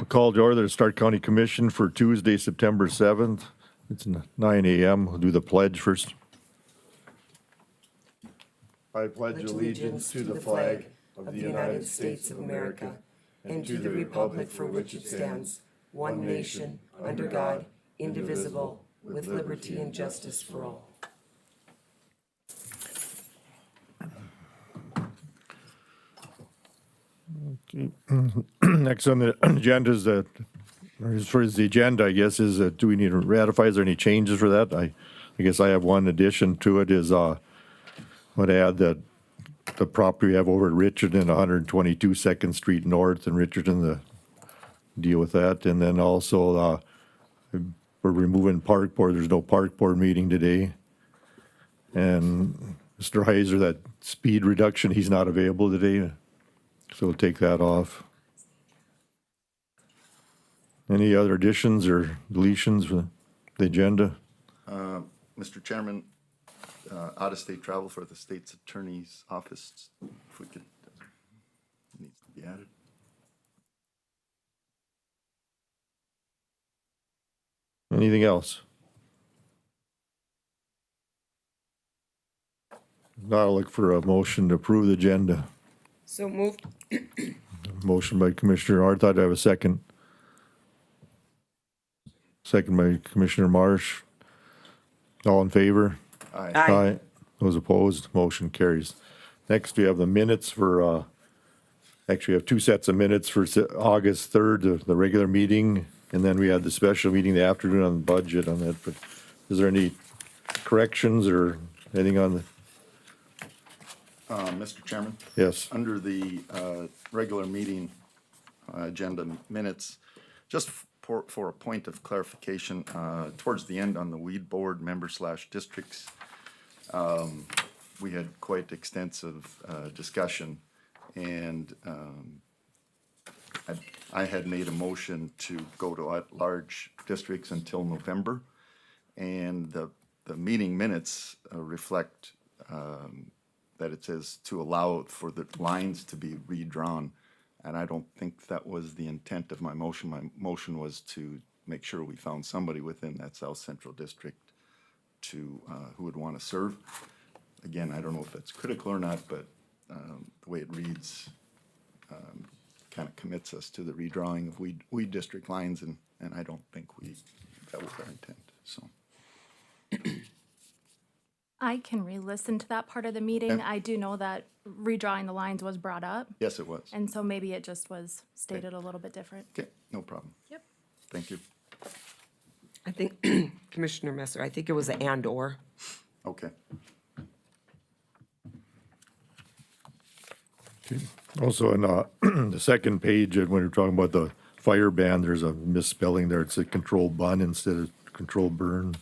Call to order the Stark County Commission for Tuesday, September 7th. It's 9 a.m. We'll do the pledge first. I pledge allegiance to the flag of the United States of America and to the republic for which it stands, one nation, under God, indivisible, with liberty and justice for all. Okay. Next on the agenda is as far as the agenda, I guess, is do we need to ratify? Is there any changes for that? I guess I have one addition to it is I would add that the property we have over at Richardson, 122 Second Street North in Richardson, the deal with that. And then also we're removing park board. There's no park board meeting today. And Mr. Heiser, that speed reduction, he's not available today. So we'll take that off. Any other additions or deletions for the agenda? Mr. Chairman, out-of-state travel for the state's attorney's office, if we could, needs to be added. Anything else? Now I'll look for a motion to approve the agenda. So moved. Motion by Commissioner Arthod. I have a second. Second by Commissioner Marsh. All in favor? Aye. Aye. Those opposed, motion carries. Next, we have the minutes for, actually, we have two sets of minutes for August 3rd, the regular meeting, and then we had the special meeting the afternoon on the budget on that. But is there any corrections or anything on the, Mr. Chairman, yes? under the regular meeting agenda minutes, just for a point of clarification, towards the end on the weed board member/districts, we had quite extensive discussion, and I had made a motion to go to at-large districts until November, and the meeting minutes reflect that it says to allow for the lines to be redrawn, and I don't think that was the intent of my motion. My motion was to make sure we found somebody within that South Central District to, who would want to serve. Again, I don't know if that's critical or not, but the way it reads kind of commits us to the redrawing of weed district lines, and I don't think that was our intent, so. I can re-listen to that part of the meeting. Okay. I do know that redrawing the lines was brought up, Yes, it was. and so maybe it just was stated a little bit different. Okay, no problem. Yep. Thank you. I think, Commissioner Messer, I think it was a and/or. Okay. Also on the second page, when we're talking about the fire ban, there's a misspelling there. It's a controlled burn instead of controlled burn.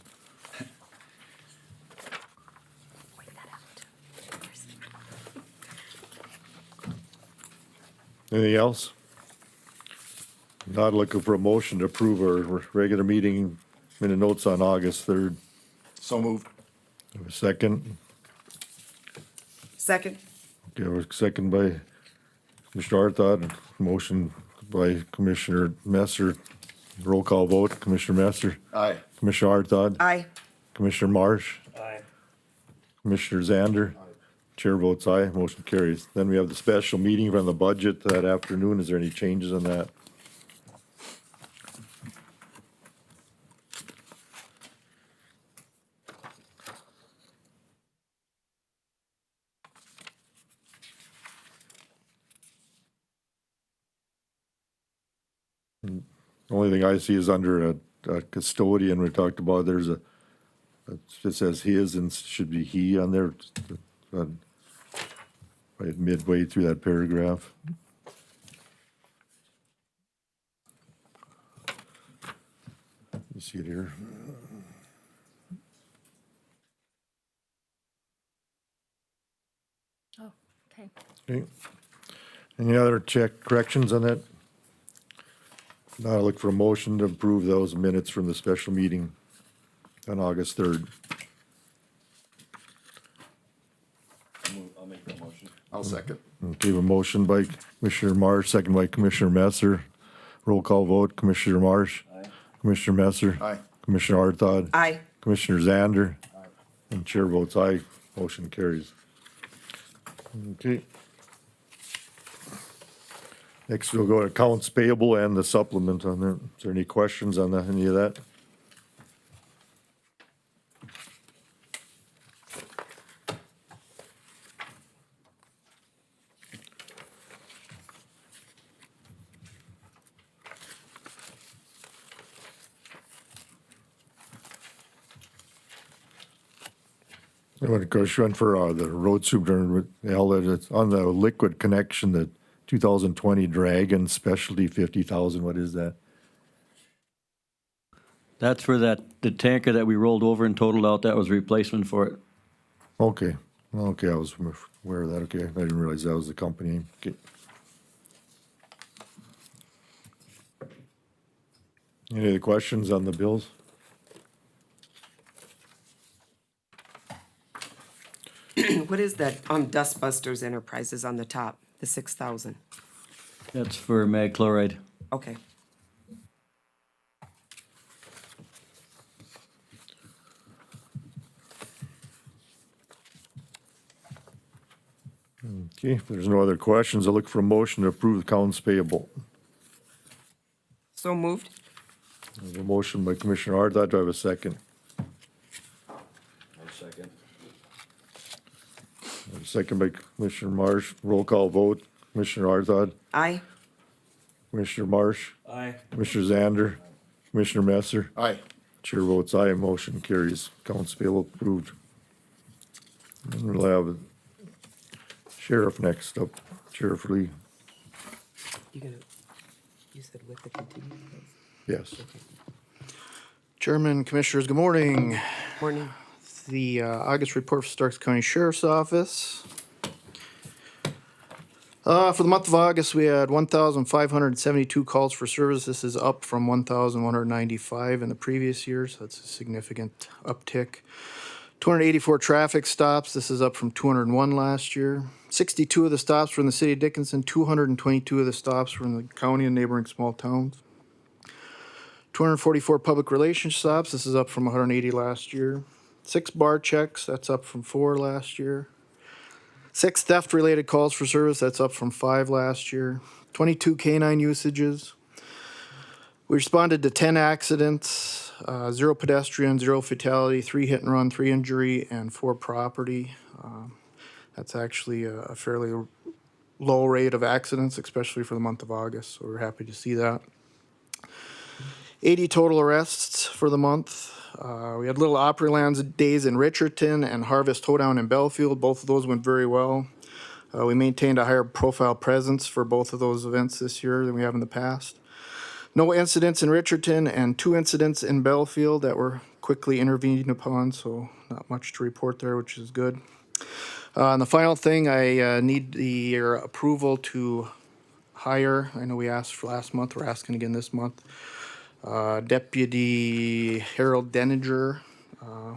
Anything else? Not looking for a motion to approve our regular meeting minute notes on August 3rd. So moved. Have a second. Second. Okay, I have a second by Commissioner Arthod, motion by Commissioner Messer. Roll call vote. Commissioner Messer, Aye. Commissioner Arthod, Aye. Commissioner Marsh, Aye. Commissioner Zander. Chair votes aye, motion carries. Then we have the special meeting on the budget that afternoon. Is there any changes on that? Only thing I see is under a custodian, we talked about, there's it says his and should be he on there. Right midway through that paragraph. You see it here? Oh, okay. Okay. Any other corrections on that? Now I look for a motion to approve those minutes from the special meeting on August 3rd. I'll make that motion. I'll second. Okay, a motion by Commissioner Marsh, second by Commissioner Messer. Roll call vote, Commissioner Marsh. Commissioner Messer. Aye. Commissioner Arthod. Aye. Commissioner Zander. And chair votes aye. Motion carries. Okay. Next, we'll go to accounts payable and the supplement on there. Is there any questions on any of that? I want to go run for the road superintendent, it's on the liquid connection, the 2020 Dragon Specialty 50,000, what is that? That's for the tanker that we rolled over and totaled out, that was replacement for it. Okay, I was aware of that, okay, I didn't realize that was the company name. Okay. Any other questions on the bills? What is that, Dust Busters Enterprises on the top, the 6,000? That's for mag chloride. Okay. Okay, if there's no other questions, I'll look for a motion to approve accounts payable. So moved? I have a motion by Commissioner Arthod, do I have a second? Second. I have a second by Commissioner Marsh, roll call vote, Commissioner Arthod, Aye. Commissioner Marsh, Aye. Commissioner Zander, Commissioner Messer. Aye. Chair votes aye, motion carries. Accounts payable approved. And we'll have Sheriff next up, Sheriff Lee. You said with the continued? Yes. Chairman, Commissioners, good morning. Morning. The August report for Starks County Sheriff's Office. For the month of August, we had 1,572 calls for service. This is up from 1,195 in the previous year, so that's a significant uptick. 284 traffic stops. This is up from 201 last year. 62 of the stops were in the city of Dickinson. 222 of the stops were in the county and neighboring small towns. 244 public relations stops. This is up from 180 last year. 6 bar checks. That's up from 4 last year. 6 theft-related calls for service. That's up from 5 last year. 22 canine usages. We responded to 10 accidents, 0 pedestrian, 0 fatality, 3 hit and run, 3 injury, and 4 property. That's actually a fairly low rate of accidents, especially for the month of August, so we're happy to see that. 80 total arrests for the month. We had Little Opryland days in Richardson and Harvest Hoedown in Belfield. Both of those went very well. We maintained a higher profile presence for both of those events this year than we have in the past. No incidents in Richardson and 2 incidents in Belfield that were quickly intervened upon, so not much to report there, which is good. And the final thing, I need your approval to hire, I know we asked for last month, we're asking again this month, Deputy Harold Denninger,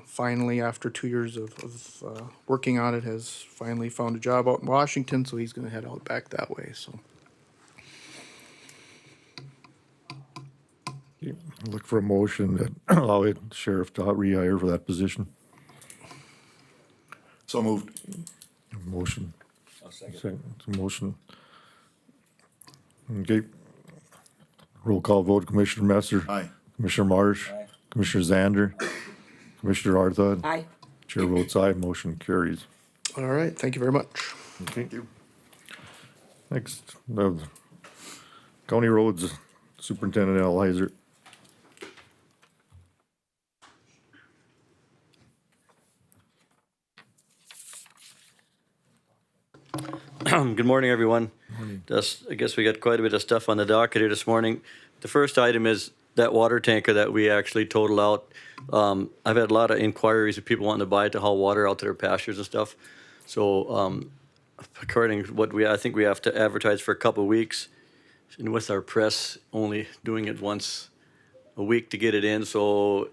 finally, after 2 years of working on it, has finally found a job out in Washington, so he's gonna head out back that way, so. Look for a motion that allow the sheriff to rehire for that position. So moved. Motion. I'll second. Second, motion. Okay. Roll call vote, Commissioner Messer. Aye. Commissioner Marsh. Aye. Commissioner Zander. Commissioner Arthod. Aye. Chair votes aye, motion carries. All right, thank you very much. Okay. you. Next, County Roads Superintendent Al Heiser. Good morning, everyone. Just, I guess we got quite a bit of stuff on the docket here this morning. The first item is that water tanker that we actually totaled out. I've had a lot of inquiries of people wanting to buy it to haul water out to their pastures and stuff. So, according to what I think we have to advertise for a couple of weeks. And with our press only doing it once a week to get it in, so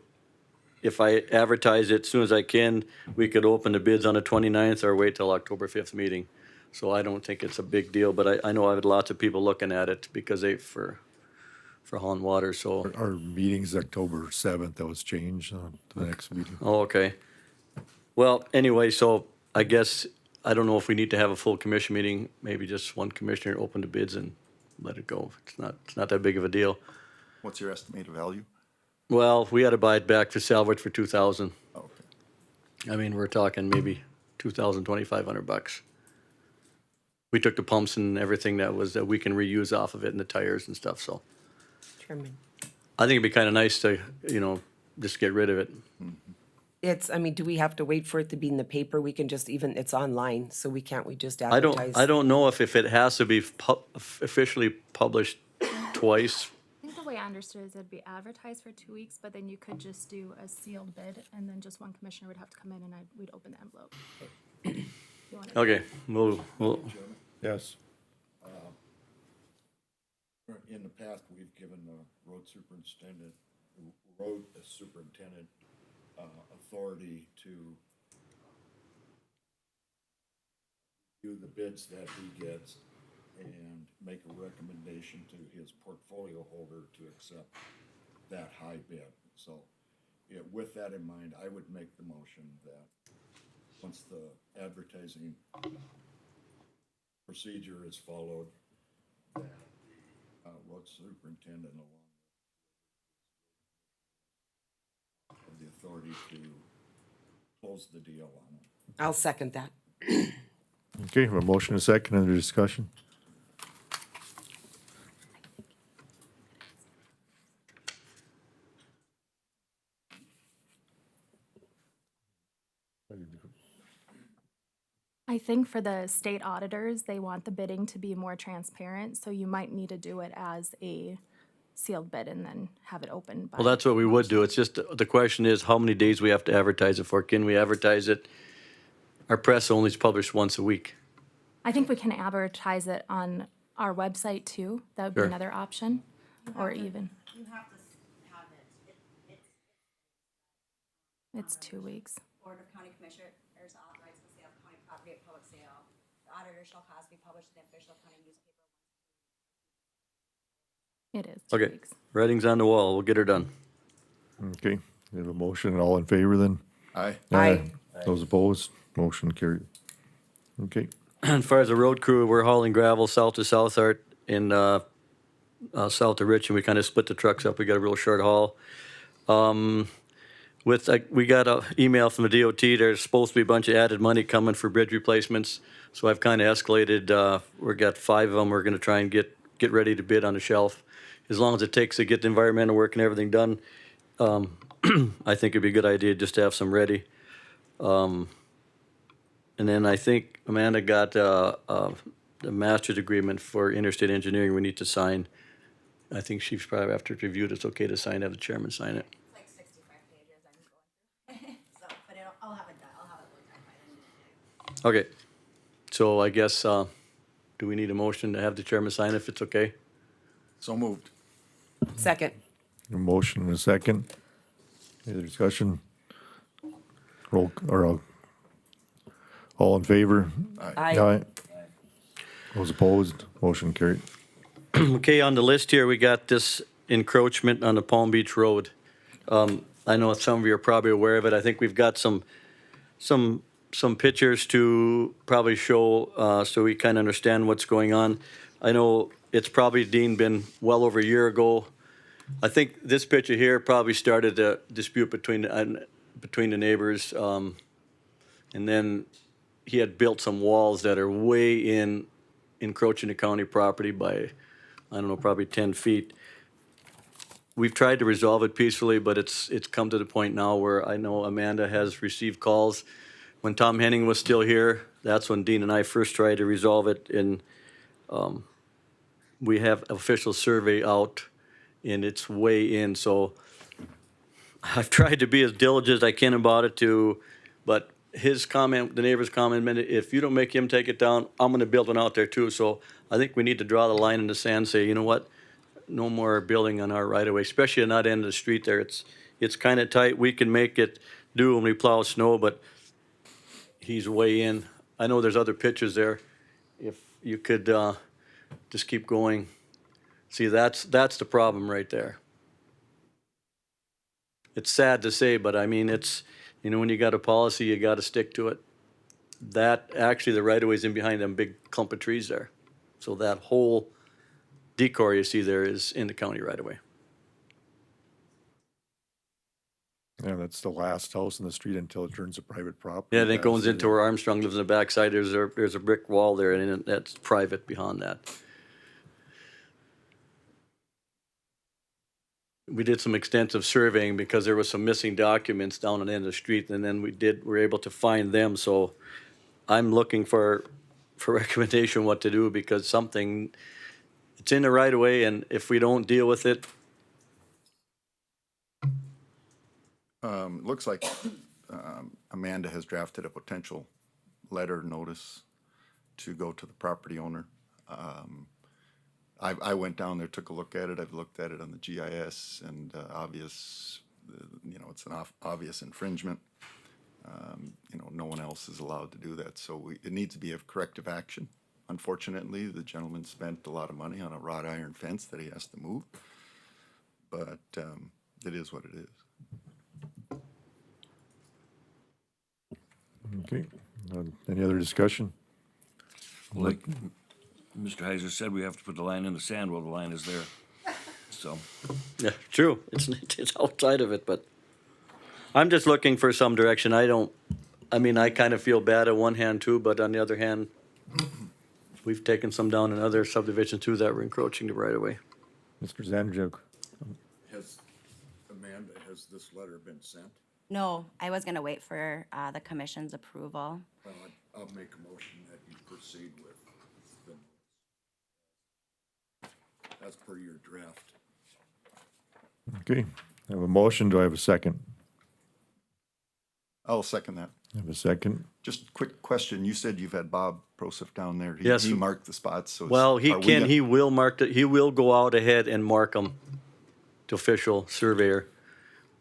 if I advertise it as soon as I can, we could open the bids on the 29th or wait till October 5th meeting. So I don't think it's a big deal, but I know I have lots of people looking at it because for for hauling water, so. Our meeting's October 7th, that was changed to the next meeting. Oh, okay. Well, anyway, so I guess, I don't know if we need to have a full commission meeting, maybe just one commissioner open the bids and let it go. It's not that big of a deal. What's your estimated value? Well, we had to buy it back for salvage for 2,000. Okay. I mean, we're talking maybe 2,000, 2,500 bucks. We took the pumps and everything that we can reuse off of it and the tires and stuff, so. Chairman. I think it'd be kind of nice to, just get rid of it. Do we have to wait for it to be in the paper? We can just it's online, so we just I advertise? don't know if it has to be officially published twice. I think the way I understood is it'd be advertised for 2 weeks, but then you could just do a sealed bid, and then just one commissioner would have to come in and we'd open the envelope. You wanna- Okay, we'll, Yes. In the past, we've given the road superintendent authority to do the bids that he gets and make a recommendation to his portfolio holder to accept that high bid. So, with that in mind, I would make the motion that once the advertising procedure is followed, that the road superintendent along have the authority to close the deal on it. I'll second that. Okay, a motion and a second, under discussion. I think for the state auditors, they want the bidding to be more transparent, so you might need to do it as a sealed bid and then have it open by. well, that's what we would do. It's just, the question is how many days we have to advertise it for. Can we advertise it? Our press only is published once a week. I think we can advertise it on our website too. That would be Sure. another option, or even, You have to have it, it's 2 weeks. Board of County Commissioners authorized the sale of county property at public sale. The auditor shall cause to be published in the official county newspaper. It is 2 Okay, weeks. writing's on the wall. We'll get her done. Okay, we have a motion, and all in favor then? Aye. Aye. Those opposed, motion carried. Okay, As far as the road crew, we're hauling gravel south to Southart and south to Richmond. We kind of split the trucks up. We got a real short haul. We got an email from the DOT. There's supposed to be a bunch of added money coming for bridge replacements. So I've kind of escalated. We've got 5 of them. We're going to try and get ready to bid on the shelf. As long as it takes to get the environmental work and everything done, I think it'd be a good idea just to have some ready. And then I think Amanda got the master's agreement for interstate engineering we need to sign. I think she's probably, after it's reviewed, it's okay to sign, have the chairman sign it. It's like 65 pages I'm going through. So, but I'll have it done, I'll have it looked at by the end of the day. Okay, so I guess, do we need a motion to have the chairman sign if it's okay? So moved. Second. a motion and a second. Any other discussion? Roll, or, all in favor? Aye. Those opposed, motion carried. Okay, on the list here, we got this encroachment on the Palm Beach Road. I know some of you are probably aware of it. I think we've got some pictures to probably show, so we kind of understand what's going on. I know it's probably, Dean, been well over a year ago. I think this picture here probably started a dispute between the neighbors. And then he had built some walls that are way encroaching the county property by, I don't know, probably 10 feet. We've tried to resolve it peacefully, but it's come to the point now where I know Amanda has received calls. When Tom Henning was still here, that's when Dean and I first tried to resolve it, and we have official survey out, and it's way in, so I've tried to be as diligent as I can about it too, but his comment, the neighbor's comment, meant if you don't make him take it down, I'm gonna build one out there too, so I think we need to draw the line in the sand, say, you know what? No more building on our right of way, especially on that end of the street there. It's kind of tight. We can make it do when we plow snow, but he's way in. I know there's other pictures there. If you could just keep going. See, that's the problem right there. It's sad to say, but I mean, it's, you know, when you got a policy, you got to stick to it. That, actually, the right of way's in behind them big clump of trees there. So that whole decor you see there is in the county right of way. Yeah, that's the last house in the street until it turns to private property. Yeah, then it goes That's into where Armstrong lives in the backside. There's a brick wall there, and that's private beyond that. We did some extensive surveying because there was some missing documents down on the end of the street, and then we were able to find them. So I'm looking for recommendation what to do, because something, it's in the right of way, and if we don't deal with it, Looks like Amanda has drafted a potential letter notice to go to the property owner. I went down there, took a look at it. I've looked at it on the GIS, and obvious, you know, it's an obvious infringement. You know, no one else is allowed to do that, so it needs to be a corrective action. Unfortunately, the gentleman spent a lot of money on a wrought iron fence that he has to move, but it is what it is. Okay. Any other discussion? Like Mr. Heiser said, we have to put the line in the sand while the line is there. So, yeah, true, it's outside of it, but I'm just looking for some direction. I mean, I kind of feel bad on one hand too, but on the other hand, we've taken some down in other subdivisions too that were encroaching the right of way. Mr. Zanderjuk, Amanda, has this letter been sent? No, I was gonna wait for, the commission's approval. Well, I'll make a motion that you proceed with as per your draft. okay. I have a motion. Do I have a second? I'll second that. I have a second. Just a quick question. You said you've had Bob Prosef down there. Yes. He marked the spots, so. Well, are we gonna- he will mark he will go out ahead and mark them to official surveyor.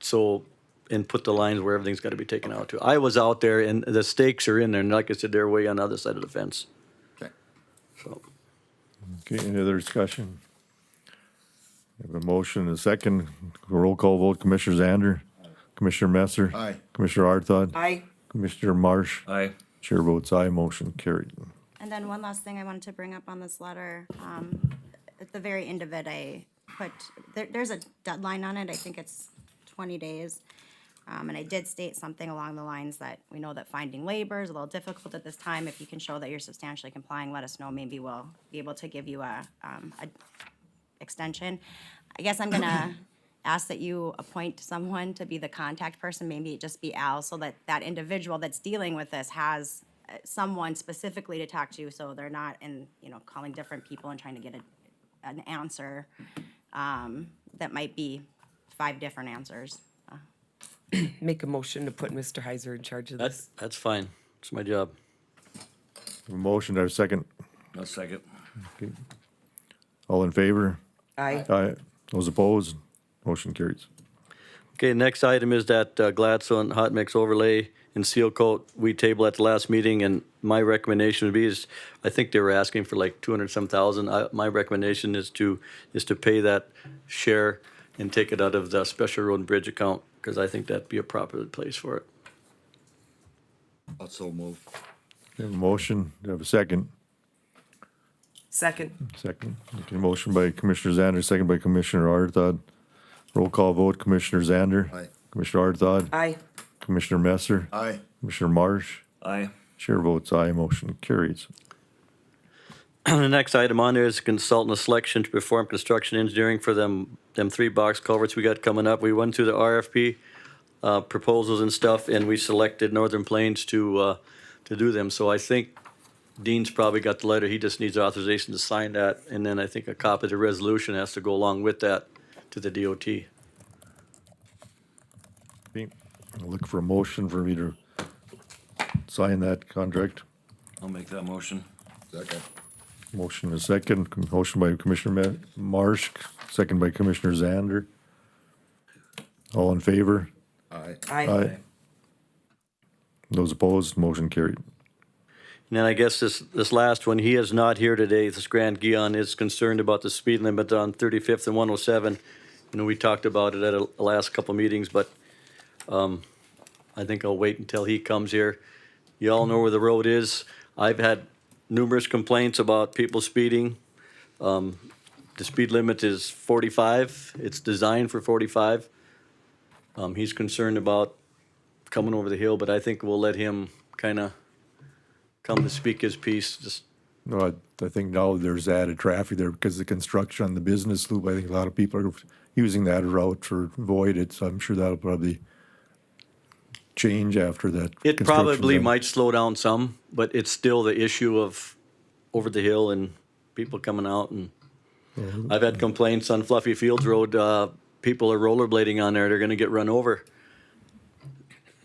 So, and put the lines where everything's got to be taken out to. I was out there and the stakes are in there, and like I said, they're way on the other side of the fence. Okay. So, Okay, any other discussion? I have a motion and a second. Roll call vote. Commissioner Zander. Commissioner Messer. Aye. Commissioner Arthod. Aye. Commissioner Marsh. aye. Chair votes aye. Motion carried. And then one last thing I wanted to bring up on this letter, at the very end of it, I put, there's a deadline on it, I think it's 20 days. And I did state something along the lines that we know that finding labor is a little difficult at this time. If you can show that you're substantially complying, let us know, maybe we'll be able to give you a extension. I guess I'm gonna ask that you appoint someone to be the contact person, maybe it just be Al, so that that individual that's dealing with this has someone specifically to talk to, so they're not calling different people and trying to get an answer that might be 5 different answers. Make a motion to put Mr. Heiser in charge of this. that's fine. It's my job. A motion. Do I have a second? I'll second. All in favor? Aye. Aye. Those opposed? Motion carries. Okay, next item is that Gladstone hot mix overlay and seal coat. We tabled at the last meeting, and my recommendation would be I think they were asking for like 200-some thousand. My recommendation is to pay that share and take it out of the special road and bridge account, because I think that'd be a proper place for it. Also move. We have a motion. Do I have a second? Second. Second. Okay, motion by Commissioner Zander, second by Commissioner Arthod. Roll call vote. Commissioner Zander. Aye. Commissioner Arthod. Aye. Commissioner Messer. Aye. Commissioner Marsh. Aye. Chair votes aye. Motion carries. The next item on there is consultant selection to perform construction engineering for them 3 box culverts we got coming up. We went through the RFP proposals and stuff, and we selected Northern Plains to do them. So I think Dean's probably got the letter. He just needs authorization to sign that, and then I think a copy of the resolution has to go along with that to the DOT. Okay. I'll look for a motion for me to sign that contract. I'll make that motion. Second. Motion is second. Motion by Commissioner Marsh, second by Commissioner Zander. All in favor? Aye. Aye. Those opposed? Motion carried. And then I guess this last one, he is not here today. This Grant Guion is concerned about the speed limit on 35th and 107. You know, we talked about it at the last couple meetings, but I think I'll wait until he comes here. You all know where the road is. I've had numerous complaints about people speeding. The speed limit is 45. It's designed for 45. He's concerned about coming over the hill, but I think we'll let him kind of come to speak his piece. Just No, I think now there's added traffic there because of the construction on the business loop. I think a lot of people are using that route to avoid it, so I'm sure that'll probably change after that. It construction's probably done. might slow down some, but it's still the issue of over the hill and people coming out. And I've had complaints on Fluffy Fields Road. People are rollerblading on there. They're going to get run over.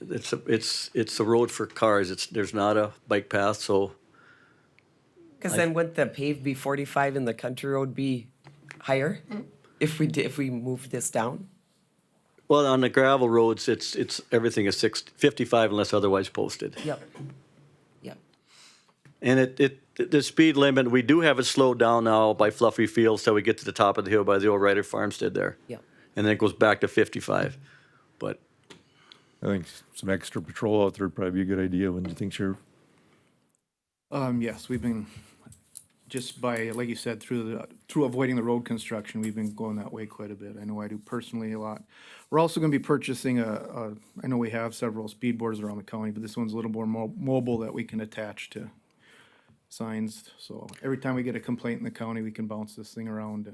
It's a road for cars. There's not a bike path, so Because then wouldn't the paved be 45 and the country road be higher if we moved this down? well on the gravel roads, it's everything is 55 unless otherwise posted. Yep. Yep. And the speed limit, we do have it slowed down now by Fluffy Fields till we get to the top of the hill by the old Ryder Farmstead there. Yep. And then it goes back to 55. But I think some extra patrol out there would probably be a good idea. When do you think, Sheriff? Yes, we've been, just by, like you said, through avoiding the road construction, we've been going that way quite a bit. I know I do personally a lot. We're also gonna be purchasing I know we have several speed boards around the county, but this one's a little more mobile that we can attach to signs. So every time we get a complaint in the county, we can bounce this thing around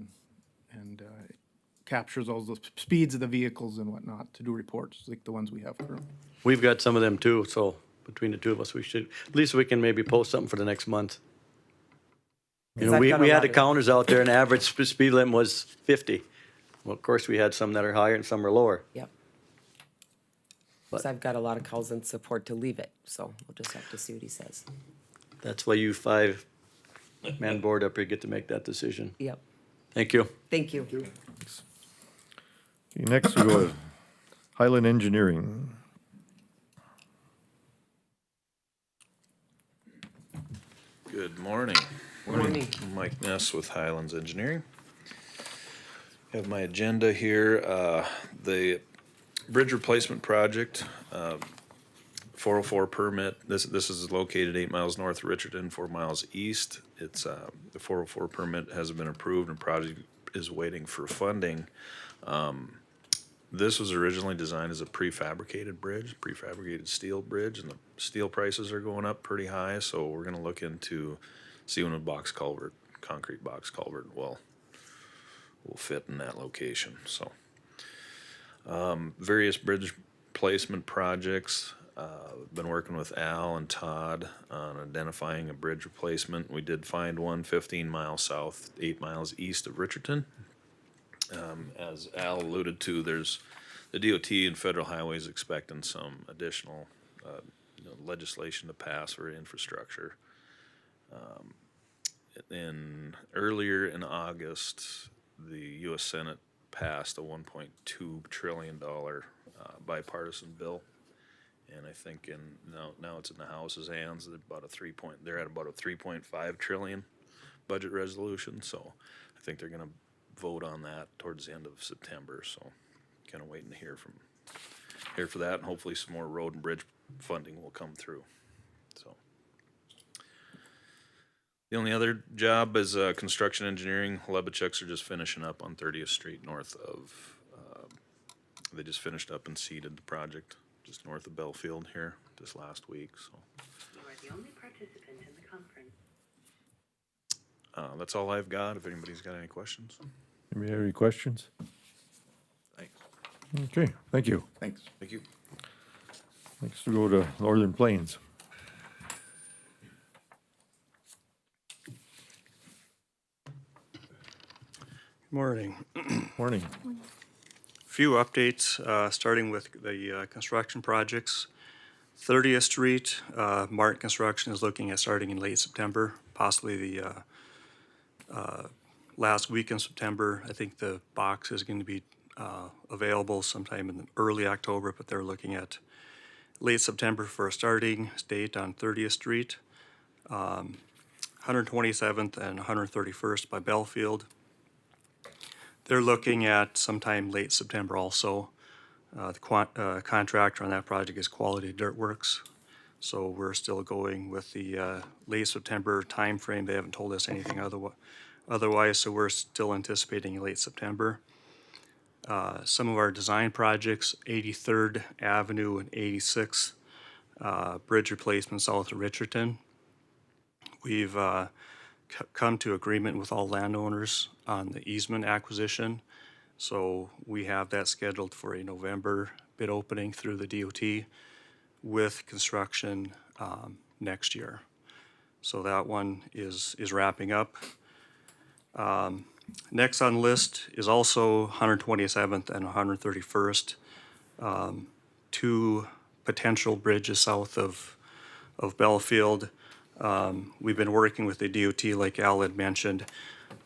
and it captures all the speeds of the vehicles and whatnot to do reports, like the ones we have currently. we've got some of them too, so between the two of us, at least we can maybe post something for the next month. You know, I've we got a had lot the of- counters out there and average speed limit was 50. Well, of course, we had some that are higher and some are lower. Yep. But- Because I've got a lot of calls in support to leave it, so we'll just have to see what he says. That's why you 5-man board up here get to make that decision. Yep. Thank you. Thank you. Okay, next we go to Highland Engineering. Good morning. Morning. Mike Ness with Highlands Engineering. Have my agenda here, the bridge replacement project, 404 permit. This is located 8 miles north of Richardson, 4 miles east. It's, the 404 permit hasn't been approved and project is waiting for funding. This was originally designed as a prefabricated bridge, prefabricated steel bridge, and the steel prices are going up pretty high, so we're gonna look into see when a box culvert, concrete box culvert will fit in that location, so. Various bridge placement projects, been working with Al and Todd on identifying a bridge replacement. We did find one 15 miles south, 8 miles east of Richardson. As Al alluded to, there's the DOT and Federal Highways expecting some additional legislation to pass for infrastructure. Earlier in August, the U.S. Senate passed a $1.2 trillion bipartisan bill, and I think now it's in the House's hands. They're at about a 3.5 trillion budget resolution, so I think they're going to vote on that towards the end of September, so kind of waiting to hear for that, and hopefully some more road and bridge funding will come through, so. The only other job is construction engineering. Lebechucks are just finishing up on 30th Street north of, they just finished up and seeded the project just north of Belfield here this last week, so. You are the only participant in the conference. That's all I've got, if anybody's got any questions. Anybody have any questions? Thanks. Okay, thank you. Thanks. Thank you. Next we go to Northern Plains. Morning. Morning. Few updates, starting with the construction projects. 30th Street, Martin Construction is looking at starting in late September, possibly the last week in September. I think the box is going to be available sometime in early October, but they're looking at late September for a starting date on 30th Street. 127th and 131st by Belfield. They're looking at sometime late September also. The contractor on that project is Quality Dirt Works. So we're still going with the late September timeframe. They haven't told us anything otherwise, so we're still anticipating late September. Some of our design projects, 83rd Avenue and 86th, bridge replacement south of Richardson. We've come to agreement with all landowners on the easement acquisition. So we have that scheduled for a November bid opening through the DOT with construction next year. So that one is wrapping up. Next on the list is also 127th and 131st. Two potential bridges south of Belfield. We've been working with the DOT, like Al had mentioned.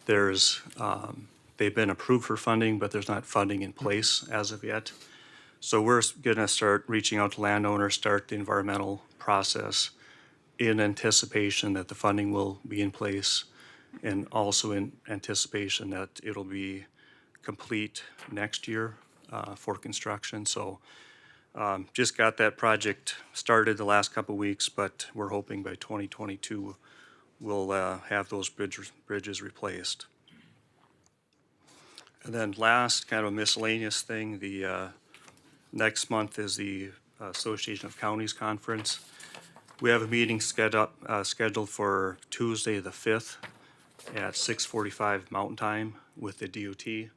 They've been approved for funding, but there's not funding in place as of yet. So we're gonna start reaching out to landowners, start the environmental process in anticipation that the funding will be in place, and also in anticipation that it'll be complete next year for construction. So just got that project started the last couple of weeks, but we're hoping by 2022 we'll have those bridges replaced. And then last, kind of a miscellaneous thing, the next month is the Association of Counties Conference. We have a meeting scheduled for Tuesday the 5th at 6:45 Mountain Time with the DOT.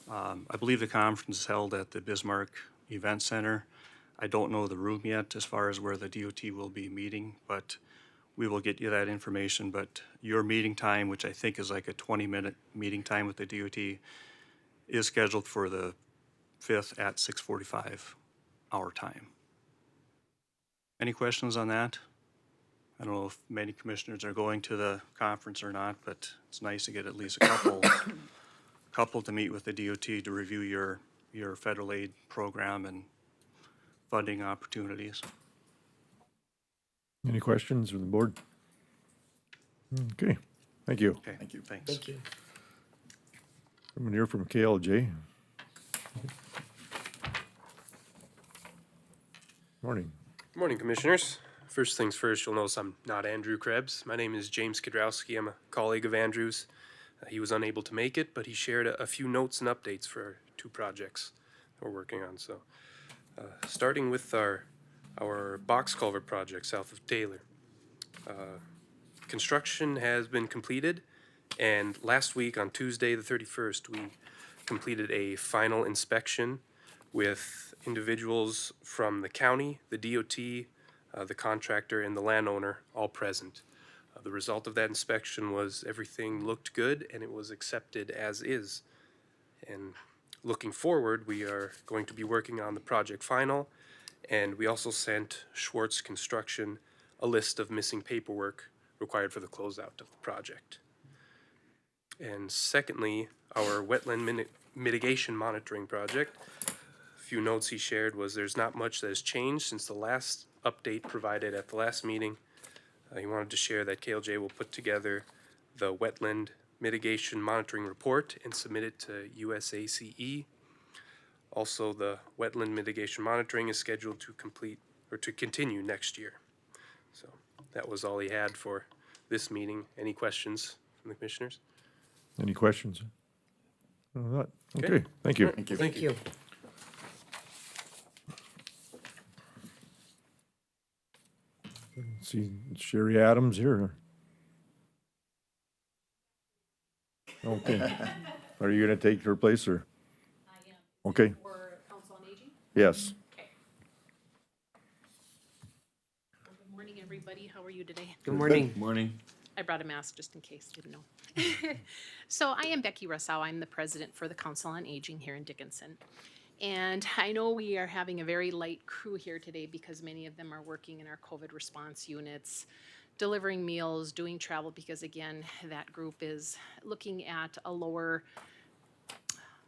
I believe the conference is held at the Bismarck Event Center. I don't know the room yet as far as where the DOT will be meeting, but we will get you that information. But your meeting time, which I think is like a 20-minute meeting time with the DOT, is scheduled for the 5th at 6:45 our time. Any questions on that? I don't know if many commissioners are going to the conference or not, but it's nice to get at least a couple to meet with the DOT to review your federal aid program and funding opportunities. Any questions from the board? Okay, thank you. Okay, Thank you. Thanks. Thank you. Someone here from KLJ. Morning. Good morning, Commissioners. First things first, you'll notice I'm not Andrew Krebs. My name is James Kudrowski. I'm a colleague of Andrew's. He was unable to make it, but he shared a few notes and updates for two projects we're working on. So, starting with our box culvert project south of Taylor. Construction has been completed, and last week on Tuesday the 31st, we completed a final inspection with individuals from the county, the DOT, the contractor, and the landowner all present. The result of that inspection was everything looked good and it was accepted as is. And looking forward, we are going to be working on the project final, and we also sent Schwartz Construction a list of missing paperwork required for the closeout of the project. And secondly, our wetland mitigation monitoring project. A few notes he shared was there's not much that has changed since the last update provided at the last meeting. He wanted to share that KLJ will put together the wetland mitigation monitoring report and submit it to USACE. Also, the wetland mitigation monitoring is scheduled to continue next year. So that was all he had for this meeting. Any questions from the commissioners? Any questions? Not. Okay. Okay, thank you. Thank you. Thank you. See Sherry Adams here. Okay. Are you gonna take her place or? I am. Okay, For Council on Aging? yes. Okay. Well, good morning, everybody. How are you today? Good morning. Morning. I brought a mask just in case you didn't know. So I am Becky Russell. I'm the president for the Council on Aging here in Dickinson. And I know we are having a very light crew here today because many of them are working in our COVID response units, delivering meals, doing travel, because again, that group is looking at a lower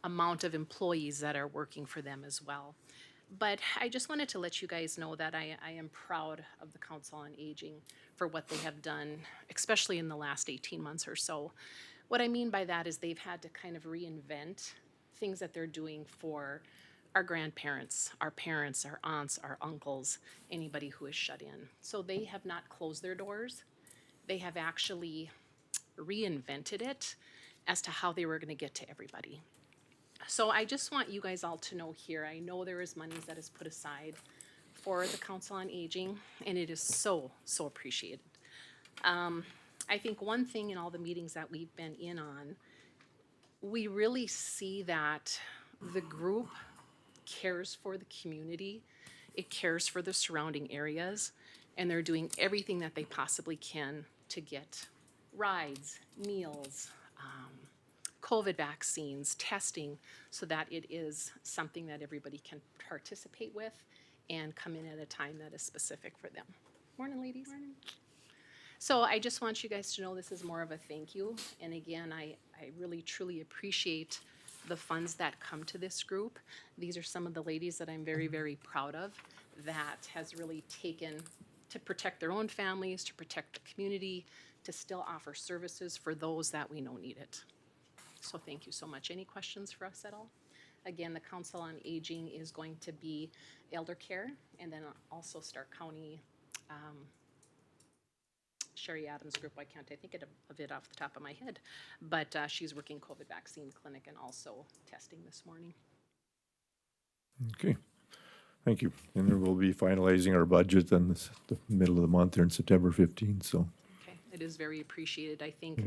amount of employees that are working for them as well. But I just wanted to let you guys know that I am proud of the Council on Aging for what they have done, especially in the last 18 months or so. What I mean by that is they've had to kind of reinvent things that they're doing for our grandparents, our parents, our aunts, our uncles, anybody who is shut in. So they have not closed their doors. They have actually reinvented it as to how they were going to get to everybody. So I just want you guys all to know here, I know there is monies that is put aside for the Council on Aging, and it is so, so appreciated. I think one thing in all the meetings that we've been in on, we really see that the group cares for the community, it cares for the surrounding areas, and they're doing everything that they possibly can to get rides, meals, COVID vaccines, testing, so that it is something that everybody can participate with and come in at a time that is specific for them. Morning, ladies. Morning. So I just want you guys to know this is more of a thank you. And again, I really truly appreciate the funds that come to this group. These are some of the ladies that I'm very, very proud of that has really taken to protect their own families, to protect the community, to still offer services for those that we know need it. So thank you so much. Any questions for us at all? Again, the Council on Aging is going to be elder care, and then also Stark County, Sherry Adams group. Why can't I think of it off the top of my head? But she's working COVID vaccine clinic and also testing this morning. Okay, thank you. And then we'll be finalizing our budget in the middle of the month here in September 15th, so. Okay, it is very appreciated. I think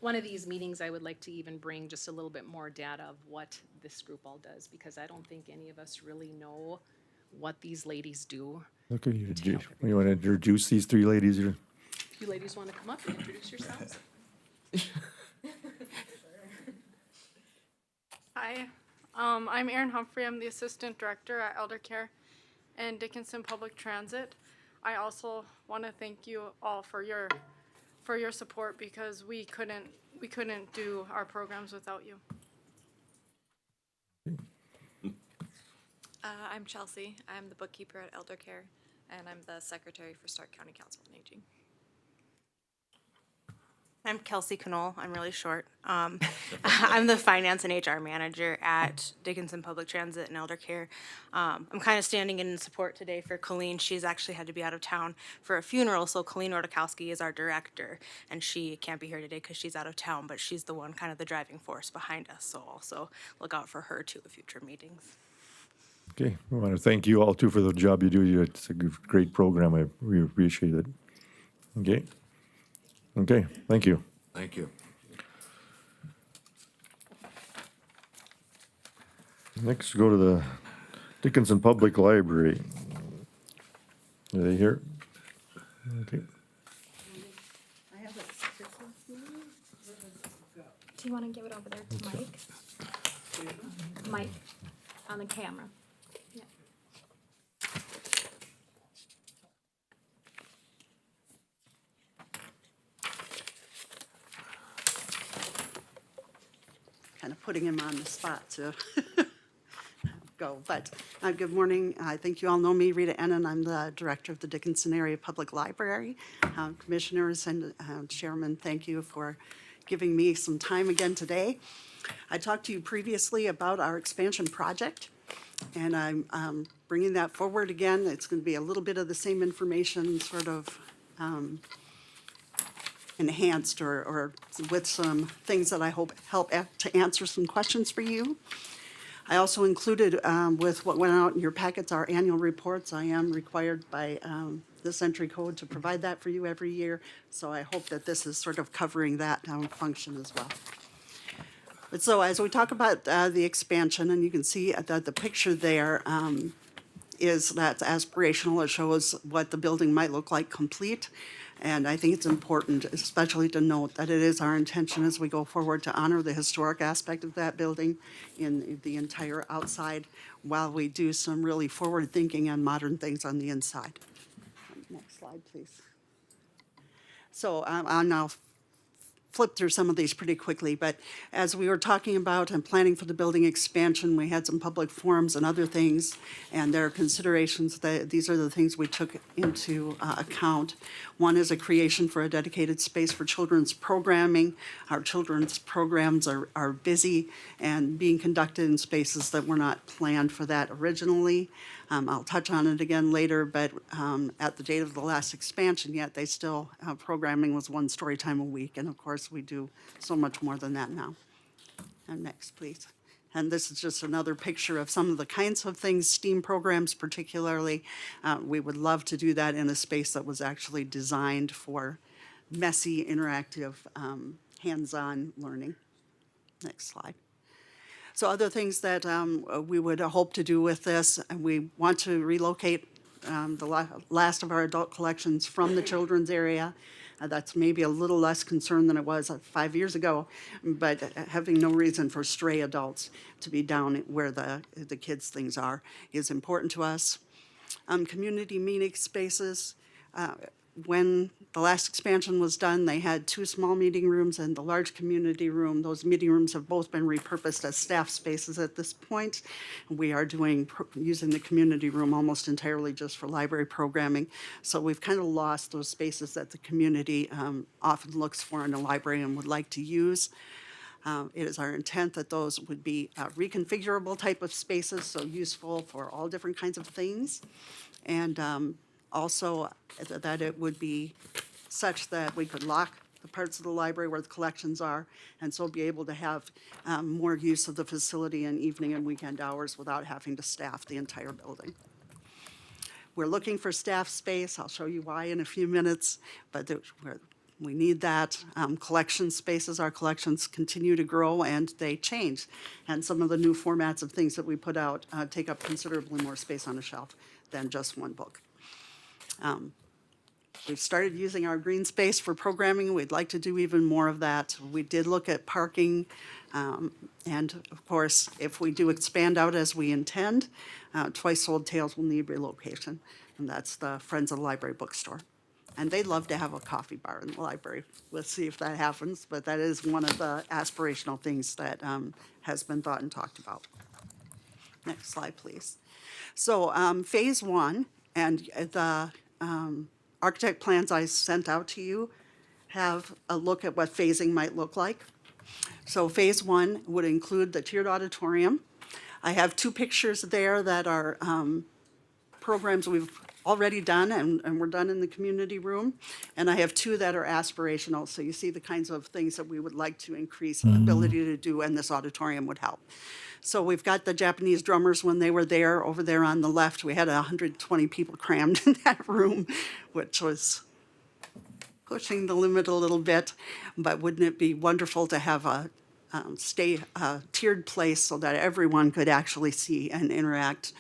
one of these meetings I would like to even bring just a little bit more data of what this group all does, because I don't think any of us really know what these ladies do. Okay, you want to introduce these three ladies here? You ladies want to come up and introduce yourselves? Hi, I'm Erin Humphrey. I'm the Assistant Director at Elder Care and Dickinson Public Transit. I also want to thank you all for your support, because we couldn't do our programs without you. I'm Chelsea. I'm the bookkeeper at Elder Care, and I'm the secretary for Stark County Council on Aging. I'm Kelsey Knoll. I'm really short. I'm the finance and HR manager at Dickinson Public Transit and Elder Care. I'm kind of standing in support today for Colleen. She's actually had to be out of town for a funeral, so Colleen Rodakowski is our director, and she can't be here today because she's out of town, but she's the one kind of the driving force behind us, so also look out for her too at future meetings. Okay, I want to thank you all too for the job you do. It's a great program. We appreciate it. Okay. Okay, thank you. Thank you. Next, go to the Dickinson Public Library. Are they here? Okay. Do you want to give it over there to Mike? Mike, on the camera. Yeah. Kind of putting him on the spot to go. But good morning. I think you all know me, Rita Ennin. I'm the director of the Dickinson Area Public Library. Commissioners and chairman, thank you for giving me some time again today. I talked to you previously about our expansion project, and I'm bringing that forward again. It's going to be a little bit of the same information, sort of enhanced or with some things that I hope help to answer some questions for you. I also included with what went out in your packets, our annual reports. I am required by this entry code to provide that for you every year. So I hope that this is sort of covering that function as well. But so as we talk about the expansion, and you can see that the picture there is that's aspirational. It shows what the building might look like complete. And I think it's important, especially to note that it is our intention as we go forward to honor the historic aspect of that building in the entire outside, while we do some really forward thinking and modern things on the inside. Next slide, please. So I'll now flip through some of these pretty quickly, but as we were talking about and planning for the building expansion, we had some public forums and other things, and there are considerations that these are the things we took into account. One is a creation for a dedicated space for children's programming. Our children's programs are busy and being conducted in spaces that were not planned for that originally. I'll touch on it again later, but at the date of the last expansion yet, they still, programming was one story time a week. And of course, we do so much more than that now. And next, please. And this is just another picture of some of the kinds of things, STEAM programs particularly. We would love to do that in a space that was actually designed for messy, interactive, hands-on learning. Next slide. So other things that we would hope to do with this, we want to relocate the last of our adult collections from the children's area. That's maybe a little less concern than it was 5 years ago, but having no reason for stray adults to be down where the kids' things are is important to us. Community meeting spaces. When the last expansion was done, they had 2 small meeting rooms and the large community room. Those meeting rooms have both been repurposed as staff spaces at this point. We are using the community room almost entirely just for library programming. So we've kind of lost those spaces that the community often looks for in a library and would like to use. It is our intent that those would be reconfigurable type of spaces, so useful for all different kinds of things. And also that it would be such that we could lock the parts of the library where the collections are, and so be able to have more use of the facility in evening and weekend hours without having to staff the entire building. We're looking for staff space. I'll show you why in a few minutes, but we need that. Collection spaces, our collections continue to grow and they change. And some of the new formats of things that we put out take up considerably more space on a shelf than just one book. We've started using our green space for programming. We'd like to do even more of that. We did look at parking. And of course, if we do expand out as we intend, Twice Sold Tales will need relocation. And that's the Friends of the Library bookstore. And they'd love to have a coffee bar in the library. Let's see if that happens. But that is one of the aspirational things that has been thought and talked about. Next slide, please. So phase 1 and the architect plans I sent out to you have a look at what phasing might look like. So phase 1 would include the tiered auditorium. I have 2 pictures there that are programs we've already done and we're done in the community room. And I have 2 that are aspirational. So you see the kinds of things that we would like to increase ability to do, and this auditorium would help. So we've got the Japanese drummers when they were there. Over there on the left, we had 120 people crammed in that room, which was pushing the limit a little bit. But wouldn't it be wonderful to have a tiered place so that everyone could actually see and interact?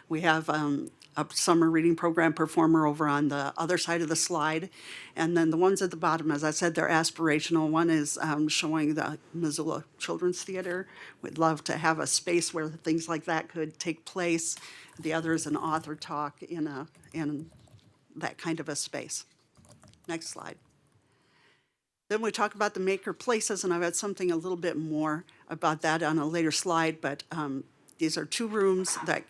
We have a summer reading program performer over on the other side of the slide. And then the ones at the bottom, as I said, they're aspirational. One is showing the Missoula Children's Theater. We'd love to have a space where things like that could take place. The other is an author talk in that kind of a space. Next slide. Then we talk about the maker places, and I've got something a little bit more about that on a later slide, but these are 2 rooms that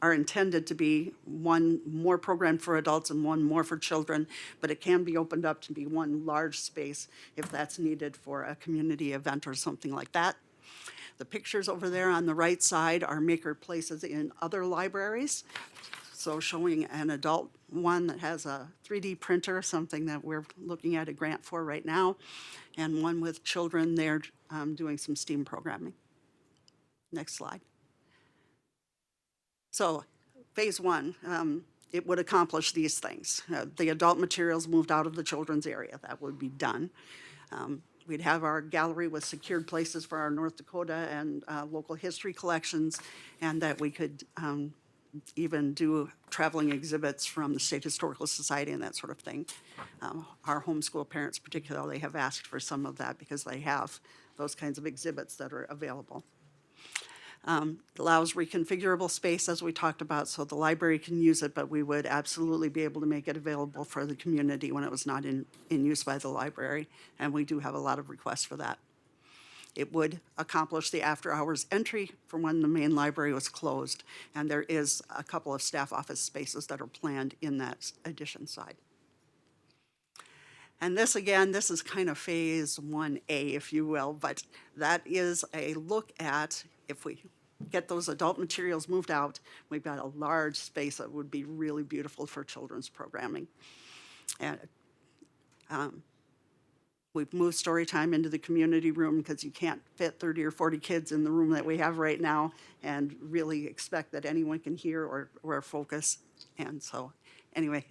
are intended to be one more programmed for adults and one more for children, but it can be opened up to be one large space if that's needed for a community event or something like that. The pictures over there on the right side are maker places in other libraries. So showing an adult one that has a 3D printer, something that we're looking at a grant for right now, and one with children there doing some STEAM programming. Next slide. So phase 1, it would accomplish these things. The adult materials moved out of the children's area. That would be done. We'd have our gallery with secured places for our North Dakota and local history collections, and that we could even do traveling exhibits from the State Historical Society and that sort of thing. Our homeschool parents particularly have asked for some of that because they have those kinds of exhibits that are available. It allows reconfigurable space, as we talked about, so the library can use it, but we would absolutely be able to make it available for the community when it was not in use by the library, and we do have a lot of requests for that. It would accomplish the after-hours entry from when the main library was closed, and there is a couple of staff office spaces that are planned in that addition side. And this, again, this is kind of phase 1A, if you will, but that is a look at, if we get those adult materials moved out, we've got a large space that would be really beautiful for children's programming. And we've moved story time into the community room because you can't fit 30 or 40 kids in the room that we have right now and really expect that anyone can hear or focus. And so, anyway,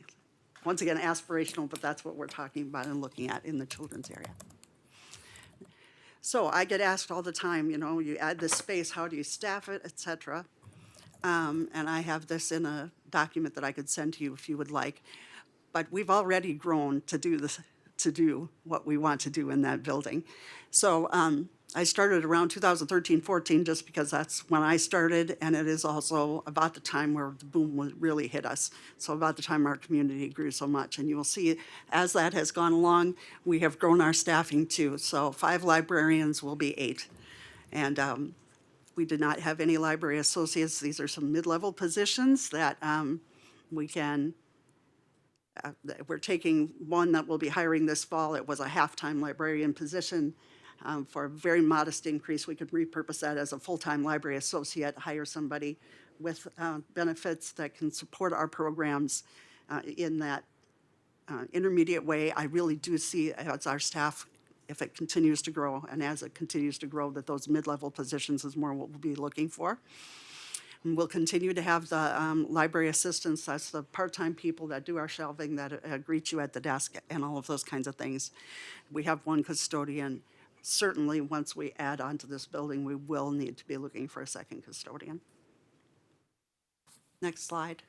once again, aspirational, but that's what we're talking about and looking at in the children's area. So I get asked all the time, you know, you add this space, how do you staff it, et cetera. And I have this in a document that I could send to you if you would like. But we've already grown to do this, to do what we want to do in that building. So I started around 2013-14 just because that's when I started, and it is also about the time where the boom really hit us. So about the time our community grew so much. And you will see as that has gone along, we have grown our staffing too. So 5 librarians will be 8. And we did not have any library associates. These are some mid-level positions that we can we're taking one that we'll be hiring this fall. It was a half-time librarian position. For a very modest increase, we could repurpose that as a full-time library associate, hire somebody with benefits that can support our programs in that intermediate way. I really do see as our staff, if it continues to grow, and as it continues to grow, that those mid-level positions is more what we'll be looking for. And we'll continue to have the library assistants, that's the part-time people that do our shelving, that greet you at the desk and all of those kinds of things. We have one custodian. Certainly, once we add on to this building, we will need to be looking for a second custodian. Next slide.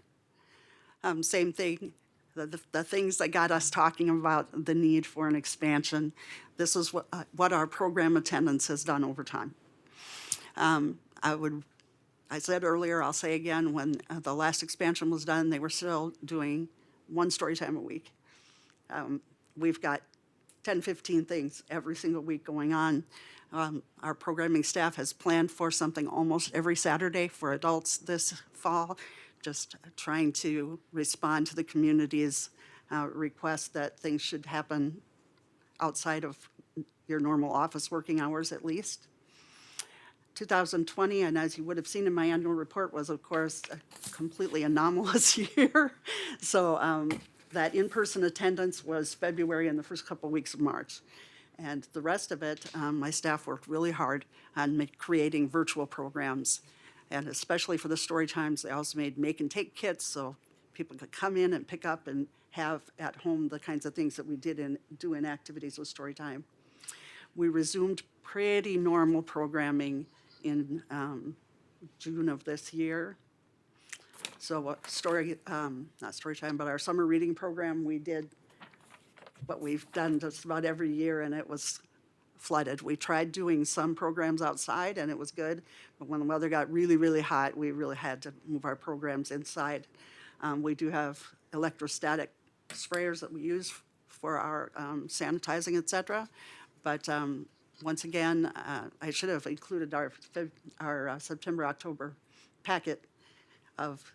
Same thing, the things that got us talking about the need for an expansion. This is what our program attendance has done over time. I said earlier, I'll say again, when the last expansion was done, they were still doing 1 story time a week. We've got 10, 15 things every single week going on. Our programming staff has planned for something almost every Saturday for adults this fall, just trying to respond to the community's request that things should happen outside of your normal office working hours at least. 2020, and as you would have seen in my annual report, was of course a completely anomalous year. So that in-person attendance was February and the first couple weeks of March. And the rest of it, my staff worked really hard on creating virtual programs. And especially for the story times, they also made make and take kits so people could come in and pick up and have at home the kinds of things that we do in activities with story time. We resumed pretty normal programming in June of this year. So not story time, but our summer reading program, we did what we've done just about every year, and it was flooded. We tried doing some programs outside, and it was good, but when the weather got really, really hot, we really had to move our programs inside. We do have electrostatic sprayers that we use for our sanitizing, et cetera, but once again, I should have included our September, October packet of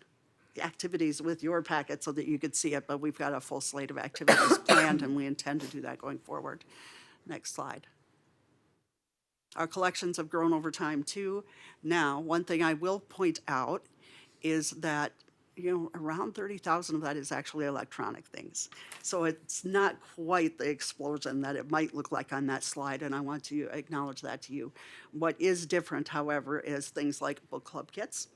activities with your packet so that you could see it, but we've got a full slate of activities planned, and we intend to do that going forward. Next slide. Our collections have grown over time too. Now, one thing I will point out is that around 30,000 of that is actually electronic things. So it's not quite the explosion that it might look like on that slide, and I want to acknowledge that to you. What is different, however, is things like book club kits.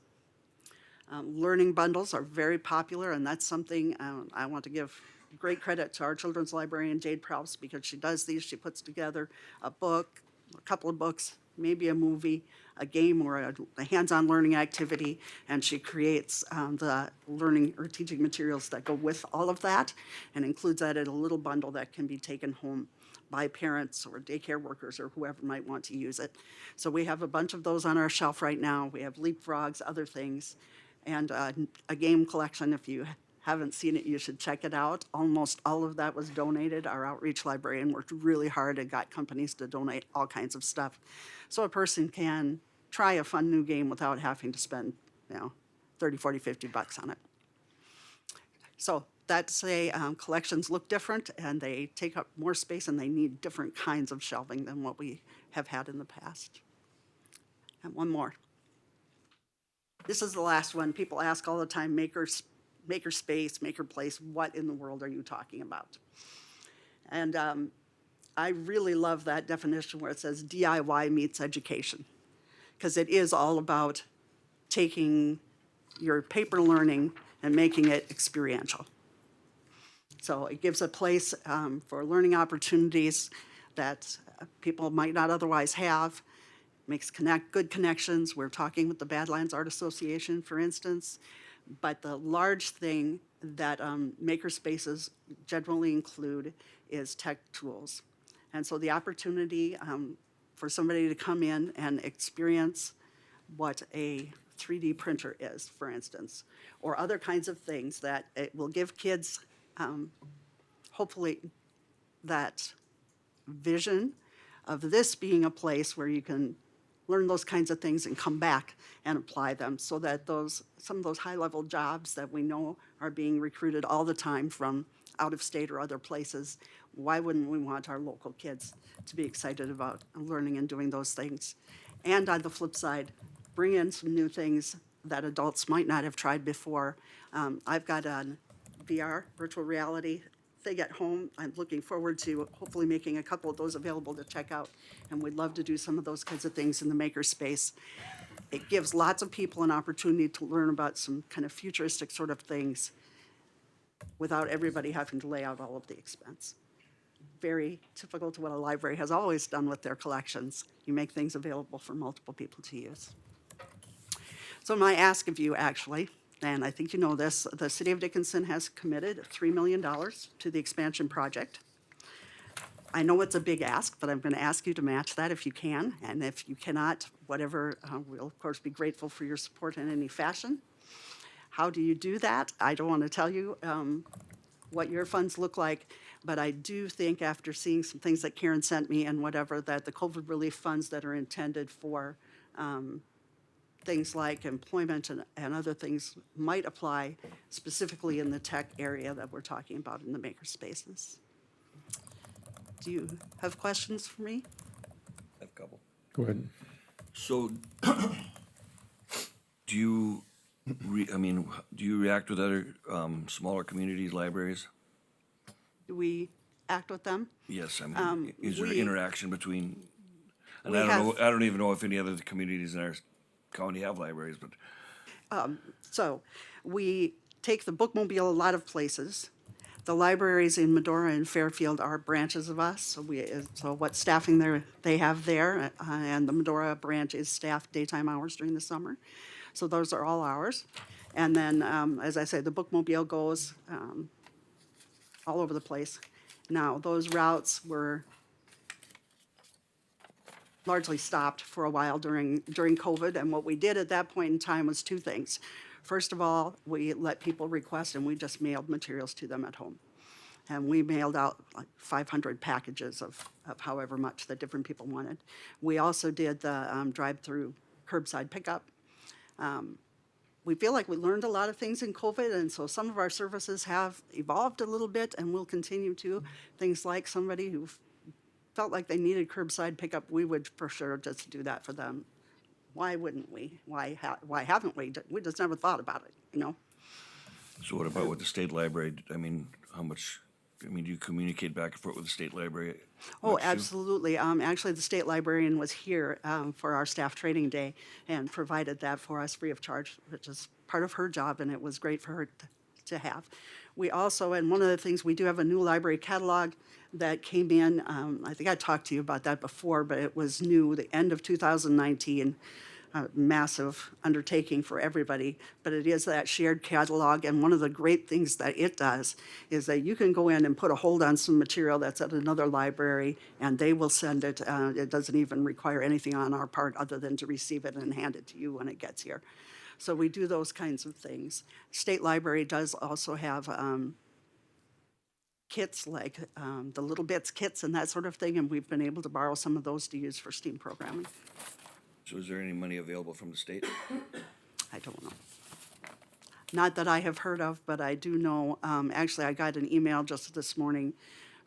Learning bundles are very popular, and that's something I want to give great credit to our children's librarian, Jade Prouse, because she does these. She puts together a book, a couple of books, maybe a movie, a game, or a hands-on learning activity, and she creates the learning or teaching materials that go with all of that, and includes that in a little bundle that can be taken home by parents or daycare workers or whoever might want to use it. So we have a bunch of those on our shelf right now. We have leapfrogs, other things, and a game collection. If you haven't seen it, you should check it out. Almost all of that was donated. Our outreach librarian worked really hard and got companies to donate all kinds of stuff. So a person can try a fun new game without having to spend, 30, 40, 50 bucks on it. So that's collections look different and they take up more space and they need different kinds of shelving than what we have had in the past. And one more. This is the last one. People ask all the time, maker space, maker place, what in the world are you talking about? And I really love that definition where it says DIY meets education, because it is all about taking your paper learning and making it experiential. So it gives a place for learning opportunities that people might not otherwise have, makes good connections. We're talking with the Badlands Art Association, for instance, but the large thing that maker spaces generally include is tech tools. And so the opportunity for somebody to come in and experience what a 3D printer is, for instance, or other kinds of things that it will give kids hopefully that vision of this being a place where you can learn those kinds of things and come back and apply them, so that some of those high-level jobs that we know are being recruited all the time from out of state or other places, why wouldn't we want our local kids to be excited about learning and doing those things? And on the flip side, bring in some new things that adults might not have tried before. I've got a VR, virtual reality thing at home. I'm looking forward to hopefully making a couple of those available to check out, and we'd love to do some of those kinds of things in the maker space. It gives lots of people an opportunity to learn about some kind of futuristic sort of things without everybody having to lay out all of the expense. Very typical to what a library has always done with their collections. You make things available for multiple people to use. So my ask of you, actually, and I think you know this, the City of Dickinson has committed $3 million to the expansion project. I know it's a big ask, but I'm going to ask you to match that if you can, and if you cannot, whatever, we'll of course be grateful for your support in any fashion. How do you do that? I don't want to tell you what your funds look like, but I do think after seeing some things that Karen sent me and whatever, that the COVID relief funds that are intended for things like employment and other things might apply specifically in the tech area that we're talking about in the maker spaces. Do you have questions for me? I have a couple. Go ahead. So, do you react with other smaller communities, libraries? Do we act with them? Yes, I mean, is there we- interaction between? And we I don't know. have- I don't even know if any other communities in our county have libraries, but So we take the bookmobile a lot of places. The libraries in Medora and Fairfield are branches of us. So what staffing they have there, and the Medora branch is staffed daytime hours during the summer. So those are all ours. And then, as I say, the bookmobile goes all over the place. Now, those routes were largely stopped for a while during COVID, and what we did at that point in time was two things. First of all, we let people request, and we just mailed materials to them at home. And we mailed out like 500 packages of however much that different people wanted. We also did the drive-through curbside pickup. We feel like we learned a lot of things in COVID, and so some of our services have evolved a little bit and will continue to. Things like somebody who felt like they needed curbside pickup, we would for sure just do that for them. Why wouldn't we? Why haven't we? We just never thought about it, you know? so what about with the state library? I mean, how much? I mean, do you communicate back and forth with the state library? Oh, much too? absolutely. Actually, the state librarian was here for our staff training day and provided that for us free of charge, which is part of her job, and it was great for her to have. We also, and one of the things, we do have a new library catalog that came in, I think I talked to you about that before, but it was new, the end of 2019, a massive undertaking for everybody, but it is that shared catalog, and one of the great things that it does is that you can go in and put a hold on some material that's at another library, and they will send it. It doesn't even require anything on our part other than to receive it and hand it to you when it gets here. So we do those kinds of things. State Library does also have kits like the Little Bits kits and that sort of thing, and we've been able to borrow some of those to use for STEAM programming. So is there any money available from the state? I don't know. Not that I have heard of, but I do know, actually, I got an email just this morning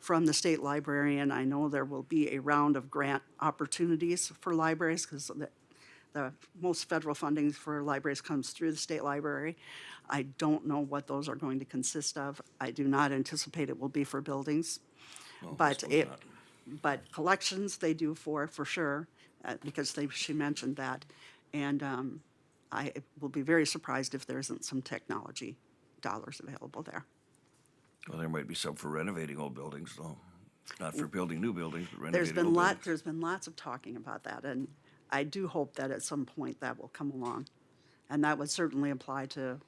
from the state librarian. I know there will be a round of grant opportunities for libraries because the most federal funding for libraries comes through the state library. I don't know what those are going to consist of. I do not anticipate it will be for buildings. No, I But suppose not. but collections they do for sure, because she mentioned that. And I will be very surprised if there isn't some technology dollars available there. Well, there might be some for renovating old buildings, though. Not for building new buildings, but renovating old buildings. There's been lots of talking about that, and I do hope that at some point that will come along. And that would certainly apply to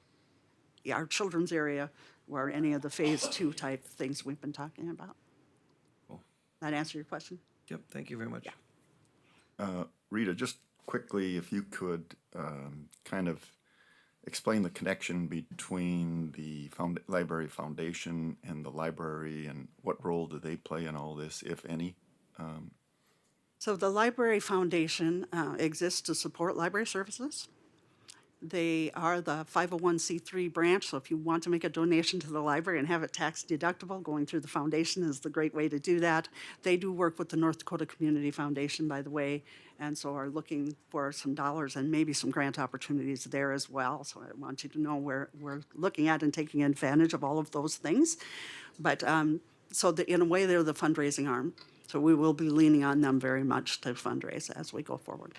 our children's area or any of the phase 2 type things we've been talking about. Cool. That answer your question? Yep, thank you very much. Rita, just quickly, if you could kind of explain the connection between the Library Foundation and the library, and what role do they play in all this, if any? So the Library Foundation exists to support library services. They are the 501c3 branch, so if you want to make a donation to the library and have it tax deductible, going through the foundation is the great way to do that. They do work with the North Dakota Community Foundation, by the way, and so are looking for some dollars and maybe some grant opportunities there as well. So I want you to know we're looking at and taking advantage of all of those things. But in a way, they're the fundraising arm. So we will be leaning on them very much to fundraise as we go forward.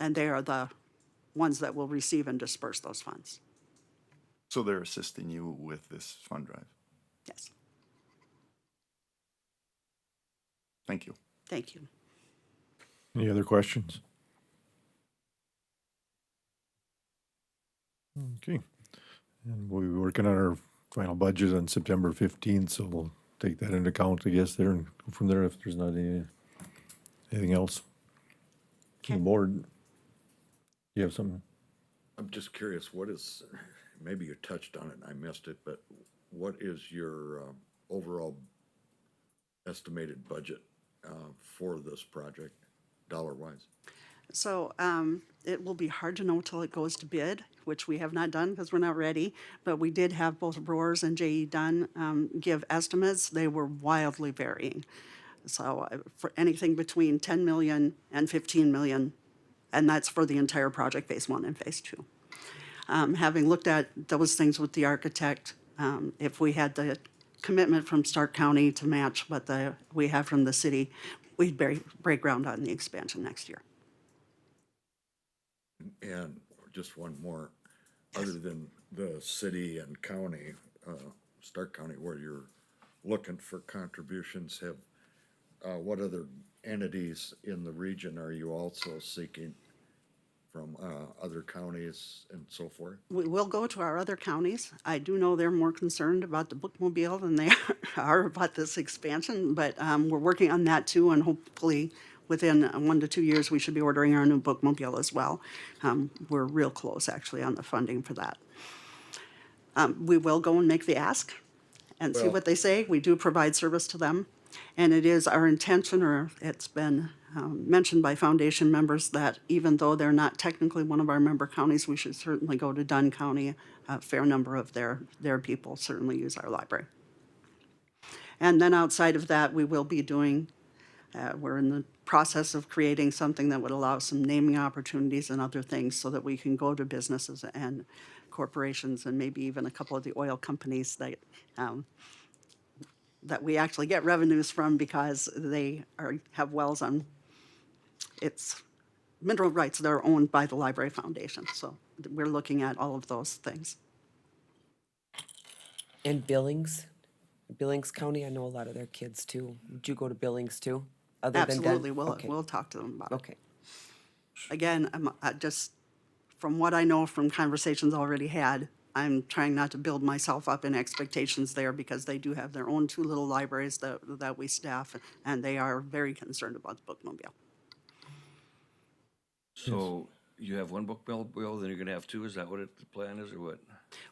And they are the ones that will receive and disperse those funds. So they're assisting you with this fund drive? Yes. Thank you. Thank you. Any other questions? Okay. And we'll be working on our final budget on September 15th, so we'll take that into account, I guess, there, and go from there if there's not anything else. Okay. Board, you have something? I'm just curious, what is, maybe you touched on it and I missed it, but what is your overall estimated budget for this project, dollar-wise? So it will be hard to know till it goes to bid, which we have not done because we're not ready. But we did have both Roars and J.E. Dunn give estimates. They were wildly varying. So for anything between 10 million and 15 million, and that's for the entire project, phase 1 and phase 2. Having looked at those things with the architect, if we had the commitment from Stark County to match what we have from the city, we'd break ground on the expansion next year. And just one more, other than the city and county, Stark County, where you're looking for contributions, what other entities in the region are you also seeking from other counties and so forth? We will go to our other counties. I do know they're more concerned about the bookmobile than they are about this expansion, but we're working on that too, and hopefully within 1 to 2 years, we should be ordering our new bookmobile as well. We're real close, actually, on the funding for that. We will go and make the ask and see what they say. We do provide service to them. And it is our intention, or it's been mentioned by foundation members, that even though they're not technically one of our member counties, we should certainly go to Dunn County. A fair number of their people certainly use our library. And then outside of that, we will be doing, we're in the process of creating something that would allow some naming opportunities and other things so that we can go to businesses and corporations and maybe even a couple of the oil companies that we actually get revenues from because they have wells on its mineral rights that are owned by the Library Foundation. So we're looking at all of those things. And Billings County, I know a lot of their kids too. Would you go to Billings too? Other than Den- Absolutely, Okay. we'll talk to them about it. Okay. Again, just from what I know from conversations already had, I'm trying not to build myself up in expectations there because they do have their own two little libraries that we staff, and they are very concerned about the bookmobile. So you have one bookmobile, then you're gonna have two, is that what the plan is, or what?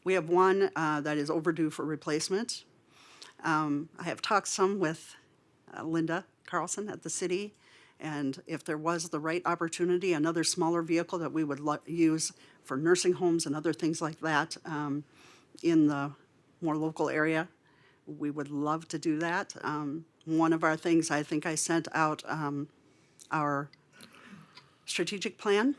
We have one that is overdue for replacement. I have talked some with Linda Carlson at the city, and if there was the right opportunity, another smaller vehicle that we would use for nursing homes and other things like that in the more local area, we would love to do that. One of our things, I think I sent out our strategic plan.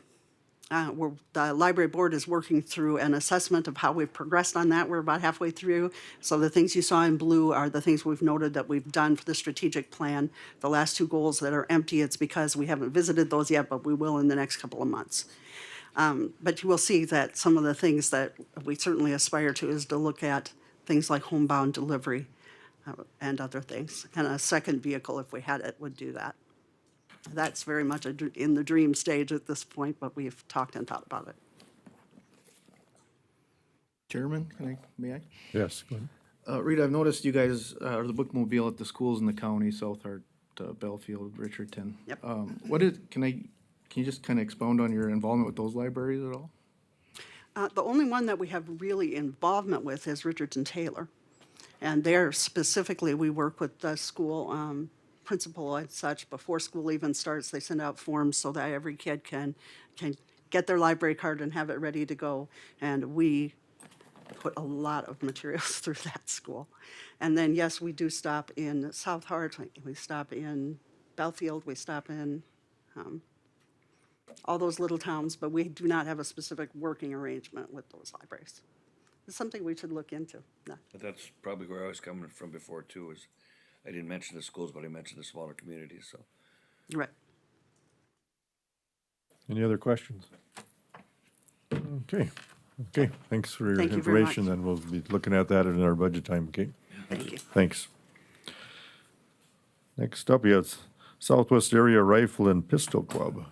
Where the library board is working through an assessment of how we've progressed on that. We're about halfway through. So the things you saw in blue are the things we've noted that we've done for the strategic plan. The last two goals that are empty, it's because we haven't visited those yet, but we will in the next couple of months. But you will see that some of the things that we certainly aspire to is to look at things like homebound delivery and other things. And a second vehicle, if we had it, would do that. That's very much in the dream stage at this point, but we've talked and thought about it. Chairman, may I? Yes, go ahead. Rita, I've noticed you guys are the bookmobile at the schools in the county, Southart, Belfield, Richardton. Yep. Can you just kind of expound on your involvement with those libraries at all? The only one that we have really involvement with is Richardson Taylor. And there specifically, we work with the school principal and such. Before school even starts, they send out forms so that every kid can get their library card and have it ready to go. And we put a lot of materials through that school. And then, yes, we do stop in South Hart, we stop in Belfield, we stop in all those little towns, but we do not have a specific working arrangement with those libraries. It's something we should look into. No. But that's probably where I was coming from before too, is I didn't mention the schools, but I mentioned the smaller communities, so. Right. Any other questions? Okay, thanks for your Thank you very information, much. and we'll be looking at that in our budget time, okay? Thank you. Thanks. Next up, we have Southwest Area Rifle and Pistol Club.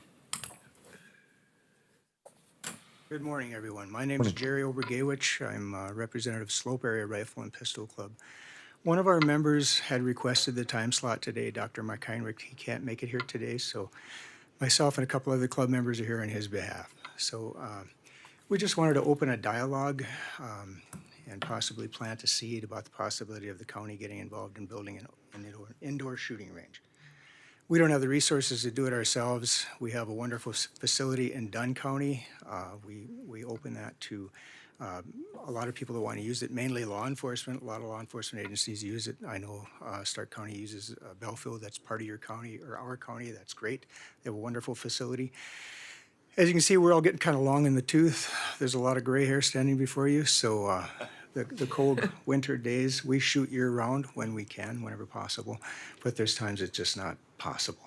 Good morning, everyone. My name is Jerry Obergewich. I'm representative Slope Area Rifle and Pistol Club. One of our members had requested the time slot today, Dr. Mike Heinrich. He can't make it here today, so myself and a couple other club members are here on his behalf. So we just wanted to open a dialogue and possibly plant a seed about the possibility of the county getting involved in building an indoor shooting range. We don't have the resources to do it ourselves. We have a wonderful facility in Dunn County. We open that to a lot of people that want to use it, mainly law enforcement. A lot of law enforcement agencies use it. I know Stark County uses Belfield. That's part of your county or our county. That's great. They have a wonderful facility. As you can see, we're all getting kind of long in the tooth. There's a lot of gray hair standing before you. So the cold winter days, we shoot year round when we can, whenever possible. But there's times it's just not possible.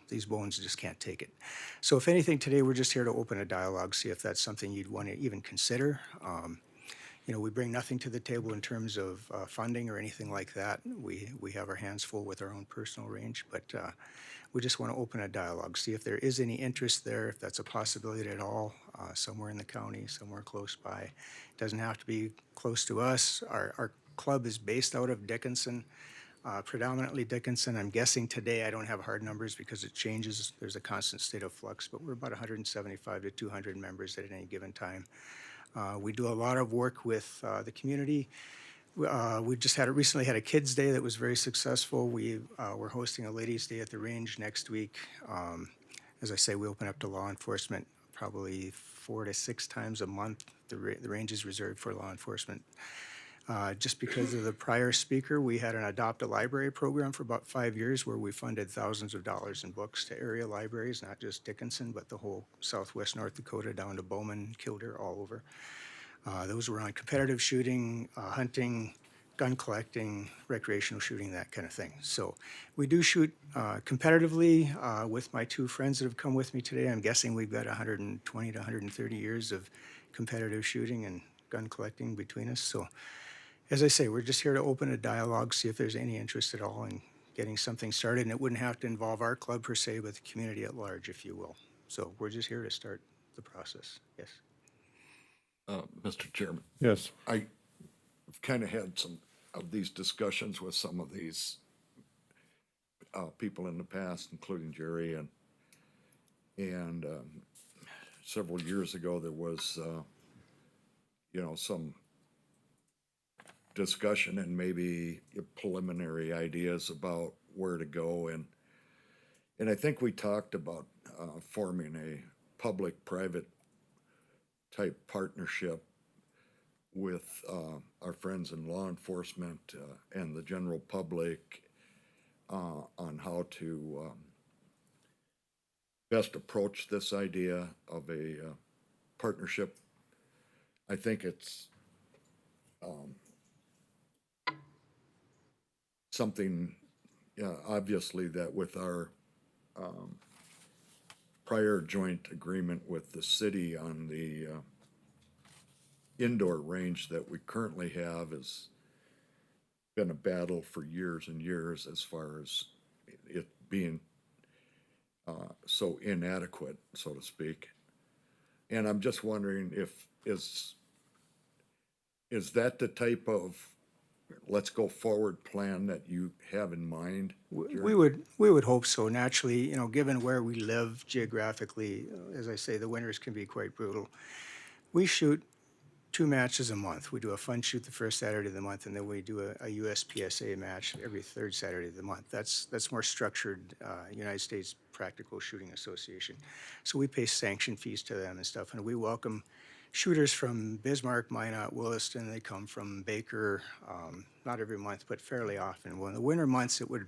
These bones just can't take it. So if anything, today we're just here to open a dialogue, see if that's something you'd want to even consider. You know, we bring nothing to the table in terms of funding or anything like that. We have our hands full with our own personal range, but we just want to open a dialogue, see if there is any interest there, if that's a possibility at all, somewhere in the county, somewhere close by. It doesn't have to be close to us. Our club is based out of Dickinson. Predominantly Dickinson. I'm guessing today, I don't have hard numbers because it changes. There's a constant state of flux, but we're about 175 to 200 members at any given time. We do a lot of work with the community. We just recently had a Kids Day that was very successful. We're hosting a Ladies' Day at the range next week. As I say, we open up to law enforcement probably 4 to 6 times a month. The range is reserved for law enforcement. Just because of the prior speaker, we had an Adopt a Library program for about 5 years where we funded thousands of dollars in books to area libraries, not just Dickinson, but the whole southwest North Dakota down to Bowman, Kildare, all over. Those were on competitive shooting, hunting, gun collecting, recreational shooting, that kind of thing. So we do shoot competitively with my 2 friends that have come with me today. I'm guessing we've got 120 to 130 years of competitive shooting and gun collecting between us. So as I say, we're just here to open a dialogue, see if there's any interest at all in getting something started. And it wouldn't have to involve our club per se, but the community at large, if you will. So we're just here to start the process. Yes. Mr. Chairman, Yes. I've kind of had some of these discussions with some of these people in the past, including Jerry, and several years ago, there was, some discussion and maybe preliminary ideas about where to go, and I think we talked about forming a public-private type partnership with our friends in law enforcement and the general public on how to best approach this idea of a partnership. I think it's something, obviously, that with our prior joint agreement with the city on the indoor range that we currently have has been a battle for years and years as far as it being so inadequate, so to speak. And I'm just wondering if, is that the type of let's go forward plan that you have in mind? We would hope so. Naturally, given where we live geographically, as I say, the winters can be quite brutal. We shoot 2 matches a month. We do a fun shoot the first Saturday of the month, and then we do a USPSA match every 3rd Saturday of the month. That's more structured, United States Practical Shooting Association. So we pay sanction fees to them and stuff, and we welcome shooters from Bismarck, Minot, Williston. They come from Baker, not every month, but fairly often. Well, in the winter months, it would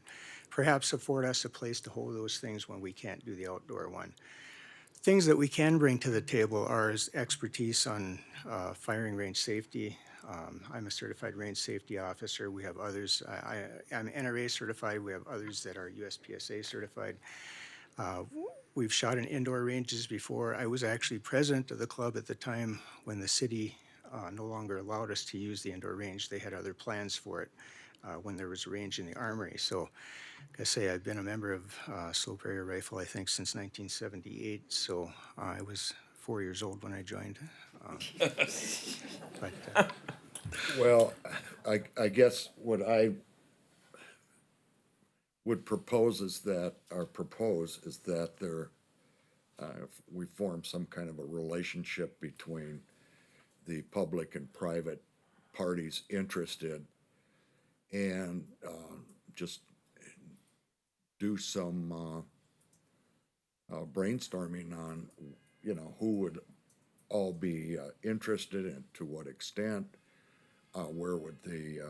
perhaps afford us a place to hold those things when we can't do the outdoor one. Things that we can bring to the table are expertise on firing range safety. I'm a certified range safety officer. We have others. I'm NRA certified. We have others that are USPSA certified. We've shot in indoor ranges before. I was actually president of the club at the time when the city no longer allowed us to use the indoor range. They had other plans for it when there was a range in the Armory. So, like I say, I've been a member of Slope Area Rifle, I think, since 1978. So I was 4 years old when I joined. Well, I guess what I would propose is that there, we form some kind of a relationship between the public and private parties interested, and just do some brainstorming on, who would all be interested and to what extent, where would the,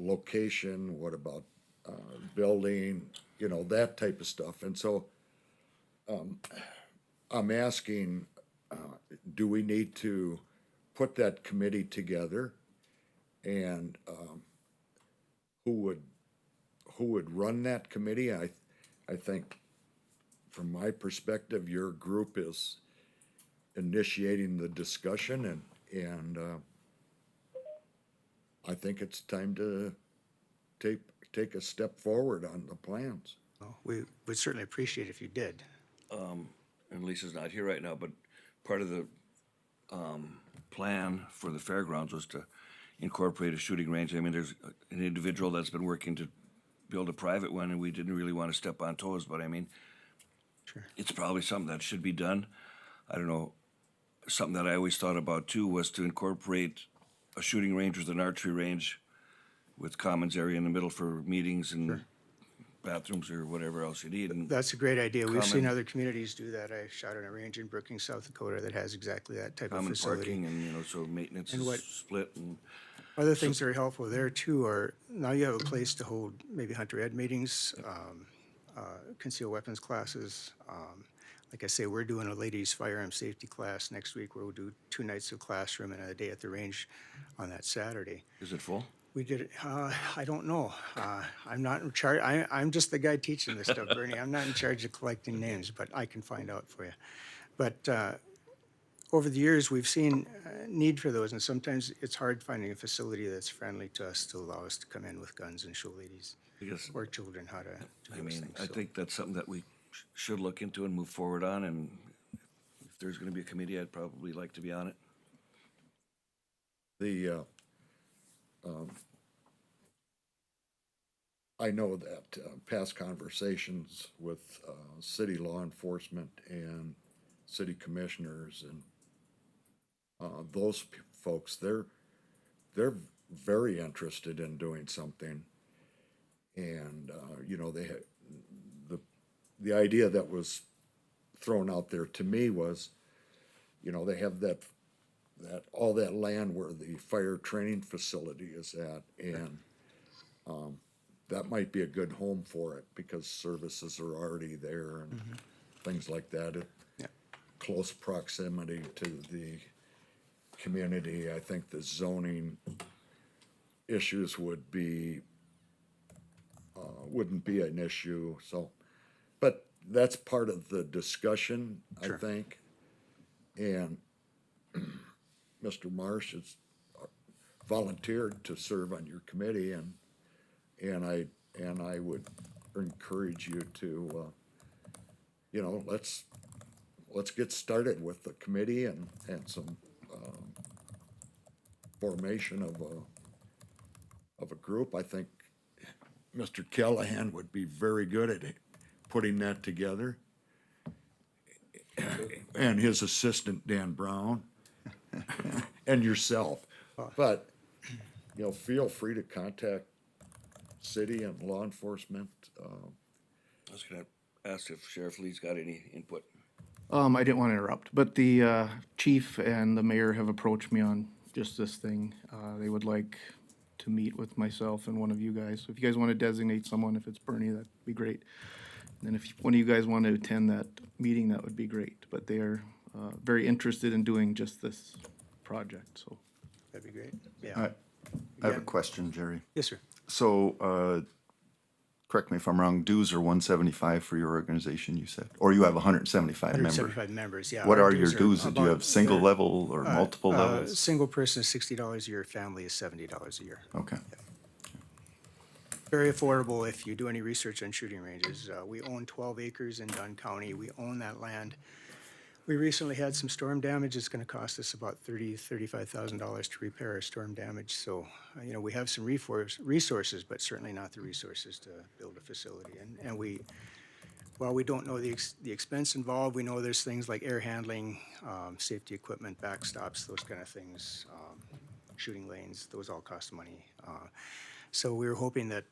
location, what about building, that type of stuff. And so I'm asking, do we need to put that committee together, and who would run that committee? I think from my perspective, your group is initiating the discussion, and I think it's time to take a step forward on the plans. We would certainly appreciate if you did. And Lisa's not here right now, but part of the plan for the fairgrounds was to incorporate a shooting range. I mean, there's an individual that's been working to build a private one, and we didn't really want to step on toes, but I mean, sure, it's probably something that should be done. I don't know, something that I always thought about too was to incorporate a shooting range with an archery range with commons area in the middle for meetings and Sure. bathrooms or whatever else you need. And That's a great idea. We've seen common- other communities do that. I shot at a range in Brookings, South Dakota that has exactly that type of common facility. parking and, so maintenance And is what- split and. Other things that are helpful there too are, now you have a place to hold maybe hunter ed meetings, concealed weapons classes. Like I say, we're doing a ladies firearm safety class next week where we'll do 2 nights of classroom and a day at the range on that Saturday. Is it full? We did it, I don't know. I'm not in charge, I'm just the guy teaching this stuff, Bernie. I'm not in charge of collecting names, but I can find out for you. But over the years, we've seen need for those, and sometimes it's hard finding a facility that's friendly to us to allow us to come in with guns and show ladies I guess, or children how to do I those mean, things. I So, think that's something that we should look into and move forward on, and if there's gonna be a committee, I'd probably like to be on it. I know that past conversations with city law enforcement and city commissioners and those folks, they're very interested in doing something. And, you know, they had, the idea that was thrown out there to me was, you know, they have that all that land where the fire training facility is at, and that might be a good home for it because services are already there and things like that. Close proximity to the community. I think the zoning issues would be wouldn't be an issue. So, but that's part of the discussion, I think. And Mr. Marsh has volunteered to serve on your committee, and I would encourage you to, you know, let's get started with the committee and some formation of a group. I think Mr. Callahan would be very good at putting that together, and his assistant Dan Brown, and yourself. But you know, feel free to contact city and law enforcement. I was gonna ask if Sheriff Lee's got any input. I didn't want to interrupt, but the chief and the mayor have approached me on just this thing. They would like to meet with myself and one of you guys. So if you guys want to designate someone, if it's Bernie, that'd be great. And if one of you guys want to attend that meeting, that would be great. But they are very interested in doing just this project, so. that'd be great. Yeah. I have a question, Jerry. Yes, sir. So, correct me if I'm wrong, dues are 175 for your organization, you said? Or you have 175 members? 175 members, yeah. What Our are your dues? Do you have about- single level or multiple levels? Single person is $60 a year, family is $70 a year. Okay. Very affordable if you do any research on shooting ranges. We own 12 acres in Dunn County. We own that land. We recently had some storm damage. It's gonna cost us about $35,000 to repair our storm damage. So, you know, we have some resources, but certainly not the resources to build a facility. And we, while we don't know the expense involved, we know there's things like air handling, safety equipment, backstops, those kind of things, shooting lanes, those all cost money. So we were hoping that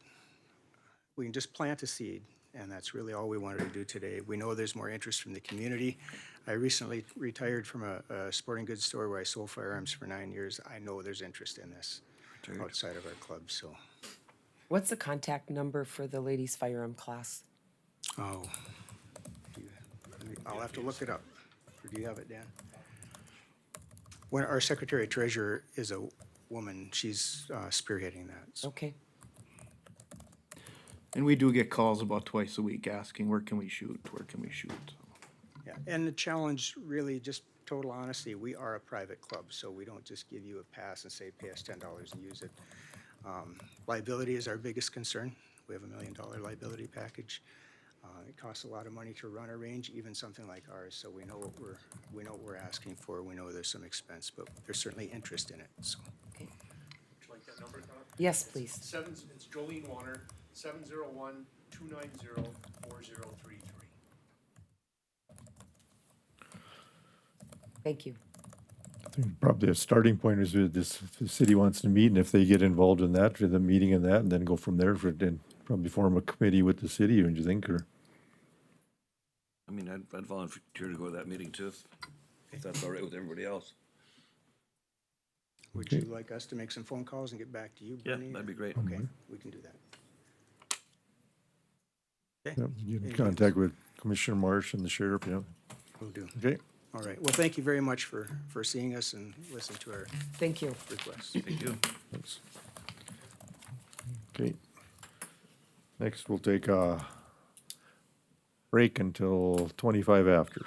we can just plant a seed, and that's really all we wanted to do today. We know there's more interest from the community. I recently retired from a sporting goods store where I sold firearms for 9 years. I know there's interest in this outside of our club, so. What's the contact number for the ladies firearm class? Oh, I'll have to look it up. Or do you have it, Dan? When our secretary treasurer is a woman, she's spearheading that. So. Okay. And we do get calls about twice a week asking, where can we shoot? Where can we shoot? Yeah, and the challenge, really, just total honesty, we are a private club, so we don't just give you a pass and say, pay us $10 and use it. Liability is our biggest concern. We have $1 million liability package. It costs a lot of money to run a range, even something like ours, so we know what we're asking for. We know there's some expense, but there's certainly interest in it, so. Okay. Would you like that number, Tom? Yes, please. It's Jolene Warner, 701-290-4033. Thank you. I think probably a starting point is with this, if the city wants to meet, and if they get involved in that, for the meeting and that, and then go from there for, then probably form a committee with the city, don't you think, or? I mean, I'd volunteer to go to that meeting too, if that's all right with everybody else. Would you like us to make some phone calls and get back to you, Yeah, Bernie? that'd be great. Okay, we can do that. Okay. Yep, you can Anything contact with Commissioner Marsh and the sheriff, yeah. Will do. Okay. All right. Well, thank you very much for seeing us and listening to our Thank you. requests. Thank you. Thanks. Okay. Next, we'll take a break until 25 after.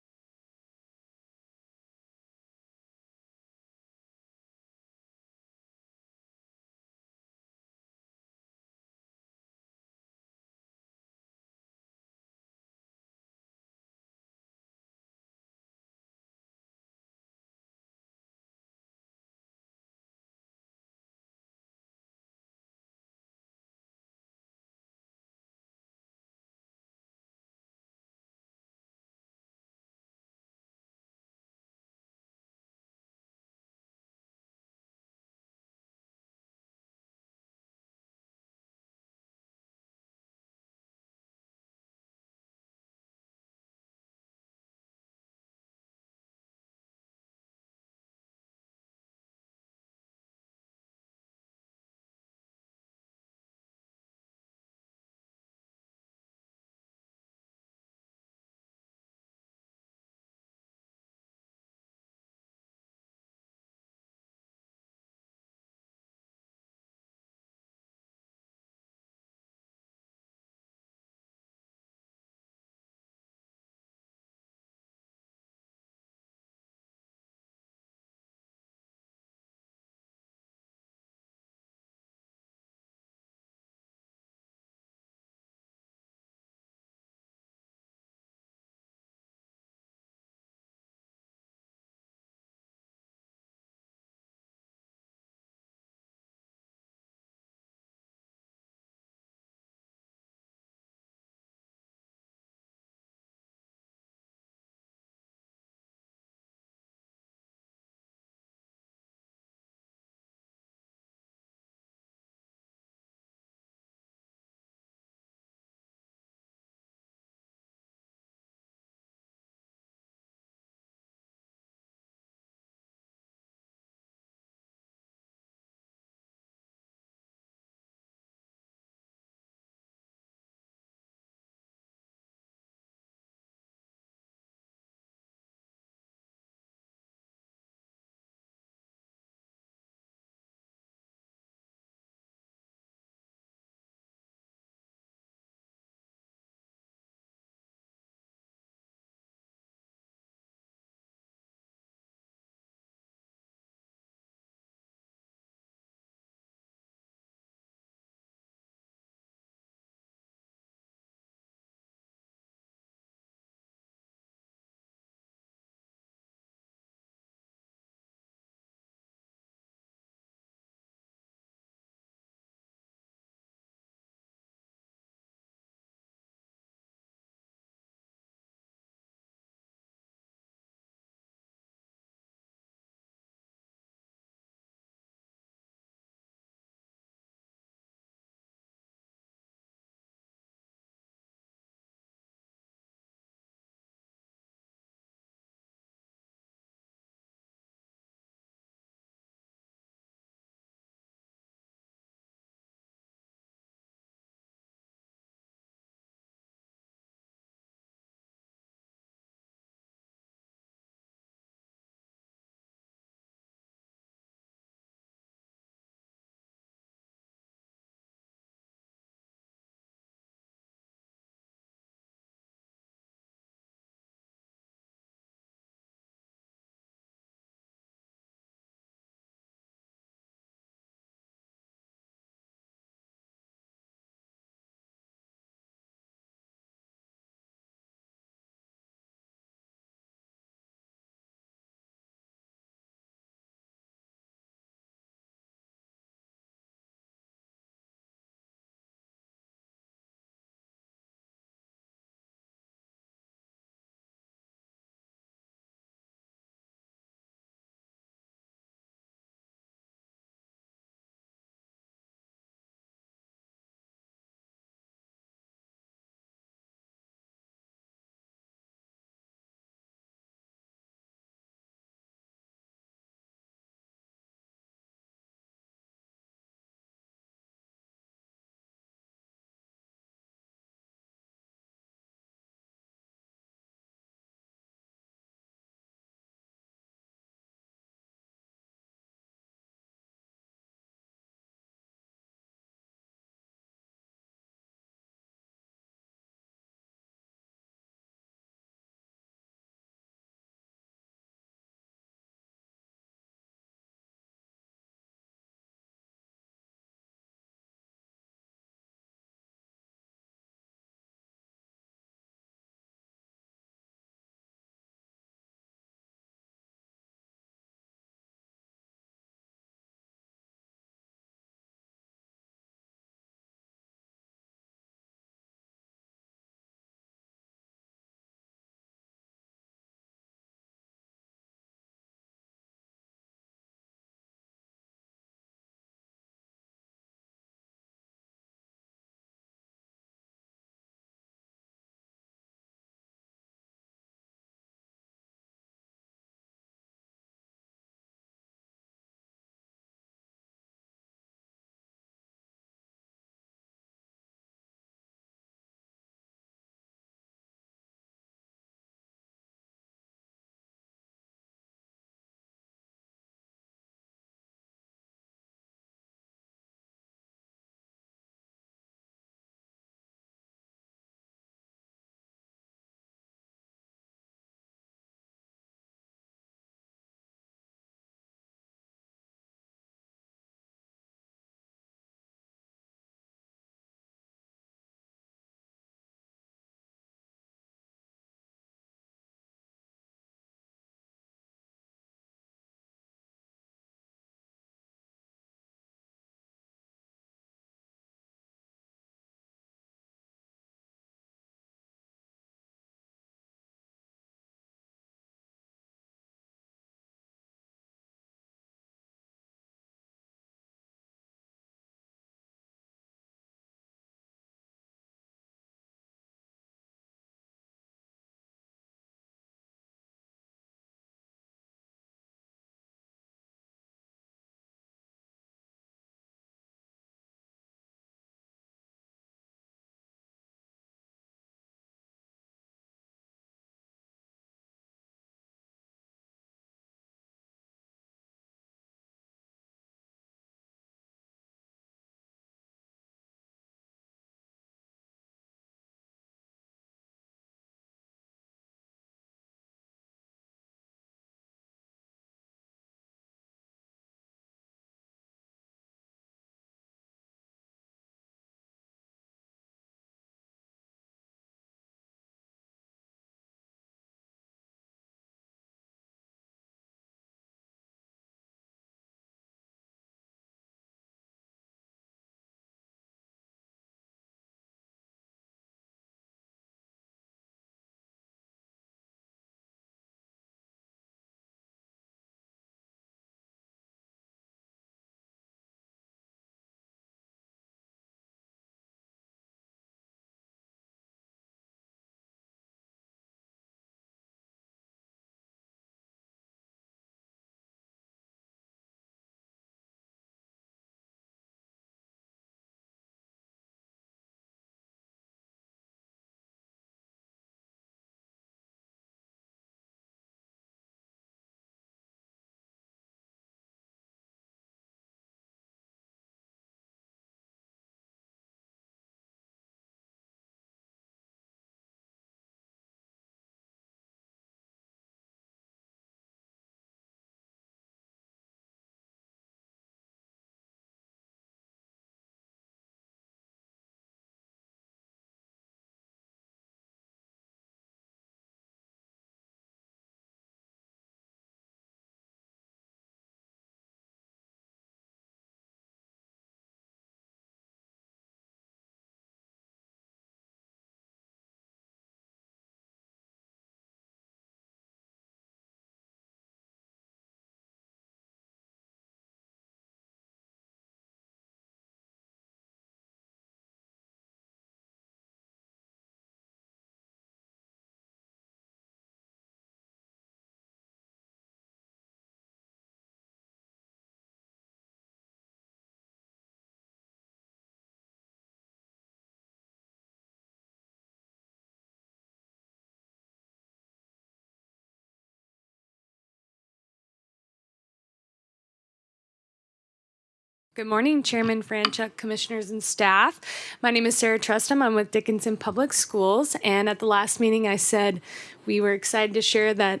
Good morning, Chairman Franchuk, Commissioners, and staff. My name is Sarah Trustum. I'm with Dickinson Public Schools, and at the last meeting I said we were excited to share that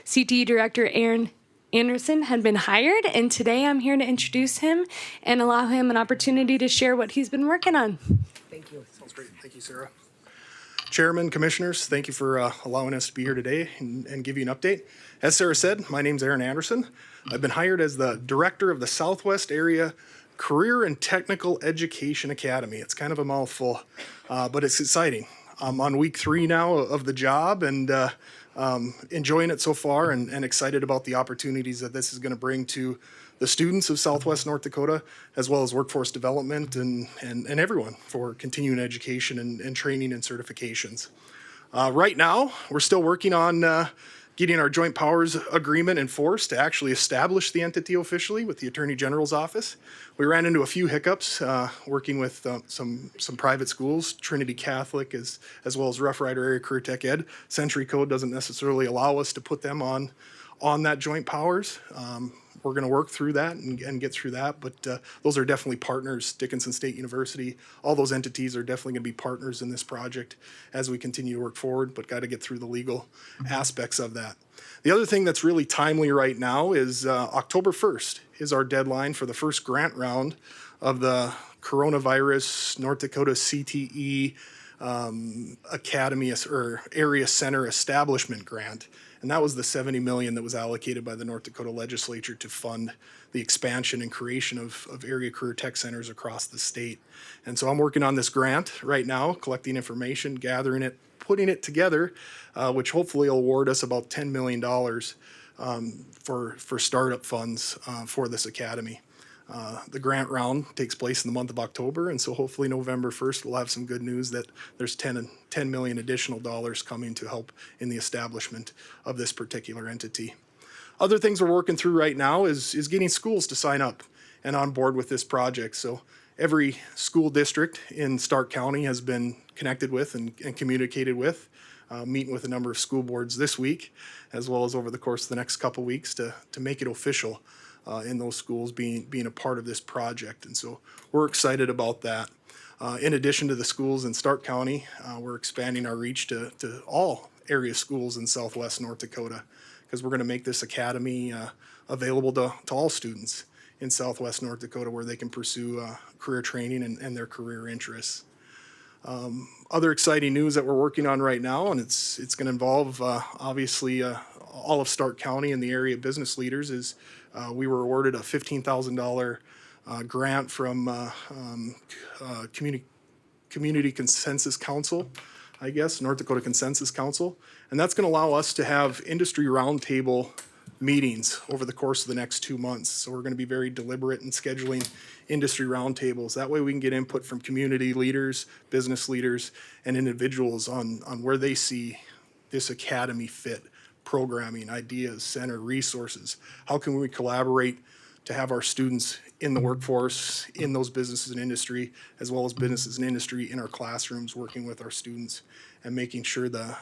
CTE Director Aaron Anderson had been hired, and today I'm here to introduce him and allow him an opportunity to share what he's been working on. Thank you. Sounds great. Thank you, Sarah. Chairman, Commissioners, thank you for allowing us to be here today and give you an update. As Sarah said, my name's Aaron Anderson. I've been hired as the Director of the Southwest Area Career and Technical Education Academy. It's kind of a mouthful, but it's exciting. I'm on week 3 now of the job and enjoying it so far and excited about the opportunities that this is going to bring to the students of Southwest North Dakota, as well as workforce development and everyone for continuing education and training and certifications. Right now, we're still working on getting our joint powers agreement enforced to actually establish the entity officially with the Attorney General's office. We ran into a few hiccups working with some private schools, Trinity Catholic as well as Rough Rider Area Career Tech Ed. Century Code doesn't necessarily allow us to put them on that joint powers. We're going to work through that and get through that, but those are definitely partners. Dickinson State University, all those entities are definitely going to be partners in this project as we continue to work forward, but got to get through the legal aspects of that. The other thing that's really timely right now is October 1st is our deadline for the first grant round of the Coronavirus North Dakota CTE Academy or Area Center Establishment Grant. And that was the $70 million that was allocated by the North Dakota legislature to fund the expansion and creation of area career tech centers across the state. And so I'm working on this grant right now, collecting information, gathering it, putting it together, which hopefully will award us about $10 million for startup funds for this academy. The grant round takes place in the month of October, and so hopefully November 1st we'll have some good news that there's 10 million additional dollars coming to help in the establishment of this particular entity. Other things we're working through right now is getting schools to sign up and on board with this project. So every school district in Stark County has been connected with and communicated with, meeting with a number of school boards this week, as well as over the course of the next couple weeks to make it official. In those schools being a part of this project. And so we're excited about that. In addition to the schools in Stark County, we're expanding our reach to all area schools in Southwest North Dakota, because we're going to make this academy available to all students in Southwest North Dakota where they can pursue career training and their career interests. Other exciting news that we're working on right now, and it's going to involve obviously all of Stark County and the area business leaders, is we were awarded a $15,000 grant from Community Consensus Council, I guess, North Dakota Consensus Council. And that's going to allow us to have industry roundtable meetings over the course of the next 2 months. So we're going to be very deliberate in scheduling industry roundtables. That way we can get input from community leaders, business leaders, and individuals on where they see this academy fit. Programming, ideas, center, resources. How can we collaborate to have our students in the workforce, in those businesses and industry, as well as businesses and industry in our classrooms, working with our students and making sure the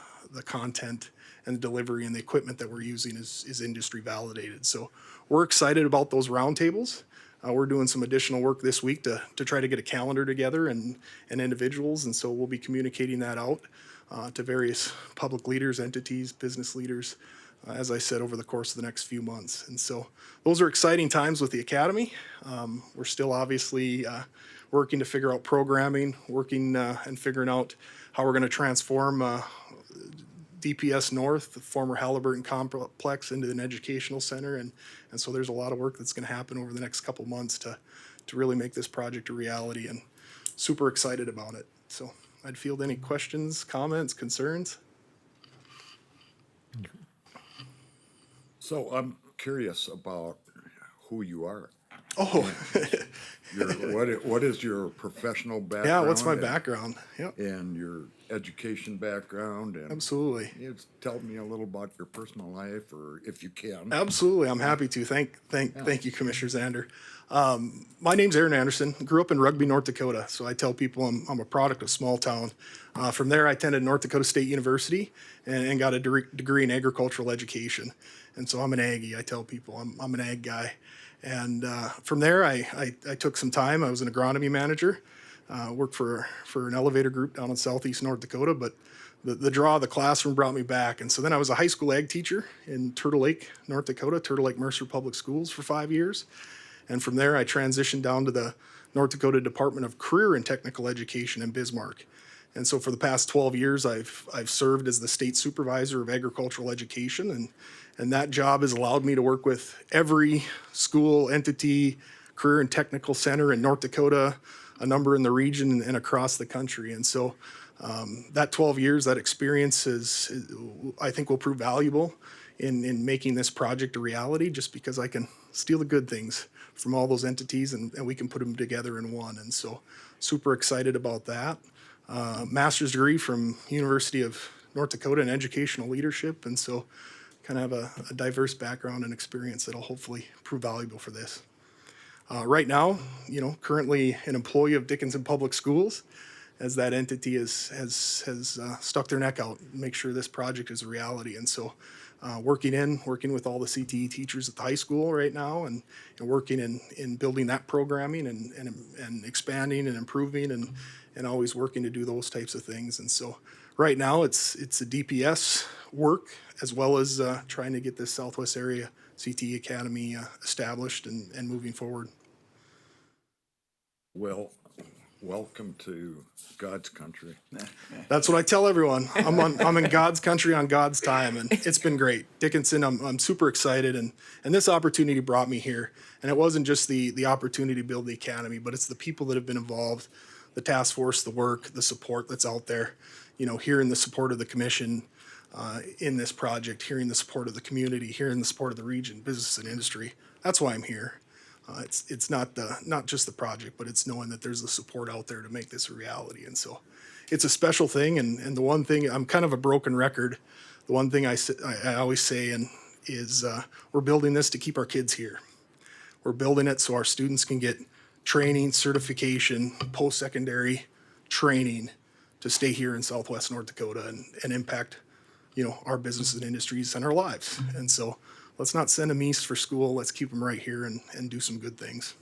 content and the delivery and the equipment that we're using is industry validated. So we're excited about those roundtables. We're doing some additional work this week to try to get a calendar together and individuals, and so we'll be communicating that out to various public leaders, entities, business leaders, as I said, over the course of the next few months. And so those are exciting times with the academy. We're still obviously working to figure out programming, working and figuring out how we're going to transform DPS North, the former Halliburton complex, into an educational center. And so there's a lot of work that's going to happen over the next couple months to really make this project a reality, and super excited about it. So I'd field any questions, comments, concerns. So I'm curious about who you are. Oh, what is your professional background? Yeah, what's my background? Yep. And your education background. And Absolutely. Tell me a little about your personal life, or if you can. Absolutely, I'm happy to. Thank you, Commissioner Zander. My name's Aaron Anderson. Grew up in Rugby, North Dakota. So I tell people I'm a product of small town. From there, I attended North Dakota State University and got a degree in agricultural education. And so I'm an Aggie. I tell people I'm an ag guy. And from there, I took some time. I was an agronomy manager, worked for an elevator group down in southeast North Dakota, but the draw of the classroom brought me back. And so then I was a high school ag teacher in Turtle Lake, North Dakota, Turtle Lake Mercer Public Schools for 5 years. And from there, I transitioned down to the North Dakota Department of Career and Technical Education in Bismarck. And so for the past 12 years, I've served as the state supervisor of agricultural education, and that job has allowed me to work with every school, entity, career and technical center in North Dakota, a number in the region and across the country. And so that 12 years, that experience I think will prove valuable in making this project a reality, just because I can steal the good things from all those entities and we can put them together in one. And so super excited about that. Master's degree from University of North Dakota in educational leadership. And so kind of have a diverse background and experience that'll hopefully prove valuable for this. Right now, currently an employee of Dickinson Public Schools, as that entity has stuck their neck out and make sure this project is a reality. And so working with all the CTE teachers at the high school right now and working in building that programming and expanding and improving and always working to do those types of things. And so right now it's a DPS work as well as trying to get this Southwest Area CTE Academy established and moving forward. Well, welcome to God's country. That's what I tell everyone. I'm in God's country on God's time, and it's been great. Dickinson, I'm super excited, and this opportunity brought me here. And it wasn't just the opportunity to build the academy, but it's the people that have been involved, the task force, the work, the support that's out there. Hearing the support of the commission in this project, hearing the support of the community, hearing the support of the region, business and industry. That's why I'm here. It's not just the project, but it's knowing that there's the support out there to make this a reality. And so it's a special thing. And the one thing, I'm kind of a broken record. The one thing I always say is we're building this to keep our kids here. We're building it so our students can get training, certification, post-secondary training to stay here in Southwest North Dakota and impact, our businesses and industries and our lives. And so let's not send them east for school. Let's keep them right here and do some good things.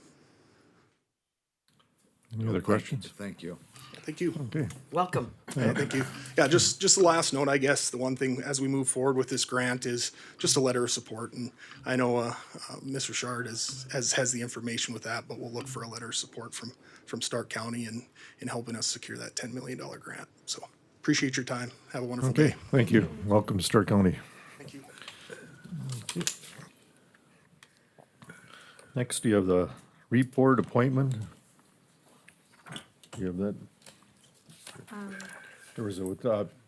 Any other questions? Thank you. Thank you. Okay. Welcome. Yeah, thank you. Yeah, just the last note, I guess, the one thing as we move forward with this grant is just a letter of support. And I know Ms. Richard has the information with that, but we'll look for a letter of support from Stark County in helping us secure that $10 million grant. So appreciate your time. Have a wonderful Okay, day. thank you. Welcome to Stark County. Thank you. Next, you have the report appointment. You have that? There was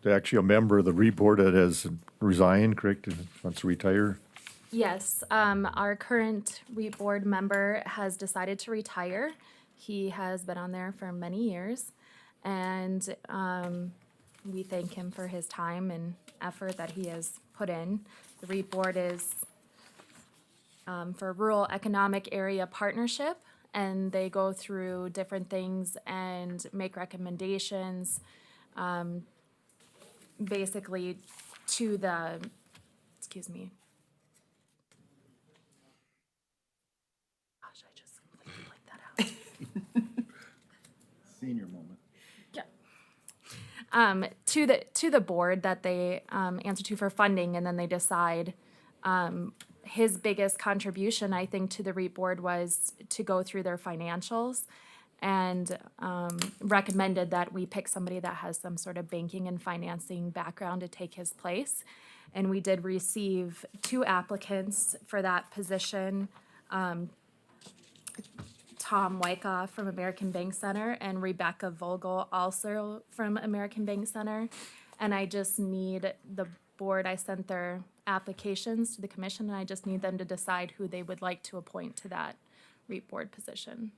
actually a member of the report that has resigned, correct, and wants to retire. Yes, our current REAP board member has decided to retire. He has been on there for many years, and we thank him for his time and effort that he has put in. The REAP board is for Rural Economic Area Partnership, and they go through different things and make recommendations, basically to the, excuse me. Gosh, I just completely blanked that out. Senior moment. To the board that they answer to for funding, and then they decide. His biggest contribution, I think, to the REAP board was to go through their financials and recommended that we pick somebody that has some sort of banking and financing background to take his place. And we did receive 2 applicants for that position. Tom Wyckoff from American Bank Center and Rebecca Vogel also from American Bank Center. And I just need the board, I sent their applications to the commission, and I just need them to decide who they would like to appoint to that REAP board position.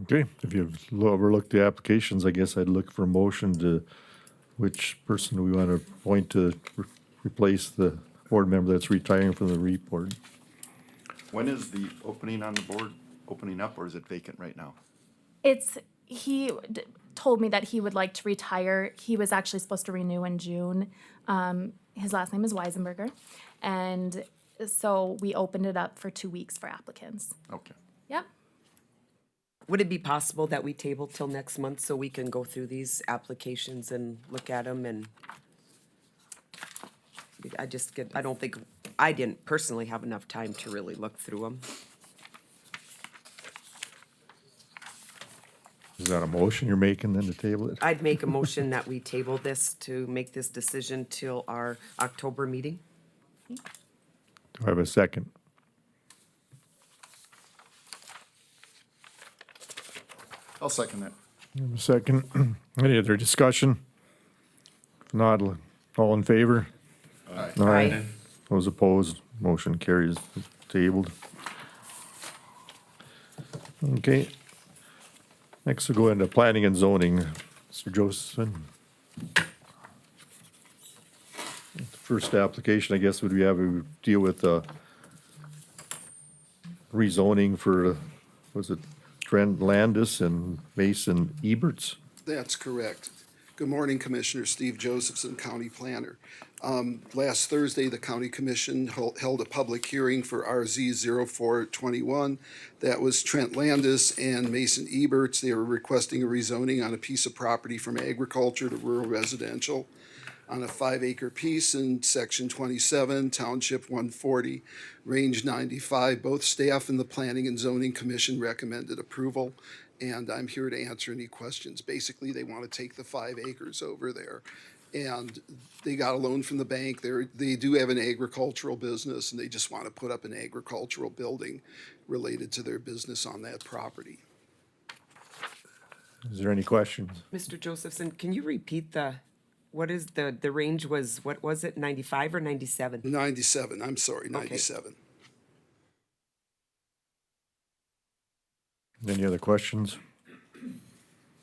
Okay, if you've overlooked the applications, I guess I'd look for a motion to which person do we want to appoint to replace the board member that's retiring from the REAP board. When is the opening on the board opening up, or is it vacant right now? He told me that he would like to retire. He was actually supposed to renew in June. His last name is Weisenberger. And So we opened it up for 2 weeks for applicants. Okay. Yep. Would it be possible that we table till next month so we can go through these applications and look at them and I don't think, I didn't personally have enough time to really look through them. Is that a motion you're making then to table it? I'd make a motion that we table this to make this decision till our October meeting. Do I have a second? I'll second that. A second. Any other discussion? If not, all in favor? Aye. Aye. Those opposed, motion carries, tabled. Okay. Next we'll go into planning and zoning. Mr. Josephson. The first application, I guess, would we have to deal with rezoning for, was it Trent Landis and Mason Eberts? That's correct. Good morning, Commissioner Steve Josephson, County Planner. Last Thursday, the County Commission held a public hearing for RZ 0421. That was Trent Landis and Mason Eberts. They were requesting a rezoning on a piece of property from agriculture to rural residential on a 5-acre piece in Section 27, Township 140, Range 95. Both staff and the Planning and Zoning Commission recommended approval, and I'm here to answer any questions. Basically, they want to take the 5 acres over there, and they got a loan from the bank. They do have an agricultural business, and they just want to put up an agricultural building related to their business on that property. Is there any questions? Mr. Josephson, can you repeat what is the range was, what was it, 95 or 97? 97, I'm sorry, 97. Any other questions?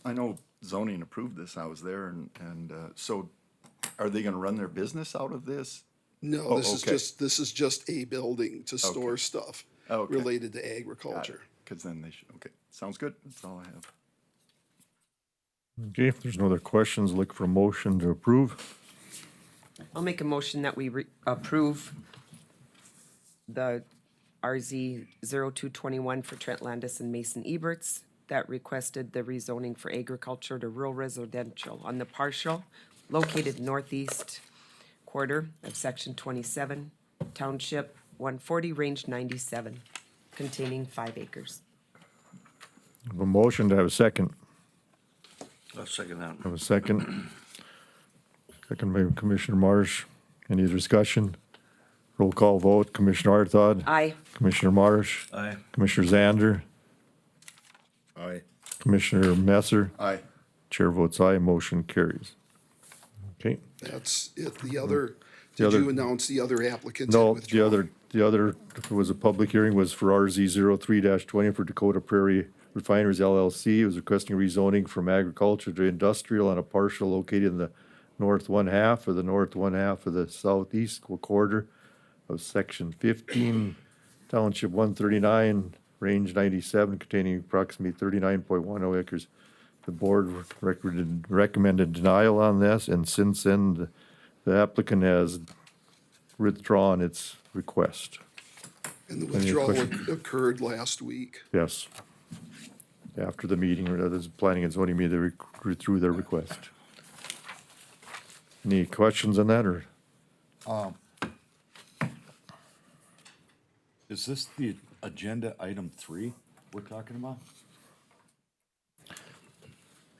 I know zoning approved this, I was there, and so are they gonna run their business out of this? No, Oh, this okay. is just a building to store stuff Okay. related to agriculture. Because then they should, okay, sounds good, that's all I have. Okay, if there's no other questions, look for a motion to approve. I'll make a motion that we approve the RZ 0221 for Trent Landis and Mason Eberts that requested the rezoning for agriculture to rural residential on the partial located northeast quarter of Section 27, Township 140, Range 97, containing 5 acres. Have a motion to have a second. I'll second that. Have a second. Second by Commissioner Marsh. Any discussion? Roll call vote. Commissioner Arthod. Aye. Commissioner Marsh. Aye. Commissioner Zander. Aye. Commissioner Messer. Aye. Chair votes aye. Motion carries. Okay. That's it. The other, The did other- you announce the other applicants had No, withdrawn? the other, if it was a public hearing, was for RZ 03-20 for Dakota Prairie Refineries LLC. It was requesting rezoning from agriculture to industrial on a parcel located in the north one half of the southeast quarter of Section 15, Township 139, Range 97, containing approximately 39.10 acres. The board recommended denial on this, and since then, the applicant has withdrawn its request. And the Any withdrawal question? occurred last week. Yes. After the meeting, or the planning and zoning meeting, they withdrew their request. Any questions on that, or? Is this the agenda item 3 we're talking about?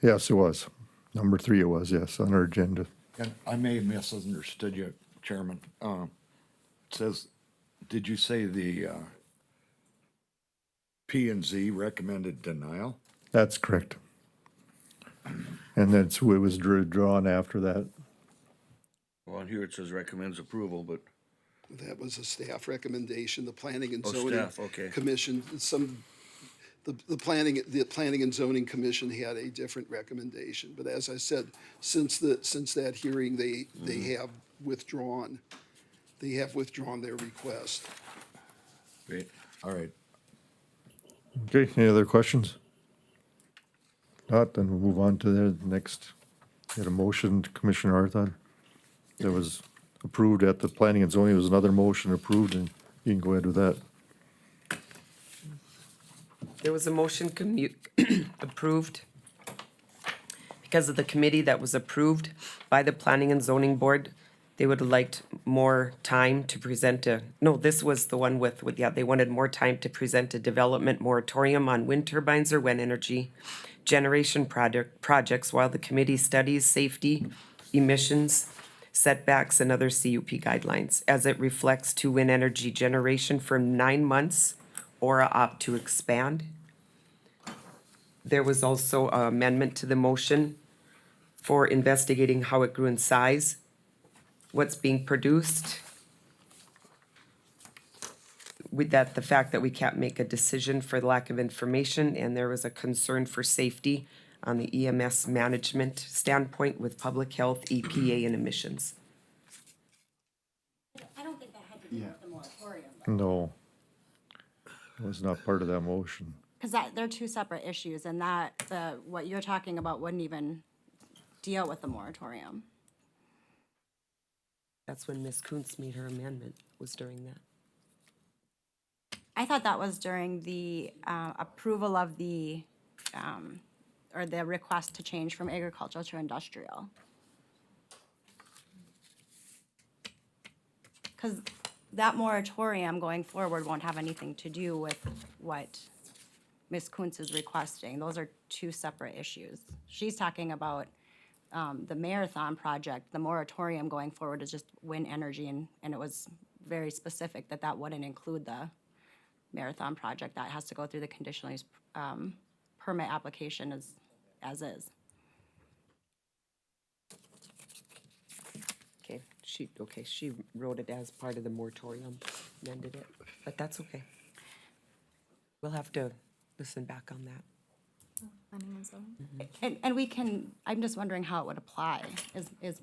Yes, it was. Number 3 it was, yes, on our agenda. And I may have misunderstood you, Chairman. It says, did you say the P and Z recommended denial? That's correct. And that's who it was drawn after that. Well, on here it says recommends approval, but That was a staff recommendation. The Planning and Oh, Zoning staff, okay. Commission, the Planning and Zoning Commission had a different recommendation. But as I said, since that hearing, they have withdrawn their request. Great, all right. Okay, any other questions? Not, then we'll move on to the next. Get a motion, Commissioner Arthon. That was approved at the planning and zoning. There was another motion approved, and You can go ahead with that. There was a motion approved because of the committee that was approved by the Planning and Zoning Board. They would have liked more time to present this was the one they wanted more time to present a development moratorium on wind turbines or wind energy generation projects while the committee studies safety, emissions, setbacks, and other CUP guidelines as it reflects to wind energy generation for 9 months or opt to expand. There was also an amendment to the motion for investigating how it grew in size, what's being produced, with that, the fact that we can't make a decision for the lack of information, and there was a concern for safety on the EMS management standpoint with public health, EPA, and emissions. I don't think that had to do with the moratorium. No. It was not part of that motion. Because they're two separate issues, and what you're talking about wouldn't even deal with the moratorium. That's when Ms. Kuntz made her amendment, was during that. I thought that was during the approval of or the request to change from agricultural to industrial. Because that moratorium going forward won't have anything to do with what Ms. Kuntz is requesting. Those are two separate issues. She's talking about the Marathon project. The moratorium going forward is just wind energy, and it was very specific that wouldn't include the Marathon project. That has to go through the conditional use permit application as is. She wrote it as part of the moratorium, amended it, but that's okay. We'll have to listen back on that. And we can, I'm just wondering how it would apply, is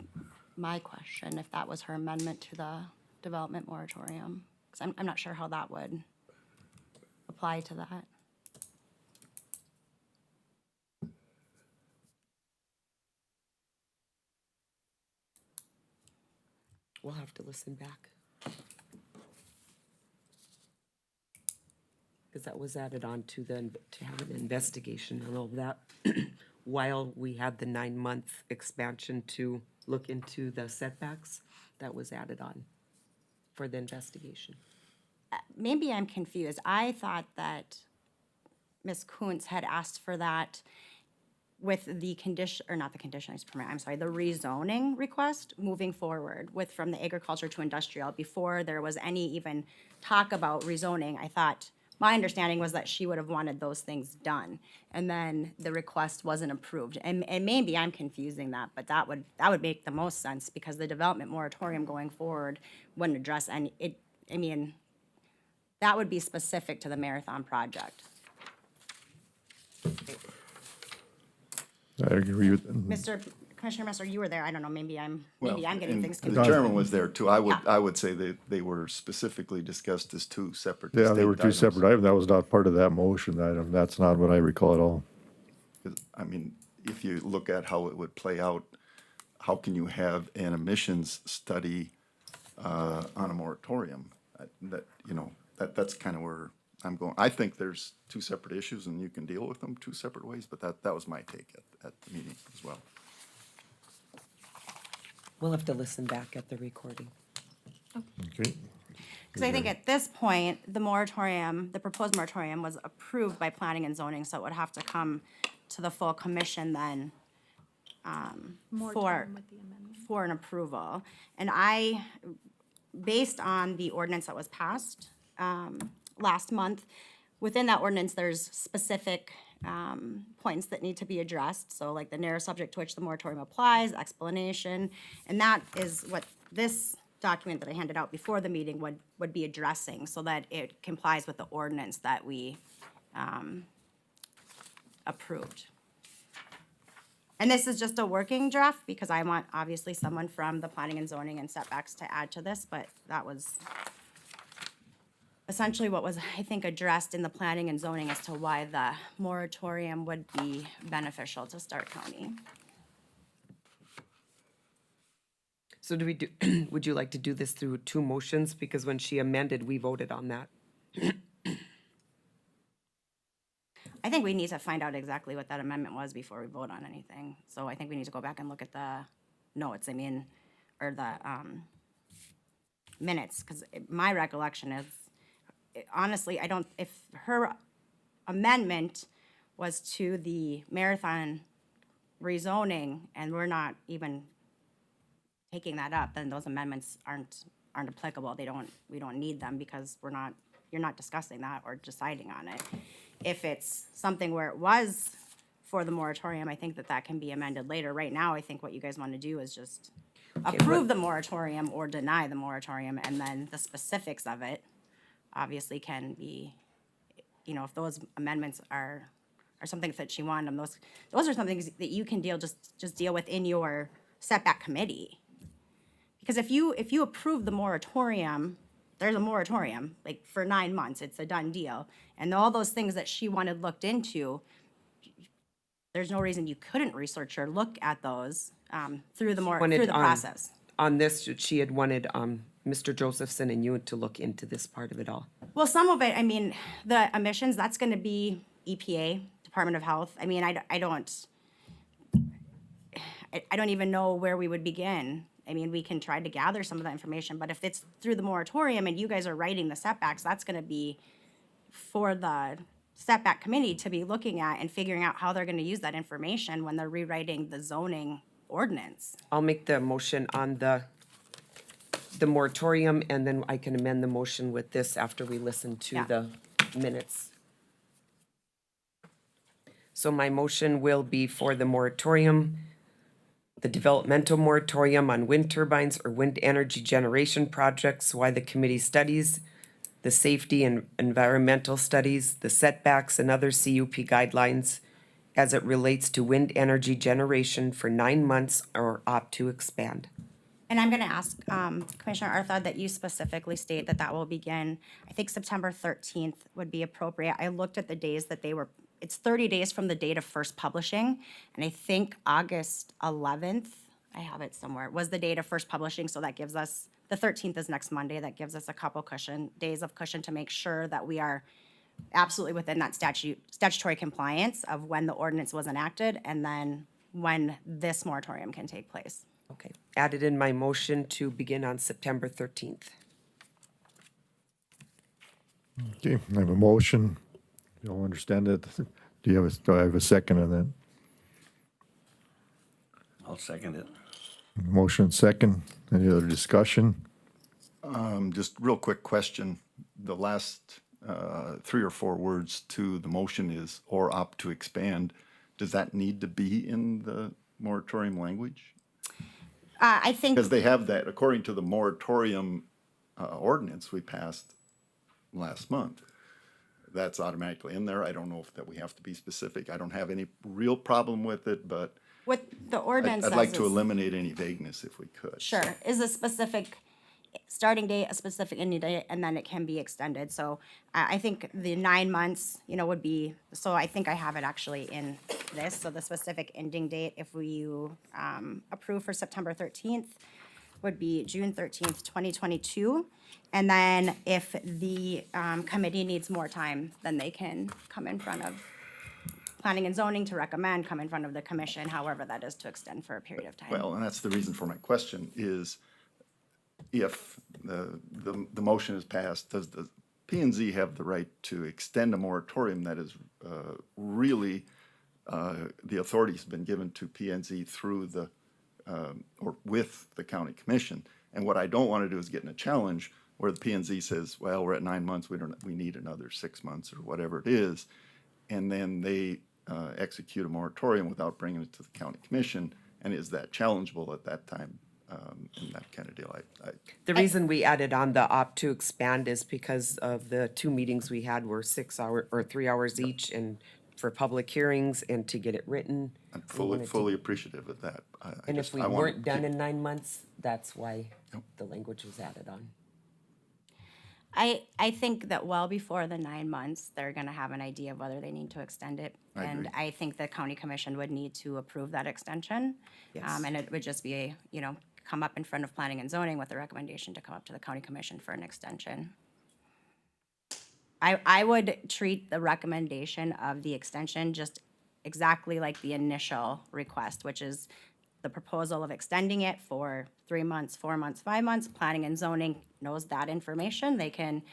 my question, if that was her amendment to the development moratorium. Because I'm not sure how that would apply to that. We'll have to listen back. Because that was added on to have an investigation on all of that while we had the 9-month expansion to look into the setbacks. That was added on for the investigation. Maybe I'm confused. I thought that Ms. Kuntz had asked for that with the condition, or not the conditional use permit, I'm sorry, the rezoning request moving forward from the agriculture to industrial. Before there was any even talk about rezoning, I thought, my understanding was that she would have wanted those things done. And then the request wasn't approved. And maybe I'm confusing that, but that would make the most sense, because the development moratorium going forward wouldn't address that would be specific to the Marathon project. I agree with. Commissioner Messer, you were there. I don't know, maybe I'm Well, getting and things The confused. chairman was there too. I Yeah. would say that they were specifically discussed as two separate. Yeah, they were two distinct separate items. That was not part of that motion item. That's not what I recall at all. 'Cause, I mean, if you look at how it would play out, how can you have an emissions study on a moratorium? That's kind of where I'm going. I think there's two separate issues and you can deal with them two separate ways, but that was my take at the meeting as well. We'll have to listen back at the recording. Okay. Because I think at this point, the proposed moratorium was approved by planning and zoning, so it would have to come to the full commission then for an approval. And based on the ordinance that was passed last month, within that ordinance, there's specific points that need to be addressed. So like the narrow subject to which the moratorium applies, explanation, and that is what this document that I handed out before the meeting would be addressing, so that it complies with the ordinance that we approved. And this is just a working draft, because I want obviously someone from the planning and zoning and setbacks to add to this, but that was essentially what was, I think, addressed in the planning and zoning as to why the moratorium would be beneficial to Stark County. So do we do, would you like to do this through two motions? Because when she amended, we voted on that. I think we need to find out exactly what that amendment was before we vote on anything. So I think we need to go back and look at the notes, or the minutes, because my recollection is, honestly, if her amendment was to the marathon rezoning and we're not even taking that up, then those amendments aren't applicable. We don't need them because you're not discussing that or deciding on it. If it's something where it was for the moratorium, I think that can be amended later. Right now, I think what you guys want to do is just approve the moratorium or deny the moratorium, and then the specifics of it obviously can be, if those amendments are something that you want them, those are some things that you can just deal with in your setback committee. Because if you approve the moratorium, there's a moratorium, like for 9 months, it's a done deal. And all those things that she wanted looked into, there's no reason you couldn't research or look at those through the process. On this, she had wanted Mr. Josephson and you to look into this part of it all. Well, some of it, the emissions, that's gonna be EPA, Department of Health. I don't even know where we would begin. We can try to gather some of that information, but if it's through the moratorium and you guys are writing the setbacks, that's gonna be for the setback committee to be looking at and figuring out how they're gonna use that information when they're rewriting the zoning ordinance. I'll make the motion on the moratorium, and then I can amend the motion with this after we listen to the minutes. So my motion will be for the moratorium, the developmental moratorium on wind turbines or wind energy generation projects, why the committee studies, the safety and environmental studies, the setbacks and other CUP guidelines as it relates to wind energy generation for 9 months or opt to expand. And I'm gonna ask Commissioner Arthod that you specifically state that will begin, I think September 13th would be appropriate. I looked at the days that it's 30 days from the date of first publishing, and I think August 11th, I have it somewhere, was the date of first publishing, so that gives us, the 13th is next Monday, that gives us a couple days of cushion to make sure that we are absolutely within that statutory compliance of when the ordinance was enacted and then when this moratorium can take place. Okay, added in my motion to begin on September 13th. Okay, I have a motion. You all understand it? Do I have a second on that? I'll second it. Motion second. Any other discussion? Just real quick question. The last 3 or 4 words to the motion is or opt to expand. Does that need to be in the moratorium language? I think. Because they have that, according to the moratorium ordinance we passed last month. That's automatically in there. I don't know if that we have to be specific. I don't have any real problem with it, but What the ordinance I'd like says to is- eliminate any vagueness if we could. Sure, is a specific starting date, a specific ending date, and then it can be extended. So I think the 9 months, would be, so I think I have it actually in this. So the specific ending date, if we approve for September 13th, would be June 13th, 2022. And then if the committee needs more time, then they can come in front of planning and zoning to recommend, come in front of the commission, however that is, to extend for a period of time. Well, and that's the reason for my question is if the motion is passed, does the P and Z have the right to extend a moratorium that is really, the authority's been given to P and Z through or with the county commission? And what I don't want to do is get in a challenge where the P and Z says, well, we're at 9 months, we need another 6 months or whatever it is. And then they execute a moratorium without bringing it to the county commission. And is that challengeable at that time? And that kind of deal. The reason we added on the opt to expand is because of the 2 meetings we had were 6 hour or 3 hours each, and for public hearings and to get it written. I'm we wanted to- fully appreciative of that. And if we I wanna weren't done keep- in 9 months, that's why the language was added on. I think that well before the 9 months, they're gonna have an idea of whether they need to extend it. I And agree. I think the county commission would need to approve that extension. Yes. And it would just be, come up in front of planning and zoning with a recommendation to come up to the county commission for an extension. I would treat the recommendation of the extension just exactly like the initial request, which is the proposal of extending it for 3 months, 4 months, 5 months. Planning and zoning knows that information. They can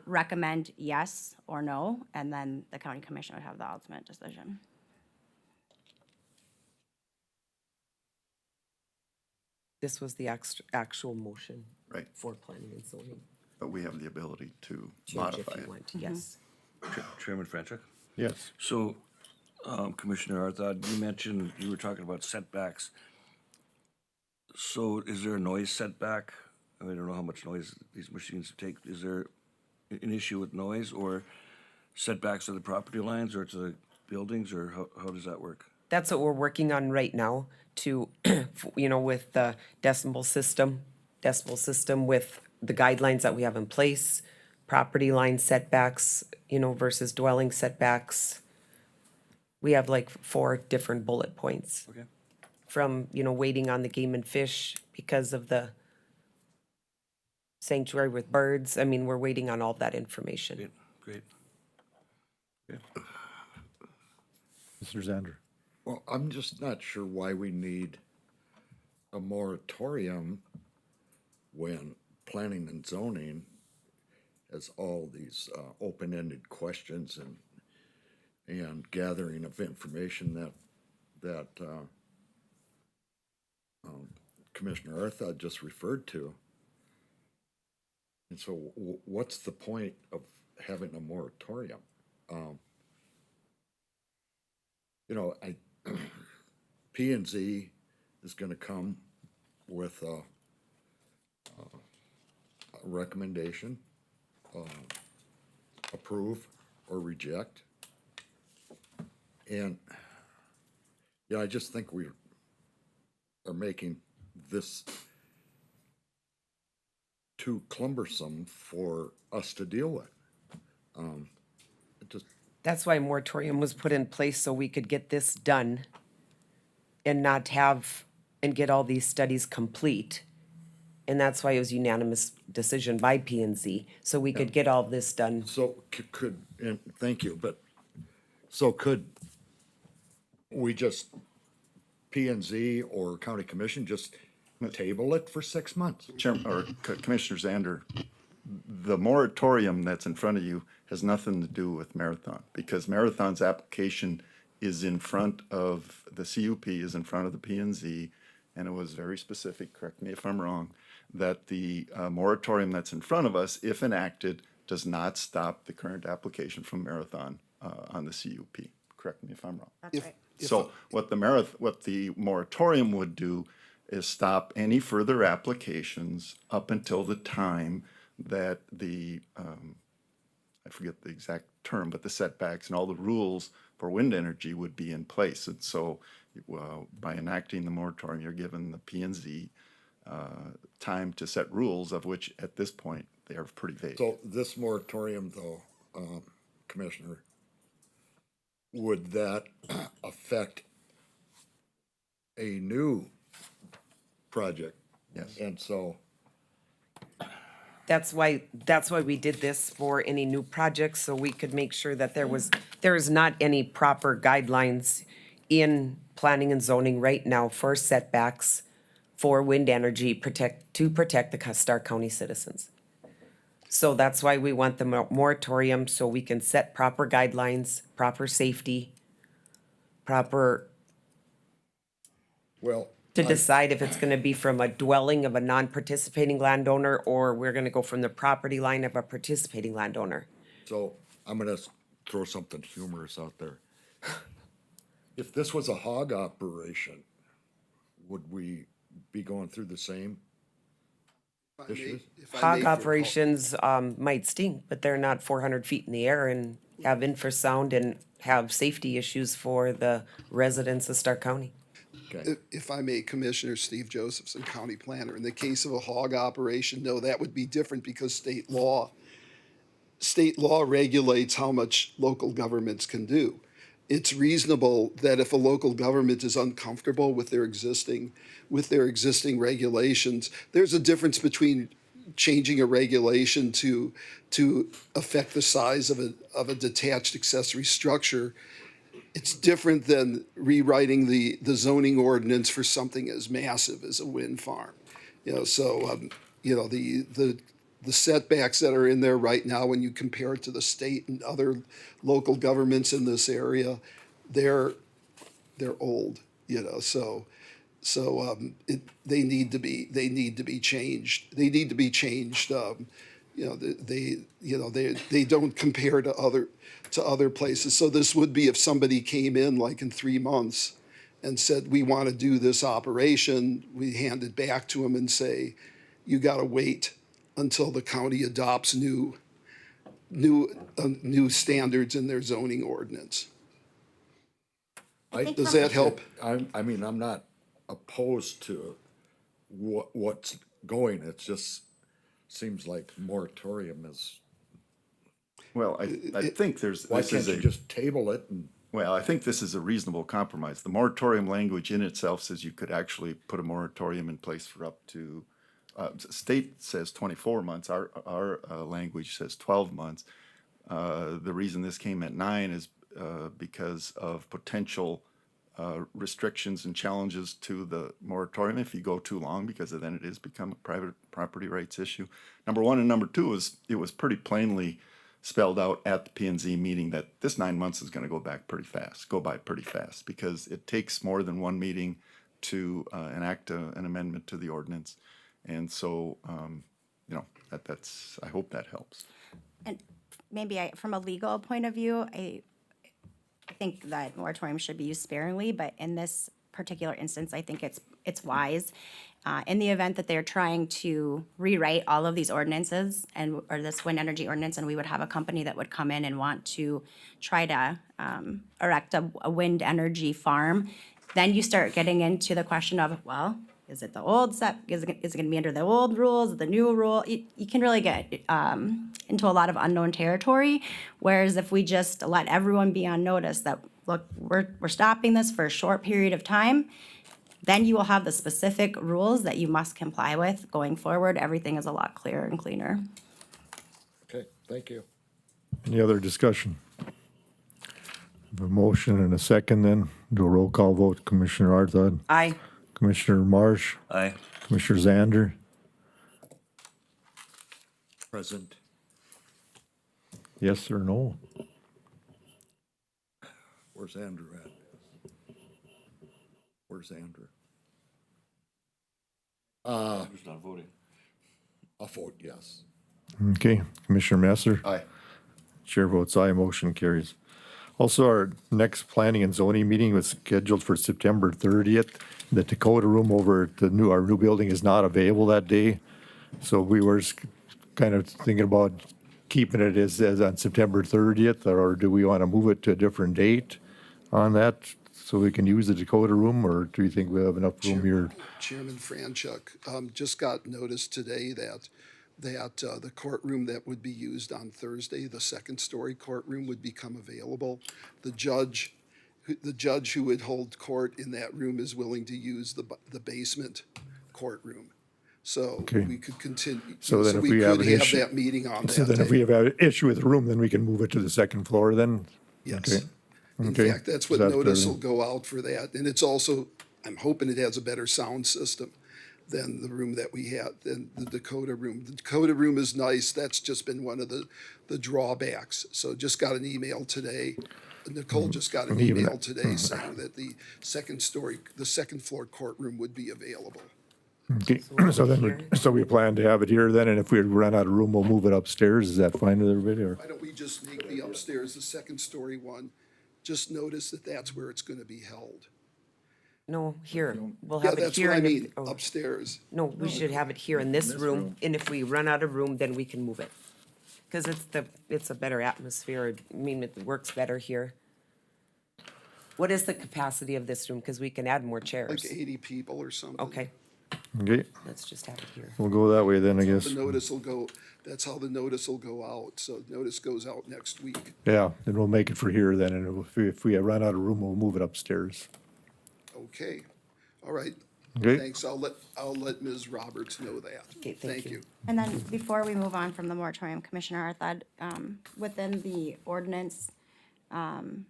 recommend yes or no, and then the county commission would have the ultimate decision. This was the actual motion. Right. For planning and zoning. But we have the ability to Change modify if you it. want to, yes. Chairman Franchuk? Yes. So, Commissioner Arthod, you mentioned, you were talking about setbacks. So is there a noise setback? I don't know how much noise these machines take. Is there an issue with noise or setbacks to the property lines or to the buildings, or how does that work? That's what we're working on right now to, with the decimal system with the guidelines that we have in place, property line setbacks, versus dwelling setbacks. We have like 4 different bullet points. Okay. From, waiting on the game and fish because of the sanctuary with birds. I mean, we're waiting on all that information. Great. Mr. Zander. Well, I'm just not sure why we need a moratorium when planning and zoning has all these open-ended questions and gathering of information that Commissioner Arthod just referred to. And so what's the point of having a moratorium? P and Z is gonna come with a recommendation, approve or reject. And, I just think we are making this too cumbersome for us to deal with. That's why a moratorium was put in place, so we could get this done and and get all these studies complete. And that's why it was unanimous decision by P and Z, so we could get all this done. So and thank you, but, so could we just, P and Z or county commission, just table it for 6 months? Chairman, or Commissioner Zander, the moratorium that's in front of you has nothing to do with Marathon, because Marathon's application is in front of, the CUP is in front of the P and Z, and it was very specific, correct me if I'm wrong, that the moratorium that's in front of us, if enacted, does not stop the current application from Marathon on the CUP. Correct me if I'm wrong. That's right. So what the moratorium would do is stop any further applications up until the time that the, I forget the exact term, but the setbacks and all the rules for wind energy would be in place. And so by enacting the moratorium, you're giving the P and Z time to set rules, of which at this point they are pretty vague. So this moratorium though, Commissioner, would that affect a new project? Yes. And so, That's why we did this for any new projects, so we could make sure that there is not any proper guidelines in planning and zoning right now for setbacks for wind energy to protect the Stark County citizens. So that's why we want the moratorium, so we can set proper guidelines, proper safety, proper, well, to decide if it's gonna be from a dwelling of a non-participating landowner, or we're gonna go from the property line of a participating landowner. so I'm gonna throw something humorous out there. If this was a hog operation, would we be going through the same issues? Hog operations, might stink, but they're not 400 feet in the air and have infrasound and have safety issues for the residents of Stark County. If I may, Commissioner Steve Josephson, County Planner, in the case of a hog operation, no, that would be different because state law regulates how much local governments can do. it's reasonable that if a local government is uncomfortable with their existing regulations, there's a difference between changing a regulation to affect the size of a detached accessory structure. It's different than rewriting the zoning ordinance for something as massive as a wind farm. So the setbacks that are in there right now, when you compare it to the state and other local governments in this area, they're old. They need to be changed. They need to be changed. They don't compare to other places. So this would be if somebody came in like in 3 months and said, we want to do this operation, we hand it back to them and say, you got to wait until the county adopts new standards in their zoning ordinance. Does that help? I mean, I'm not opposed to what's going, it just seems like moratorium is. Well, I think Why can't you just table it and? Well, I think this is a reasonable compromise. The moratorium language in itself says you could actually put a moratorium in place for up to, state says 24 months, our language says 12 months. The reason this came at 9 is because of potential restrictions and challenges to the moratorium if you go too long, because then it is become a private property rights issue. Number one, and number two is it was pretty plainly spelled out at the P&Z meeting that this 9 months is going to go by pretty fast, because it takes more than one meeting to enact an amendment to the ordinance. And so, I hope that helps. And maybe from a legal point of view, I think that moratorium should be used sparingly, but in this particular instance, I think it's wise. In the event that they're trying to rewrite all of these ordinances or this wind energy ordinance, and we would have a company that would come in and want to try to erect a wind energy farm, then you start getting into the question of, well, is it the old set? Is it going to be under the old rules, the new rule? You can really get into a lot of unknown territory. Whereas if we just let everyone be on notice that, look, we're stopping this for a short period of time, then you will have the specific rules that you must comply with going forward. Everything is a lot clearer and cleaner. Okay, thank you. Any other discussion? A motion and a second then. Do a roll call vote. Commissioner Arthod. Aye. Commissioner Marsh. Aye. Commissioner Zander. Present. Yes or no? Where's Andrew at? Where's Andrew? Who's not voting? I'll vote yes. Okay. Commissioner Messer. Aye. Chair votes aye, motion carries. Also, our next planning and zoning meeting was scheduled for September 30th. The Dakota room over at our new building is not available that day. So we were kind of thinking about keeping it as on September 30th, or do we want to move it to a different date on that so we can use the Dakota room, or do you think we have enough room here? Chairman Franchuk, just got notice today that the courtroom that would be used on Thursday, the second-story courtroom, would become available. The judge who would hold court in that room is willing to use the basement courtroom. So Okay. we could continue, So then so if we we have could an have issue- that meeting on So that then if we day. have an issue with the room, then we can move it to the second floor then? Yes. Okay. In Okay. fact, that's what Is that notice fair will go out for that. And it's also, I'm hoping it has a better sound system than the room that we had, than the Dakota room. The Dakota room is nice. That's just been one of the drawbacks. So just got an email today. Nicole just got an Even email that- today saying that the second floor courtroom would be available. Okay, so we plan to have it here then, and if we run out of room, we'll move it upstairs. Is that fine with everybody, or? Why don't we just make the upstairs, the second story one, just notice that that's where it's gonna be held. No, here. We'll Yeah, have it that's here. what I and if- mean, oh, upstairs. No, we should have it here in this room, and if we run out of room, then we can move it. Because it's a better atmosphere. I mean, it works better here. What is the capacity of this room? Because we can add more chairs. Like 80 people or something. Okay. Okay, Let's just have it here. we'll go that way then, I guess. The notice will go, that's how the notice will go out. So notice goes out next week. Yeah, then we'll make it for here then, and if we run out of room, we'll move it upstairs. Okay, all right. Okay. Thanks. I'll let Ms. Roberts know that. Okay, thank you. And then before we move on from the moratorium, Commissioner Arthad, within the ordinance,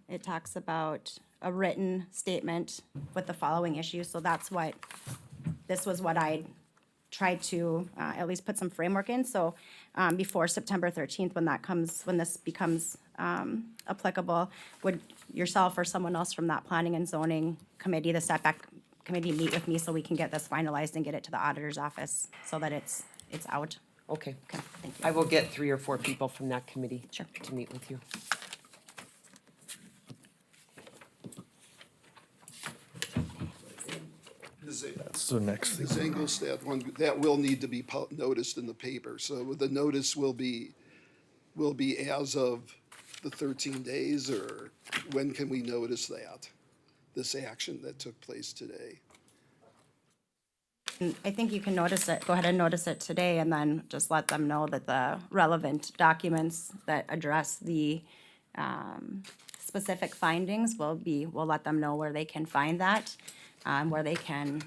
it talks about a written statement with the following issues. So this was what I tried to at least put some framework in. So before September 13th, when this becomes applicable, would yourself or someone else from that planning and zoning committee, the setback committee, meet with me so we can get this finalized and get it to the auditor's office so that it's out? Okay. Okay, thank you. I will get 3 or 4 people from that committee. Sure. To meet with you. That's the next thing. Ms. Engelstad, that will need to be noticed in the paper. So the notice will be as of the 13 days, or when can we notice that? This action that took place today? I think you can notice it, go ahead and notice it today, and then just let them know that the relevant documents that address the specific findings we'll let them know where they can find that, where they can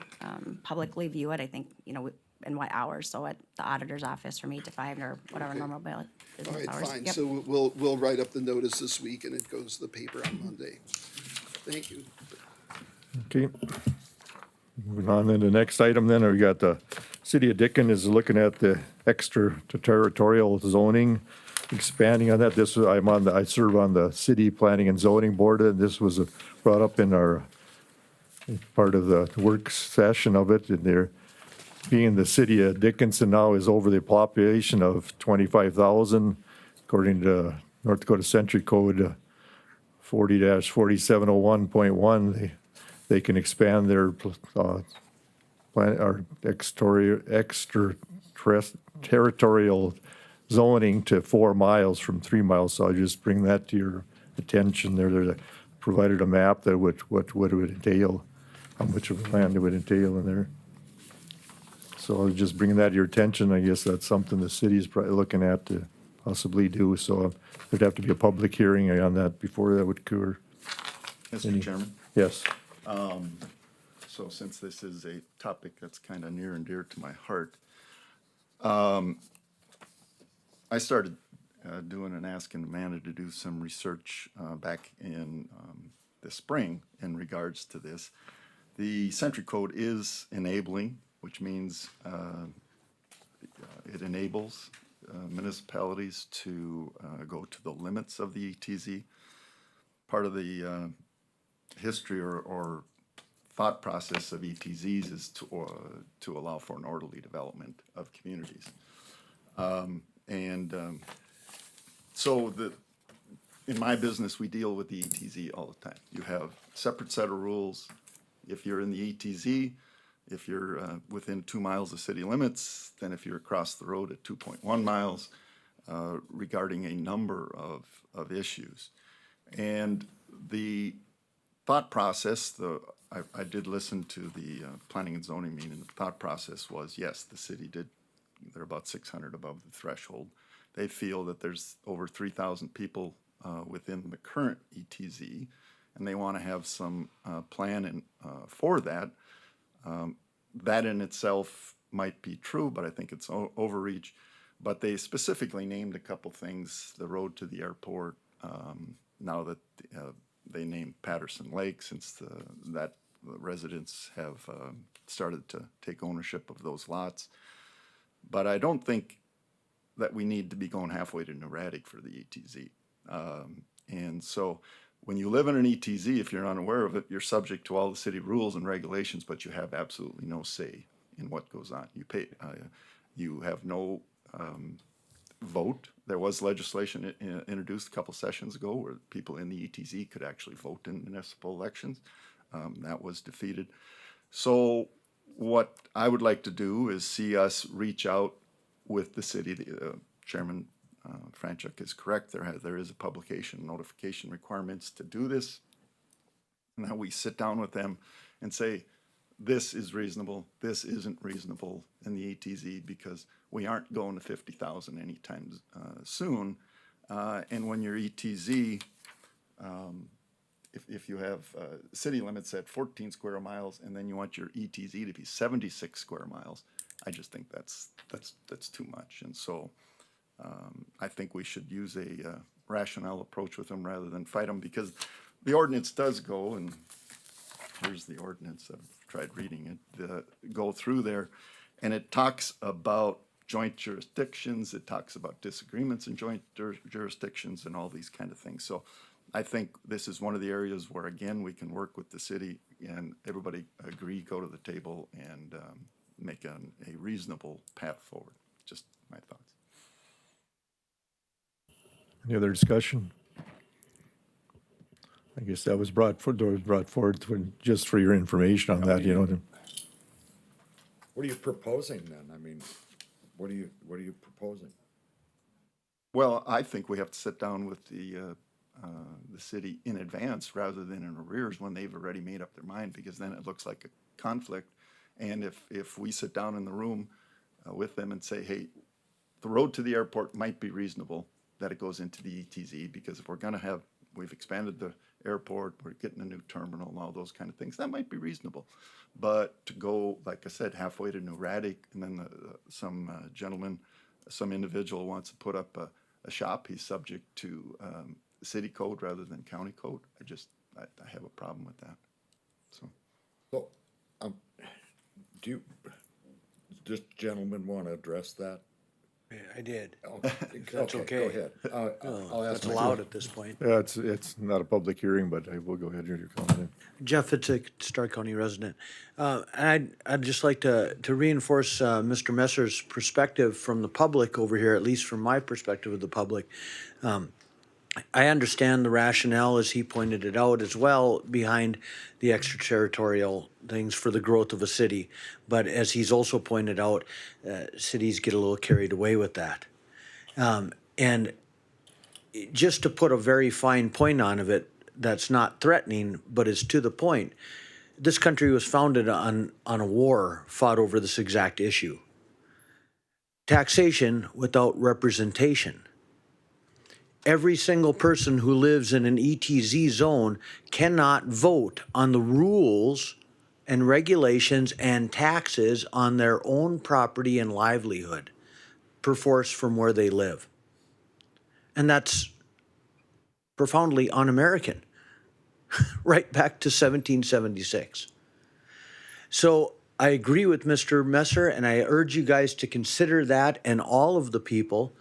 publicly view it, I think, in what hours, so at the auditor's office from 8 to 5 or whatever Okay. normal All business right, hours. fine. Yep. So we'll write up the notice this week and it goes to the paper on Monday. Thank you. Okay. Moving on to the next item then, we got the city of Dickin is looking at the extraterritorial zoning, expanding on that. I serve on the city planning and zoning board, and this was brought up in our, part of the work session of it, and they're, being the city of Dickinson now is over the population of 25,000, according to North Dakota Century Code 40-4701.1, they can expand their extraterritorial zoning to 4 miles from 3 miles. So I just bring that to your attention. They provided a map that what it would entail, how much of land it would entail in there. So I was just bringing that to your attention. I guess that's something the city is probably looking at to possibly do. So there'd have to be a public hearing on that before that would occur. Mr. Chairman? Yes. So since this is a topic that's kind of near and dear to my heart, I started doing and asking Amanda to do some research back in the spring in regards to this. The Century Code is enabling, which means it enables municipalities to go to the limits of the ETZ. Part of the history or thought process of ETZs is to allow for an orderly development of communities. So in my business, we deal with the ETZ all the time. You have a separate set of rules. If you're in the ETZ, if you're within 2 miles of city limits, then if you're across the road at 2.1 miles, regarding a number of issues. And the thought process, I did listen to the planning and zoning meeting. The thought process was, yes, the city they're about 600 above the threshold. They feel that there's over 3,000 people within the current ETZ, and they want to have some plan for that. That in itself might be true, but I think it's overreach. But they specifically named a couple things, the road to the airport, now that they named Patterson Lake, since the residents have started to take ownership of those lots. But I don't think that we need to be going halfway to Natick for the ETZ. And so when you live in an ETZ, if you're unaware of it, you're subject to all the city rules and regulations, but you have absolutely no say in what goes on. You have no vote. There was legislation introduced a couple sessions ago where people in the ETZ could actually vote in municipal elections. That was defeated. So what I would like to do is see us reach out with the city. Chairman Franchuk is correct. There is a publication notification requirements to do this. Now we sit down with them and say, this is reasonable, this isn't reasonable in the ETZ, because we aren't going to 50,000 anytime soon. And when your ETZ, if you have city limits at 14 square miles and then you want your ETZ to be 76 square miles, I just think that's too much. And so I think we should use a rationale approach with them rather than fight them, because the ordinance does go, and here's the ordinance, I've tried reading it, go through there, and it talks about joint jurisdictions, it talks about disagreements in joint jurisdictions and all these kind of things. So I think this is one of the areas where, again, we can work with the city and everybody agree, go to the table, and make a reasonable path forward. Just my thoughts. Any other discussion? I guess that was brought forward just for your information on that, you know. What are you proposing then? I mean, what are you proposing? Well, I think we have to sit down with the city in advance rather than in arrears when they've already made up their mind, because then it looks like a conflict. And if we sit down in the room with them and say, hey, the road to the airport might be reasonable, that it goes into the ETZ, because if we're gonna have, we've expanded the airport, we're getting a new terminal and all those kind of things, that might be reasonable. But to go, like I said, halfway to New Radic, and then some gentleman, some individual wants to put up a shop, he's subject to city code rather than county code. I have a problem with that, so. So, does this gentleman want to address that? Yeah, I did. Okay, That's okay. Go ahead. I'll ask That's my- allowed at this point. Yeah, it's not a public hearing, but I will go ahead and your comment. Jeff Fitzik, Stark County resident. And I'd just like to reinforce Mr. Messer's perspective from the public over here, at least from my perspective of the public. I understand the rationale, as he pointed it out as well, behind the extraterritorial things for the growth of a city. But as he's also pointed out, cities get a little carried away with that. And just to put a very fine point on of it, that's not threatening, but is to the point, this country was founded on a war fought over this exact issue. Taxation without representation. Every single person who lives in an ETZ zone cannot vote on the rules and regulations and taxes on their own property and livelihood, perforce from where they live. And that's profoundly un-American, right back to 1776. So I agree with Mr. Messer, and I urge you guys to consider that, and all of the people.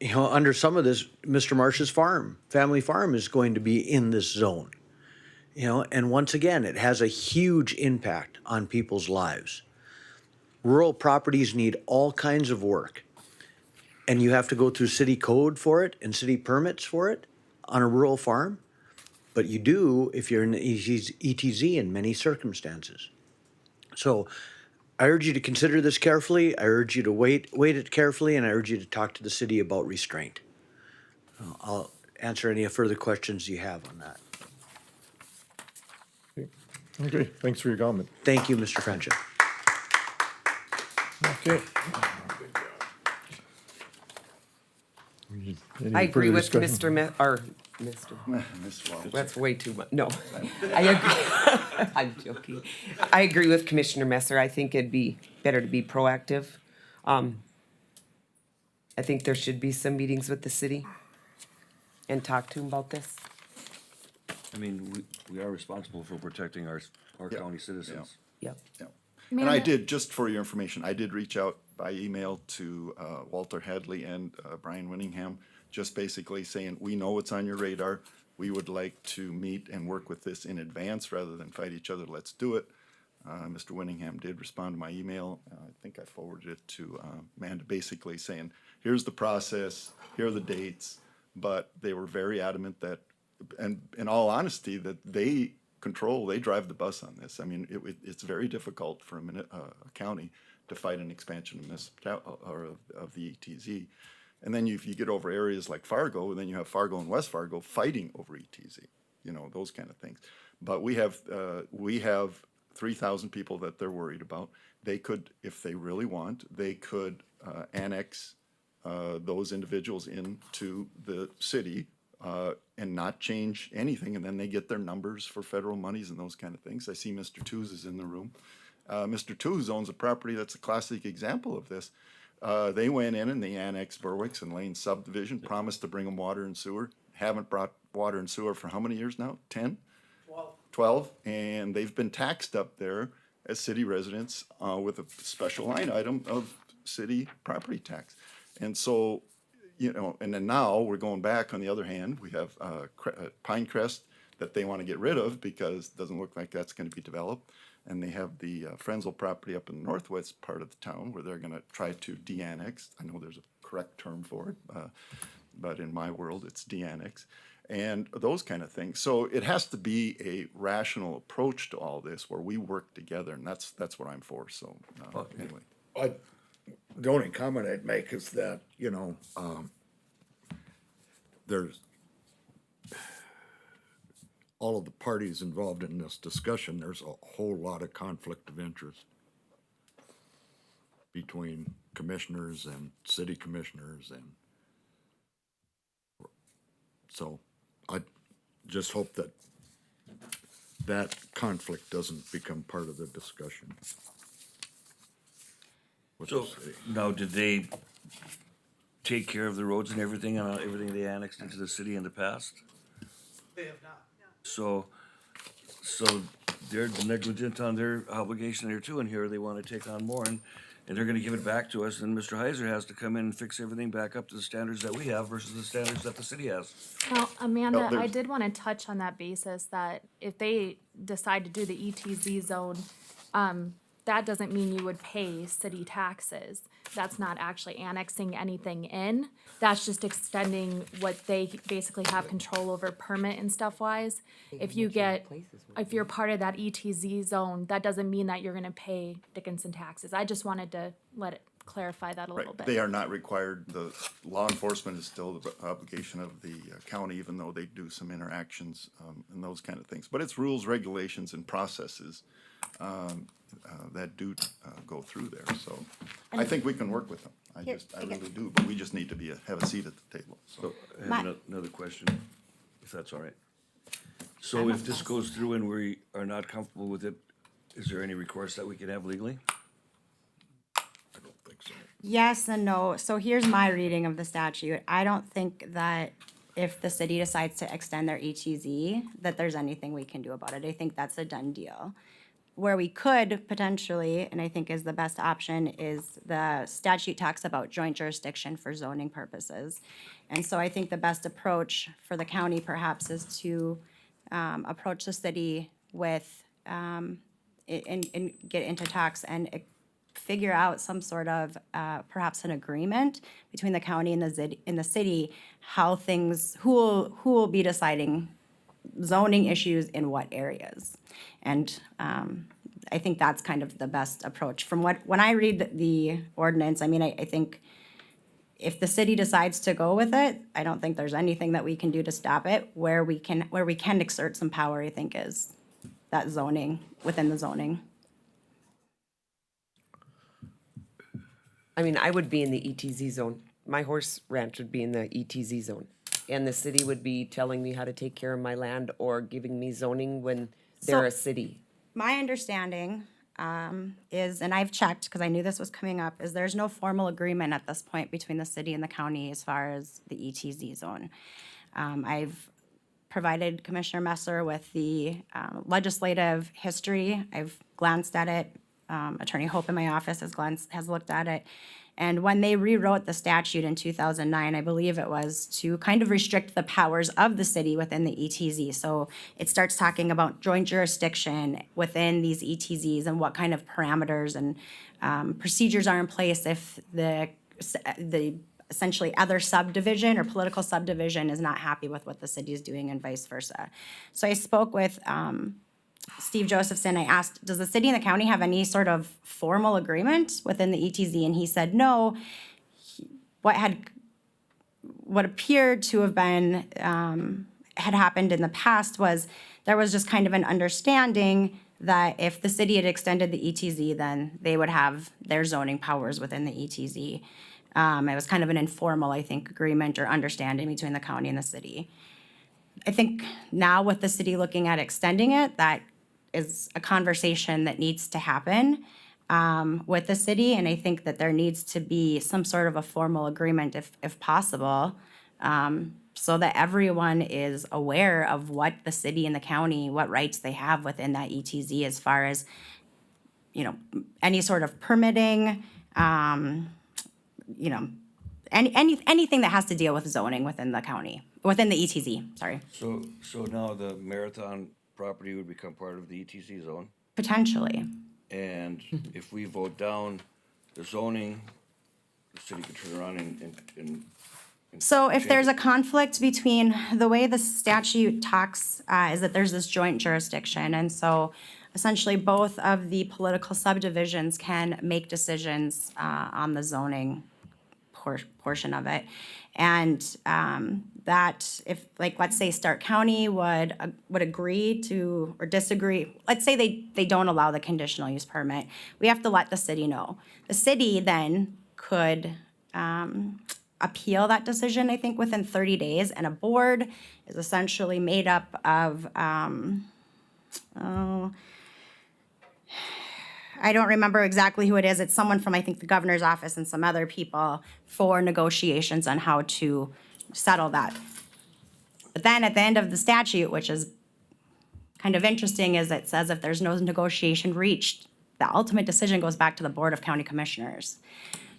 You know, under some of this, Mr. Marsh's farm, family farm, is going to be in this zone. You know, and once again, it has a huge impact on people's lives. Rural properties need all kinds of work, and you have to go through city code for it and city permits for it on a rural farm. But you do if you're in the ETZ in many circumstances. So I urge you to consider this carefully. I urge you to wait it carefully, and I urge you to talk to the city about restraint. I'll answer any further questions you have on that. Okay, thanks for your comment. Thank you, Mr. Friendship. Okay. I agree with Mr. Ms. Welch. That's way too much. No, I agree. I'm joking. I agree with Commissioner Messer. I think it'd be better to be proactive. I think there should be some meetings with the city and talk to them about this. I mean, we are responsible for protecting our Yeah. county citizens. Yep. Yeah. May And I I- did, just for your information, I did reach out by email to Walter Hadley and Brian Winningham, just basically saying, we know it's on your radar. We would like to meet and work with this in advance rather than fight each other. Let's do it. Mr. Winningham did respond to my email. I think I forwarded it to Amanda, basically saying, here's the process, here are the dates. But they were very adamant that, and in all honesty, that they drive the bus on this. I mean, it's very difficult for a county to fight an expansion of the ETZ. And then if you get over areas like Fargo, and then you have Fargo and West Fargo fighting over ETZ, you know, those kind of things. But we have 3,000 people that they're worried about. They could, if they really want, they could annex those individuals into the city and not change anything, and then they get their numbers for federal monies and those kind of things. I see Mr. Tooze is in the room. Mr. Tooze owns a property that's a classic example of this. They went in and they annexed Berwick's and Lane subdivision, promised to bring them water and sewer. Haven't brought water and sewer for how many years now? 10? 12, and they've been taxed up there as city residents with a special line item of city property tax. And so, you know, and then now we're going back on the other hand, we have Pinecrest that they want to get rid of because it doesn't look like that's going to be developed. And they have the Frenzel property up in the northwest part of the town where they're going to try to de-annex. I know there's a correct term for it, but in my world, it's de-annex. And those kind of things. So it has to be a rational approach to all this where we work together, and that's what I'm for. So anyway. The only comment I'd make is that, you know, there's all of the parties involved in this discussion, there's a whole lot of conflict of interest between commissioners and city commissioners, and so I just hope that that conflict doesn't become part of the discussion. with the So, city. now, did they take care of the roads and everything, everything they annexed into the city in the past? They have not. So they're negligent on their obligation there too, and here they wanna take on more, and they're gonna give it back to us, and Mr. Heiser has to come in and fix everything back up to the standards that we have versus the standards that the city has. Now, Amanda, No, I there's- did want to touch on that basis that if they decide to do the ETZ zone, that doesn't mean you would pay city taxes. That's not actually annexing anything in. That's just extending what they basically have control over permit and stuff wise. If you're part of that ETZ zone, that doesn't mean that you're gonna pay Dickinson taxes. I just wanted to clarify that a little Right, bit. they are not required, the law enforcement is still the obligation of the county, even though they do some interactions and those kind of things. But it's rules, regulations, and processes that do go through there, so I think we can work with them. I really do, but we just need to have a seat at the table, so. I have another question, if that's all right. So if this goes through and we are not comfortable with it, is there any recourse that we can have legally? Yes and no. So here's my reading of the statute. I don't think that if the city decides to extend their ETZ, that there's anything we can do about it. I think that's a done deal. Where we could potentially, and I think is the best option, is the statute talks about joint jurisdiction for zoning purposes. And so I think the best approach for the county perhaps is to approach the city with, and get into talks and figure out some sort of perhaps an agreement between the county and the city, how things, who will be deciding zoning issues in what areas. And I think that's kind of the best approach. When I read the ordinance, I mean, I think if the city decides to go with it, I don't think there's anything that we can do to stop it. Where we can exert some power, I think, is that zoning, within the zoning. I mean, I would be in the ETZ zone. My horse ranch would be in the ETZ zone. And the city would be telling me how to take care of my land or giving me zoning when they're a city. My understanding is, and I've checked because I knew this was coming up, is there's no formal agreement at this point between the city and the county as far as the ETZ zone. I've provided Commissioner Messer with the legislative history. I've glanced at it. Attorney Hope in my office has looked at it. And when they rewrote the statute in 2009, I believe it was to kind of restrict the powers of the city within the ETZ. So it starts talking about joint jurisdiction within these ETZs and what kind of parameters and procedures are in place if the essentially other subdivision or political subdivision is not happy with what the city is doing and vice versa. So I spoke with Steve Josephson. I asked, does the city and the county have any sort of formal agreement within the ETZ? And he said no. What appeared to have been, had happened in the past was there was just kind of an understanding that if the city had extended the ETZ, then they would have their zoning powers within the ETZ. It was kind of an informal, I think, agreement or understanding between the county and the city. I think now with the city looking at extending it, that is a conversation that needs to happen with the city, and I think that there needs to be some sort of a formal agreement if possible, so that everyone is aware of what the city and the county, what rights they have within that ETZ as far as, you know, any sort of permitting, you know, anything that has to deal with zoning within the county, within the ETZ, sorry, So now the Marathon property would become part of the ETC zone? potentially. And if we vote down the zoning, the city could turn around and So if there's a conflict between, the way the statute talks is that there's this joint jurisdiction. And so essentially both of the political subdivisions can make decisions on the zoning portion of it. And that if, like, let's say Stark County would agree to or disagree, let's say they don't allow the conditional use permit, we have to let the city know. The city then could appeal that decision, I think, within 30 days, and a board is essentially made up of, I don't remember exactly who it is. It's someone from, I think, the governor's office and some other people for negotiations on how to settle that. But then at the end of the statute, which is kind of interesting, is it says if there's no negotiation reached, the ultimate decision goes back to the Board of County Commissioners.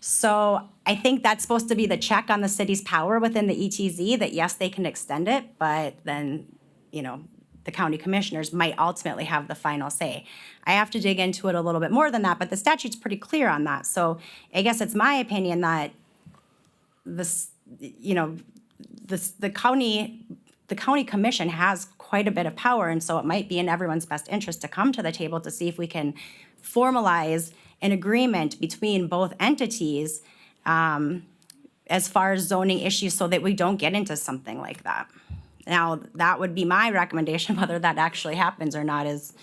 So I think that's supposed to be the check on the city's power within the ETZ, that yes, they can extend it, but then, you know, the county commissioners might ultimately have the final say. I have to dig into it a little bit more than that, but the statute's pretty clear on that. So I guess it's my opinion that this, you know, the county commission has quite a bit of power, and so it might be in everyone's best interest to come to the table to see if we can formalize an agreement between both entities as far as zoning issues, so that we don't get into something like that. Now, that would be my recommendation. Whether that actually happens or not is,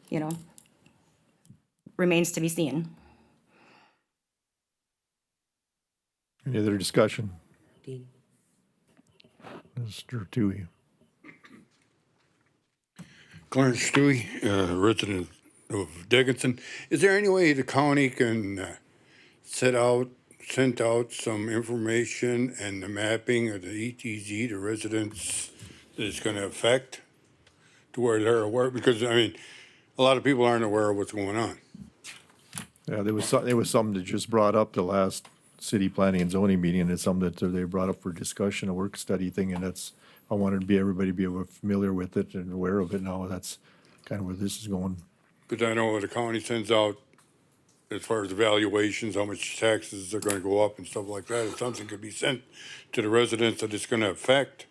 you know, remains to be seen. Any other discussion? Dean. Mr. Tui. Clarence Stewie, resident of Dickinson. Is there any way the county can sent out some information and the mapping of the ETZ to residents that it's going to affect, to where they're aware? Because, I mean, a lot of people aren't aware of what's going on. Yeah, there was something that just brought up the last city planning and zoning meeting, and it's something that they brought up for discussion, a work study thing, and that's, I wanted everybody to be familiar with it and aware of it now. That's kind of where this is going. Because I know the county sends out, as far as evaluations, how much taxes are gonna go up and stuff like that, if something could be sent to the residents that it's gonna affect,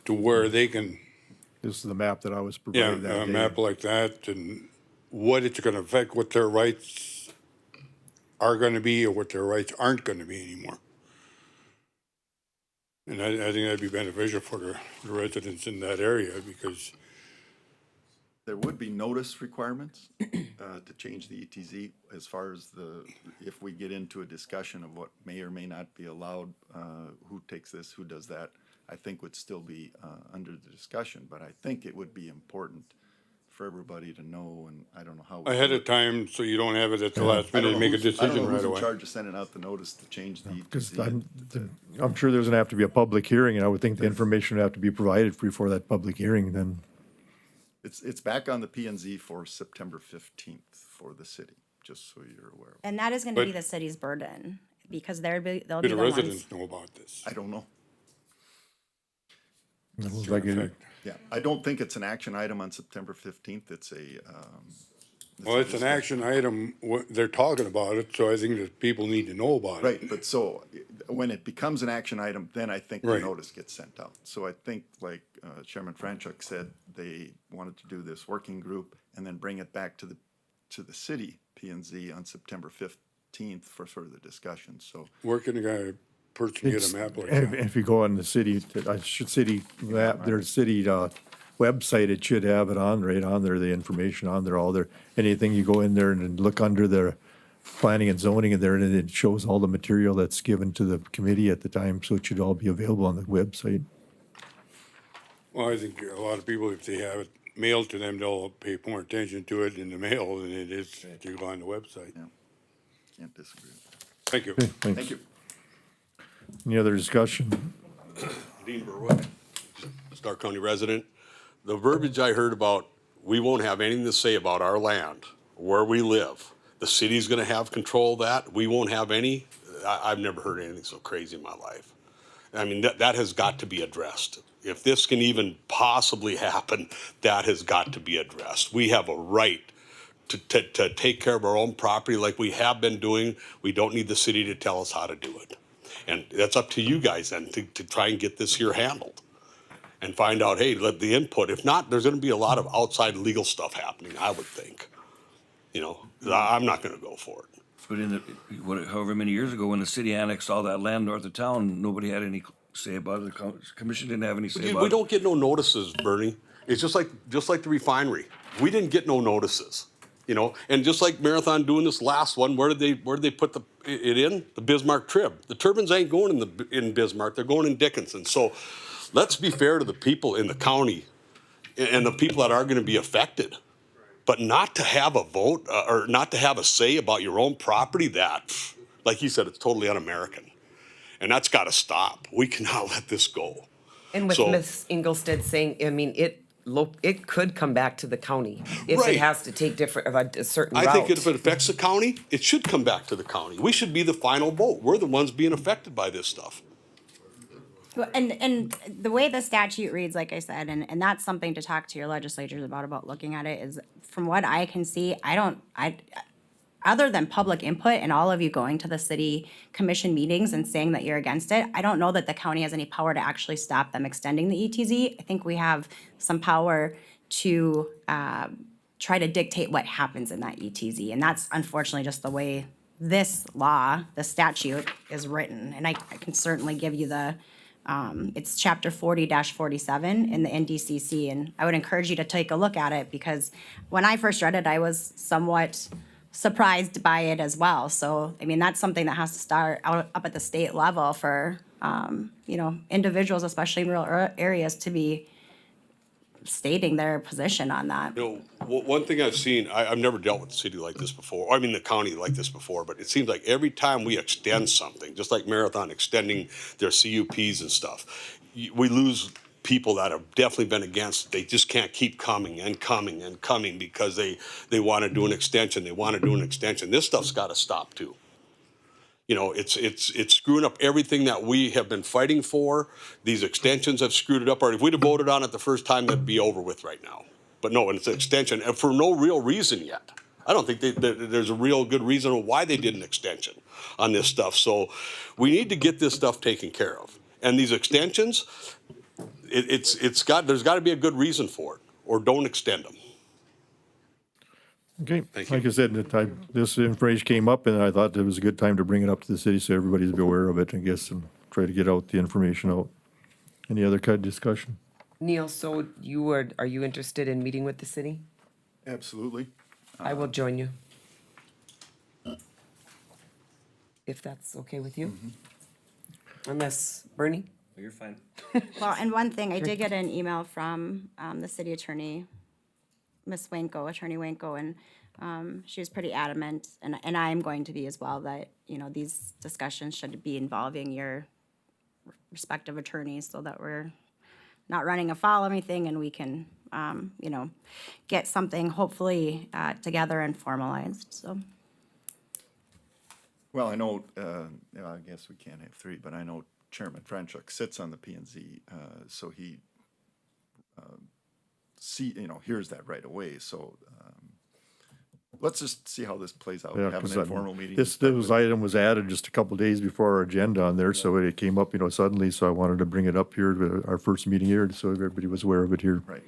to where they can, This is the map that I was yeah, provided that a day. map like that, and what it's gonna affect, what their rights are gonna be, or what their rights aren't gonna be anymore. And I think that'd be beneficial for the residents in that area, because There would be notice requirements to change the ETZ as far as if we get into a discussion of what may or may not be allowed, who takes this, who does that, I think would still be under the discussion, but I think it would be important for everybody to know, and I don't know how. ahead of time, so you don't have it at the last I don't minute know and make a I don't decision know right who's in away. charge of sending out the notice to change the Because ETZ. I'm sure there's gonna have to be a public hearing, and I would think the information would have to be provided before that public hearing then. It's back on the P and Z for September 15th for the city, just so you're aware. And that is going to be But- the city's burden, because they'll be Do the the ones. residents know about this? I don't know. It looks like it- Yeah, I don't think it's an action item on September 15th. It's a, Well, it's an action item, they're talking about it, so I think that people need to know about it. right, but so when it becomes an action item, then I think the Right. notice gets sent out. So I think, like Chairman Franchuk said, they wanted to do this working group and then bring it back to the city P and Z on September 15th for further discussion, so. Where can a person get It's- a map like and that? if you go on the city, city map, there's city, website, it should have it on, right on there, the information on there, all there. Anything you go in there and look under the planning and zoning in there, and it shows all the material that's given to the committee at the time, so it should all be available on the website. Well, I think a lot of people, if they have it mailed to them, they'll pay more attention to it in the mail than it is to go on the website. Can't disagree. Thank you. Okay, thanks. Thank you. Any other discussion? Dean Berwick, Stark County resident. The verbiage I heard about, we won't have anything to say about our land, where we live. The city's gonna have control of that. We won't have any. I've never heard anything so crazy in my life. I mean, that has got to be addressed. If this can even possibly happen, that has got to be addressed. We have a right to take care of our own property like we have been doing. We don't need the city to tell us how to do it. And that's up to you guys then to try and get this here handled and find out, hey, let the input. If not, there's gonna be a lot of outside legal stuff happening, I would think. You know, I'm not gonna go for it. But in however many years ago, when the city annexed all that land north of town, nobody had any say about it. The commission didn't have any say about it. We don't get no notices, Bernie. It's just like the refinery. We didn't get no notices, you know? And just like Marathon doing this last one, where did they put it in? The Bismarck Trib. The turbines ain't going in Bismarck, they're going in Dickinson. So let's be fair to the people in the county and the people that are gonna be affected. But not to have a vote or not to have a say about your own property, that, like you said, it's totally un-American. And that's gotta stop. We cannot let this go. And with So- Ms. Ingolstadt saying, I mean, it could come back to the county if Right. it has to take a certain route. I think if it affects the county, it should come back to the county. We should be the final vote. We're the ones being affected by this stuff. Well, and the way the statute reads, like I said, and that's something to talk to your legislators about looking at it, is from what I can see, other than public input and all of you going to the city commission meetings and saying that you're against it, I don't know that the county has any power to actually stop them extending the ETZ. I think we have some power to try to dictate what happens in that ETZ. And that's unfortunately just the way this law, the statute, is written. And I can certainly give you it's chapter 40-47 in the NDCC, and I would encourage you to take a look at it, because when I first read it, I was somewhat surprised by it as well. So, I mean, that's something that has to start out up at the state level for, individuals, especially in rural areas, to be stating their position on that. You know, one thing I've seen, I've never dealt with the city like this before, I mean, the county like this before, but it seems like every time we extend something, just like Marathon extending their CUPs and stuff, we lose people that have definitely been against. They just can't keep coming and coming and coming because they want to do an extension. They want to do an extension. This stuff's got to stop too. You know, it's screwing up everything that we have been fighting for. These extensions have screwed it up already. If we'd have voted on it the first time, that'd be over with right now. But no, and it's an extension, and for no real reason yet. I don't think there's a real good reason why they did an extension on this stuff. So we need to get this stuff taken care of. And these extensions, there's got to be a good reason for it, or don't extend them. Okay, Thank you. like I said, this information came up, and I thought it was a good time to bring it up to the city so everybody's be aware of it, I guess, and try to get out the information out. Any other kind of discussion? Neil, so are you interested in meeting with the city? Absolutely. I will join you. If that's okay with you? Unless, Bernie? You're fine. Well, and one thing, I did get an email from the city attorney, Ms. Wanko, Attorney Wanko, and she was pretty adamant, and I am going to be as well, that, these discussions should be involving your respective attorneys so that we're not running afoul of anything, and we can, get something hopefully together and formalized, so. Well, I know, I guess we can't have three, but I know Chairman Franchuk sits on the P and Z, so he hears that right away. So let's just see how this plays out. Yeah, Have 'cause an informal meeting. this item was added just a couple days before our agenda on there, so it came up, suddenly, so I wanted to bring it up here to our first meeting here, so everybody was aware of it here. Right.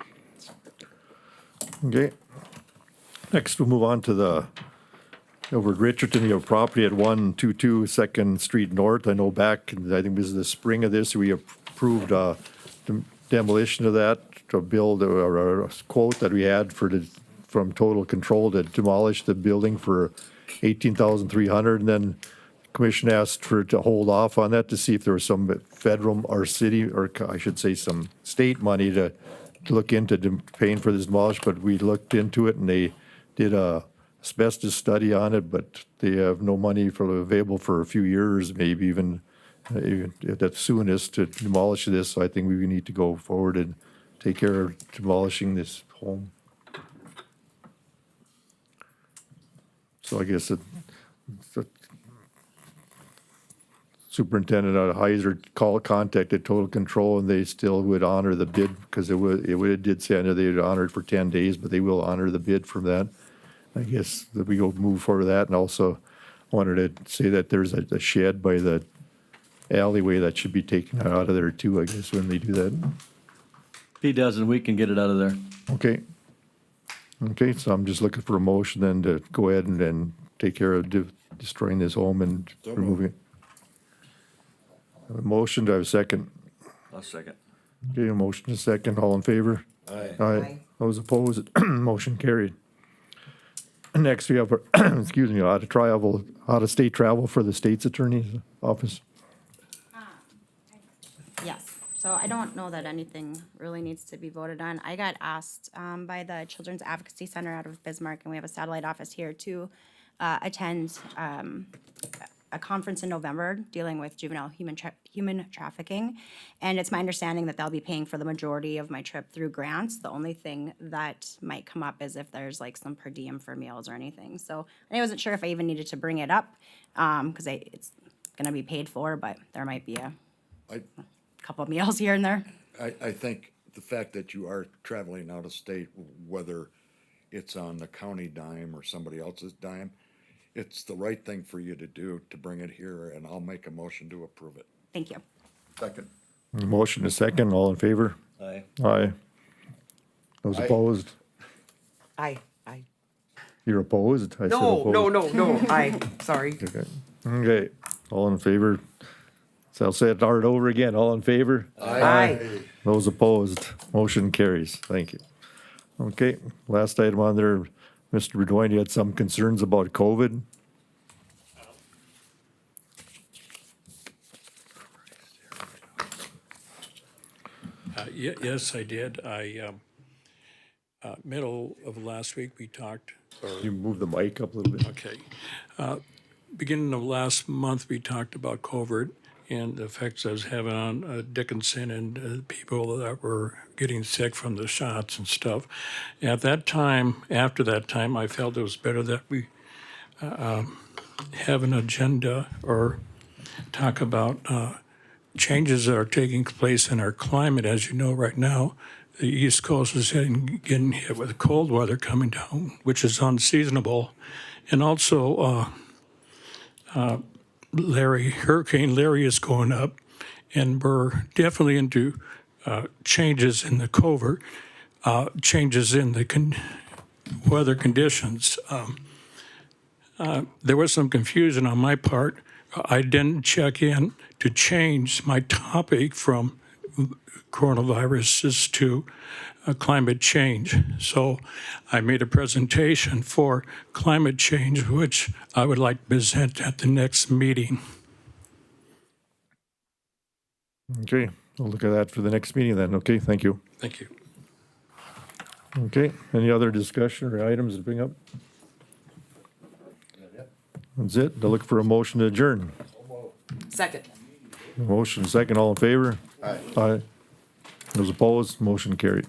Okay. Next, we'll move on to over at Richardson, you have property at 122 Second Street North. I know back, I think this is the spring of this, we approved demolition of that to build or a quote that we had from Total Control to demolish the building for 18,300, and then commission asked to hold off on that to see if there was some federal or city, or I should say some state money to look into paying for this demolish, but we looked into it and they did a asbestos study on it, but they have no money available for a few years, maybe even at the soonest to demolish this. So I think we need to go forward and take care of demolishing this home. So I guess the Superintendent Heiser contacted Total Control, and they still would honor the bid, because it did say under they would honor it for 10 days, but they will honor the bid from that. I guess that we go move forward with that, and also wanted to say that there's a shed by the alleyway that should be taken out of there too, I guess, when they do that. If he doesn't, we can get it out of there. Okay. Okay, so I'm just looking for a motion then to go ahead and then take care of destroying this home and So removing it. A motion, do I have a second? I'll second. Okay, a motion, a second, all in favor? Aye. Aye. Those opposed, motion carried. Next, we have, excuse me, out of state travel for the state's attorney's office. Yes, so I don't know that anything really needs to be voted on. I got asked by the Children's Advocacy Center out of Bismarck, and we have a satellite office here, to attend a conference in November dealing with juvenile human trafficking. And it's my understanding that they'll be paying for the majority of my trip through grants. The only thing that might come up is if there's like some per diem for meals or anything. So I wasn't sure if I even needed to bring it up, because it's gonna be paid for, but there might be a couple of meals here and there. I think the fact that you are traveling out of state, whether it's on the county dime or somebody else's dime, it's the right thing for you to do, to bring it here, and I'll make a motion to approve it. Thank you. Second. Motion a second, all in favor? Aye. Aye. Those Aye. opposed? Aye. You're opposed? I said No, opposed. no, aye, sorry. Okay. Okay, all in favor? So I'll say it hard over again, all in favor? Aye. Those opposed, motion carries. Thank you. Okay, last item on there, Mr. Bedoin, you had some concerns about COVID? Yes, I did. Middle of last week, we talked, You move the mic up a little bit. okay. Beginning of last month, we talked about COVID and the effects it was having on Dickinson and people that were getting sick from the shots and stuff. At that time, after that time, I felt it was better that we have an agenda or talk about changes that are taking place in our climate. As you know, right now, the East Coast is getting hit with cold weather coming down, which is unseasonable. And also, Hurricane Larry is going up, and we're definitely into changes in the covert, changes in the weather conditions. There was some confusion on my part. I didn't check in to change my topic from coronaviruses to climate change. So I made a presentation for climate change, which I would like to present at the next meeting. Okay, we'll look at that for the next meeting then. Okay, thank you. Thank you. Okay, any other discussion or items to bring up? That's it. I'll look for a motion to adjourn. Second. Motion second, all in favor? Aye. Aye. Those opposed, motion carried.